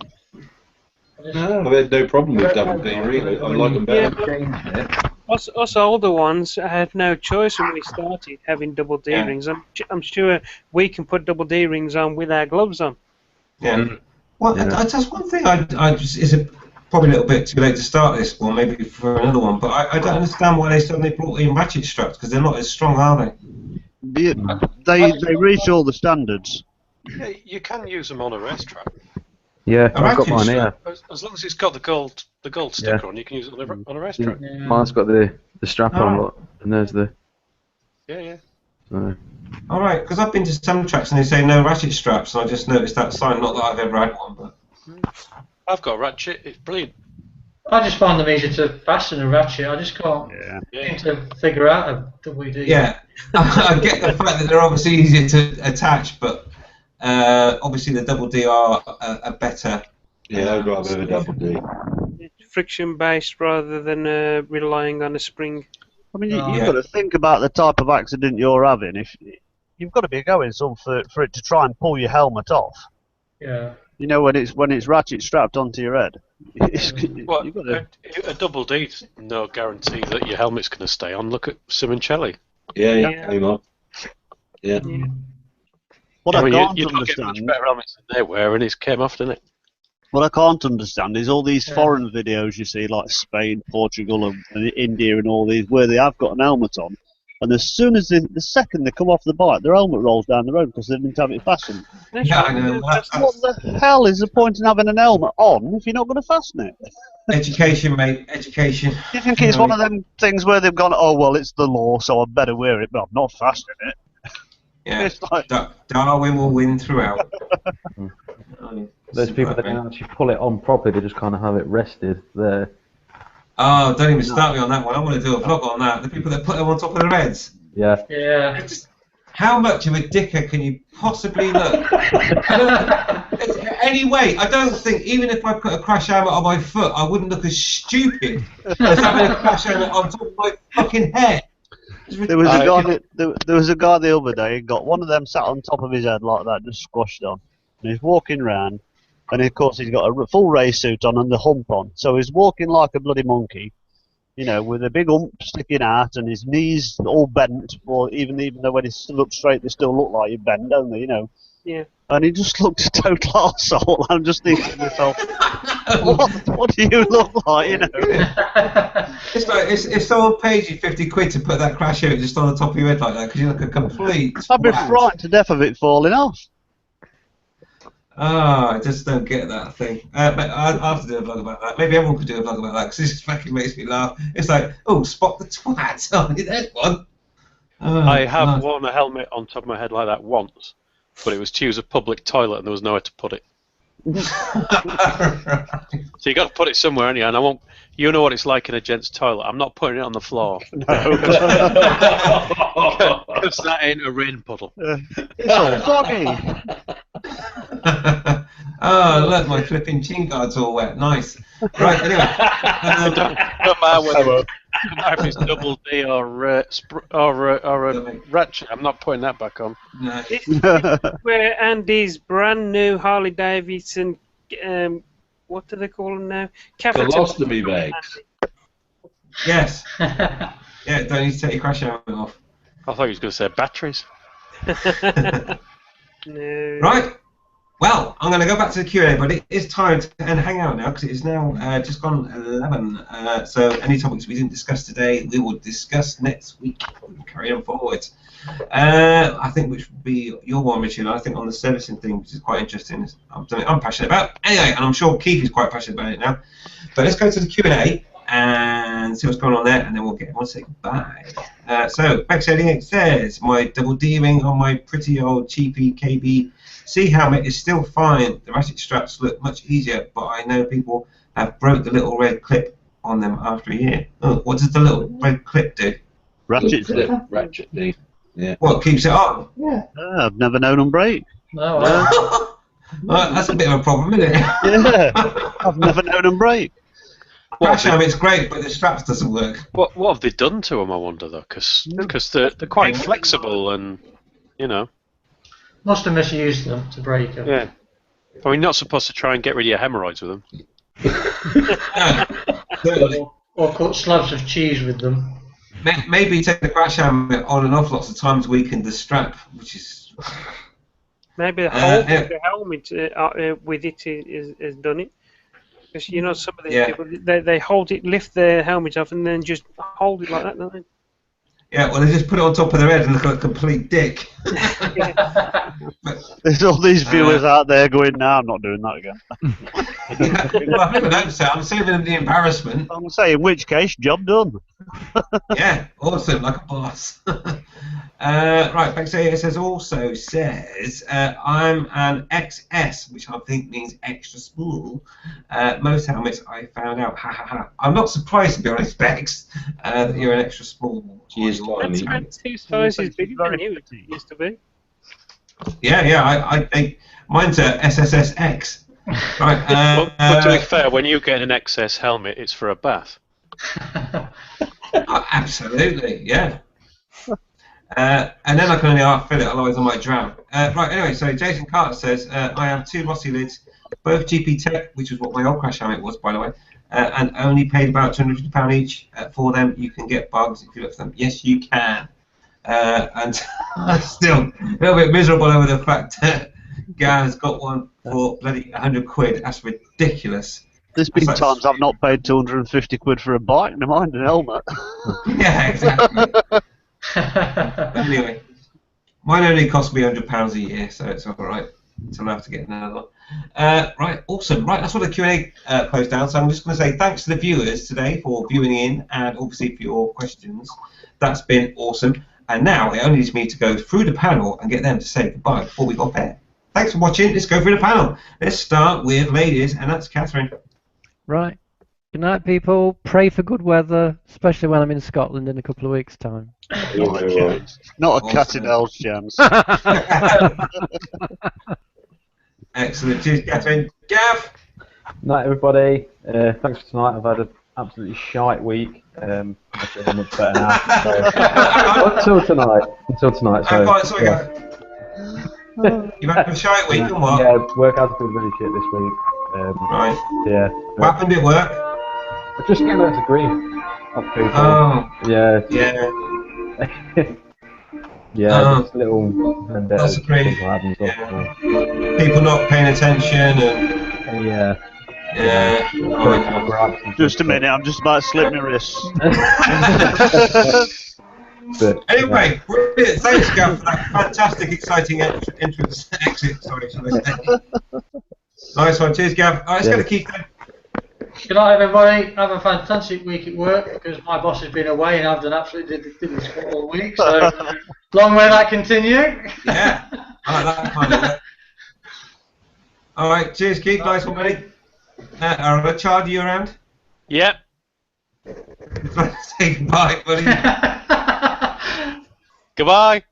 No, I've had no problem with double D, really. I like them better. Us older ones had no choice when we started having double D rings. I'm sure we can put double D rings on with our gloves on. Yeah. Well, that's one thing. Is it probably a little bit too late to start this, or maybe for another one. But I don't understand why they suddenly brought in ratchet straps, because they're not as strong, are they? They reach all the standards. Yeah, you can use them on a racetrack. Yeah, I've got mine here. As long as it's got the gold sticker on, you can use it on a racetrack. Yeah. Mine's got the strap on, look, and there's the. Yeah. All right, because I've been to some tracks and they say no ratchet straps, and I just noticed that sign. Not that I've ever had one, but I've got a ratchet. It's brilliant. I just find them easier to fasten a ratchet. I just can't seem to figure out a double D. Yeah, I get the fact that they're obviously easier to attach, but obviously the double D are a better. Yeah, I'd rather a double D. Friction based rather than relying on a spring. I mean, you've got to think about the type of accident you're having. If you've got to be going some for it to try and pull your helmet off. Yeah. You know, when it's ratchet strapped onto your head. Well, you've got to... a double D's no guarantee that your helmet's going to stay on. Look at Simoncelli. Yeah, came on. Yeah. What I mean, I can't you'd not get understand. much better helmets than they wear, and it came off, didn't it? What I can't understand is all these foreign videos you see, like Spain, Portugal, and India, and all these, where they have got an helmet on, and as soon as the second they come off the bike, their helmet rolls down the road because they didn't have it fastened. Yeah, I know. What the hell is the point in having an helmet on if you're not going to fasten it? Education, mate. Education. Do you think it's one of them things where they've gone, oh well, it's the law, so I better wear it, but I'm not fastening it. Yeah, It's like... Darwin will win throughout. Those people that can actually pull it on properly, they just kind of have it rested there. Oh, don't even start me on that one. I want to do a vlog on that. The people that put them on top of their heads. Yeah. Yeah. How much of a dicker can you possibly look? Anyway, I don't think, even if I put a crash helmet on my foot, I wouldn't look as stupid as having a crash helmet on top of my fucking head. There was a guy the other day, he got one of them sat on top of his head like that, just squashed on. And he's walking round, and of course he's got a full race suit on and the hump on. So he's walking like a bloody monkey, you know, with a big hump sticking out and his knees all bent, or even though when he stood up straight, they still look like he bent, don't they, you know? Yeah. And he just looks a total arsehole. I'm just thinking to myself, what do you look like, you know? It's like, if someone pays you 50 quid to put that crash helmet just on the top of your head like that, because you look a complete I'd be twat. frightened to death of it falling off. I just don't get that thing. But I'll have to do a vlog about that. Maybe everyone could do a vlog about that because it just fucking makes me laugh. It's like, oh, spot the twat. Oh, there's one. Oh, I have God. worn a helmet on top of my head like that once, but it was to use a public toilet and there was nowhere to put it. So you got to put it somewhere anyhow, and I won't. You know what it's like in a gent's toilet. I'm not putting it on the floor because that ain't a rain puddle. It's all foggy. Oh, look, my flipping chin guard's all wet. Nice. Right, anyway. Don't matter if it's double D or ratchet. I'm not putting that back on. No. This is where Andy's brand new Harley Davidson, what do they call them now? Colostomy bags. Yes. Yeah, don't need to take your crash helmet off. I thought he was going to say batteries. No. Right. Well, I'm going to go back to the Q&A, but it is time to end Hangout now because it is now just gone 11. So any topics we didn't discuss today, we will discuss next week. We'll carry on forward. I think which would be your one, Richard. I think on the servicing thing, which is quite interesting. I'm passionate about. Anyway, and I'm sure Keith is quite passionate about it now. But let's go to the Q&A and see what's going on there, and then we'll get everyone to say goodbye. So, Bex88 says, my double D ring on my pretty old cheapy KBC helmet is still fine. The ratchet straps look much easier, but I know people have broke the little red clip on them after a year. Oh, what does the little red clip do? Ratchet. Ratchet D. Yeah. What, keeps it on? I've never known them break. No, Well, that's a bit of a problem, isn't it? Yeah, I've never known them break. Crash helmet's great, but the straps doesn't work. What have they done to them? I wonder though, because they're quite flexible and you know. must have misused them to break them. Yeah. I mean, you're not supposed to try and get rid of your hemorrhoids with them. Certainly. Or cut slabs of cheese with them. Maybe take the crash helmet on and off lots of times, weaken the strap, which is. Maybe the whole the helmet with it has done it. Because you know some of these people they hold it, lift their helmet off, and then just hold it like that, don't they? Yeah, well, they just put it on top of their head and look like a complete dick. There's all these viewers out there going, "No, I'm not doing that again." Well, I never noticed that. I'm saving them the embarrassment. I'm saying, in which case, job done. Yeah, awesome, like a boss. Right, Bexay says I'm an XS, which I think means extra small. Most helmets I found out. Ha ha ha. I'm not surprised, to be honest, Bex, that you're an extra small. She is tiny. That's 2 sizes bigger than you used to be. Yeah, I think mine's a SSSX. Right. But to be fair, when you get an XS helmet, it's for a bath. Absolutely, yeah. And then I can only half fill it, otherwise I might drown. Right, anyway, so Jason Carter says, I have 2 Rossi lids, both GP Tech, which is what my old crash helmet was, by the way, and only paid about £250 each for them. You can get bugs if you look for them. Yes, you can. And I'm still a little bit miserable over the fact that Gaz got one for bloody 100 quid. That's ridiculous. There's been times I've not paid 250 quid for a bike, never mind an helmet. Yeah, exactly. But anyway, mine only cost me £100 a year, so it's all right. So I'll have to get another one. Right, awesome. Right, that's all the Q&A closed down. So I'm just going to say thanks to the viewers today for viewing in and obviously for your questions. That's been awesome. And now it only needs me to go through the panel and get them to say goodbye before we go off air. Thanks for watching. Let's go through the panel. Let's start with ladies, and that's Catherine. Right. Good night, people. Pray for good weather, especially when I'm in Scotland in a couple of weeks' time. Not a cat in hell's chance. Excellent. Cheers, Catherine. Gav. Night, everybody. Thanks for tonight. I've had an absolutely shite week. I feel much better now. So, until tonight. So, Gav. You've had a shite week, and what? Yeah, work has been really shit this week. Right. Yeah. What happened at work? I just getting loads of grief off people. Oh. Yeah. Yeah. Yeah, just little vendettas. Lots of grief. Yeah. People not paying attention and. Yeah. Yeah. Just a minute, I'm just about to slip my wrist. But, Anyway, brilliant. Thanks, Gav, for that fantastic, exciting entrance, exit. Sorry, should I say? Nice one. Cheers, Gav. All right, let's go to Keith then. Good night, everybody. Have a fantastic week at work because my boss has been away and I've done absolutely didn't squat all week. So long may that continue. Yeah, I like that kind of work. All right, cheers, Keith. Nice one, buddy. Richard, are you around? Yep. Say goodbye, buddy. Goodbye.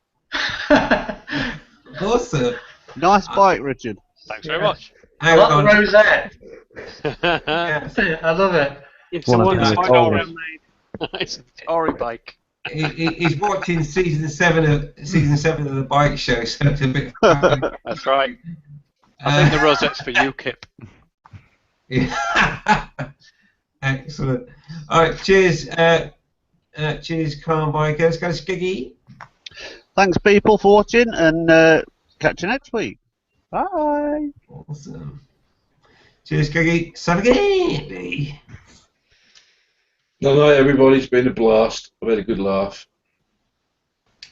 Awesome. Nice bike, Richard. Thanks very much. I like the rosette. Yeah. I love it. It's One the of one the that's oldest. made. It's a Tory bike. He's watching season 7 of the bike show, so it's a bit. That's right. I think the rosette's for UKIP. Yeah. Excellent. All right, cheers. Cheers, car bikers. Let's go to Skiggy. Thanks, people, for watching, and catch you next week. Bye. Awesome. Cheers, Skiggy. Savagay. No, no, everybody. It's been a blast. I've had a good laugh.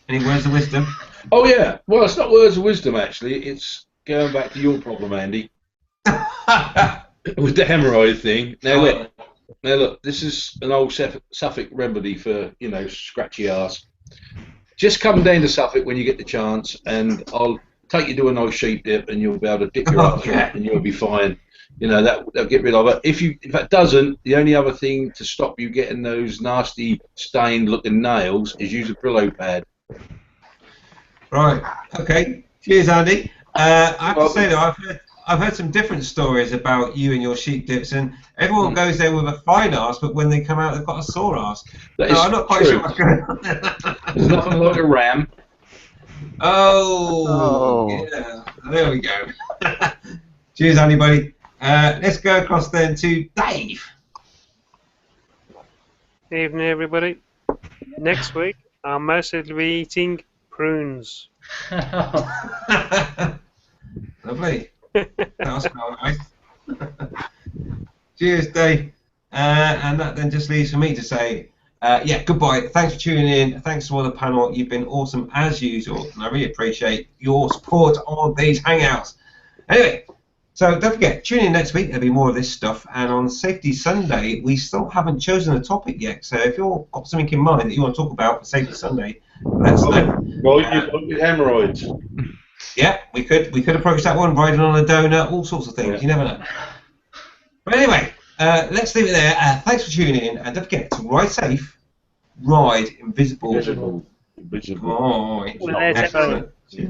Any words of wisdom? Oh yeah. Well, it's not words of wisdom actually. It's going back to your problem, Andy, with the hemorrhoid thing. Now look. This is an old Suffolk remedy for scratchy arse. Just come down to Suffolk when you get the chance, and I'll take you to a nice sheep dip, and you'll be able to dip your arse in it, and you'll be fine. That'll get rid of it. If that doesn't, the only other thing to stop you getting those nasty stained-looking nails is use a Brillo pad. Right. Okay. Cheers, Andy. I have to say though, I've heard some different stories about you and your sheep dips, and everyone goes there with a fine arse, but when they come out, they've got a sore arse. That No, is I'm not quite true. sure what's going on. There's nothing like a ram. Oh, yeah. There we go. Cheers, Andy, buddy. Let's go across then to Dave. Evening, everybody. Next week, I'll mostly be eating prunes. Lovely. That was quite nice. Cheers, Dave. And that then just leaves for me to say, goodbye. Thanks for tuning in. Thanks to all the panel. You've been awesome as usual, and I really appreciate your support on these hangouts. Anyway, so don't forget, tune in next week. There'll be more of this stuff. And on Safety Sunday, we still haven't chosen a topic yet. So if you've got something in mind that you want to talk about for Safety Sunday, let us know. Well, you've got your hemorrhoids. Yeah, we could approach that one, riding on a donut, all sorts of things. Yeah. You never know. But anyway, let's leave it there. Thanks for tuning in, and don't forget to ride safe, ride invisible. Invisible. Oh, Well, there's excellent.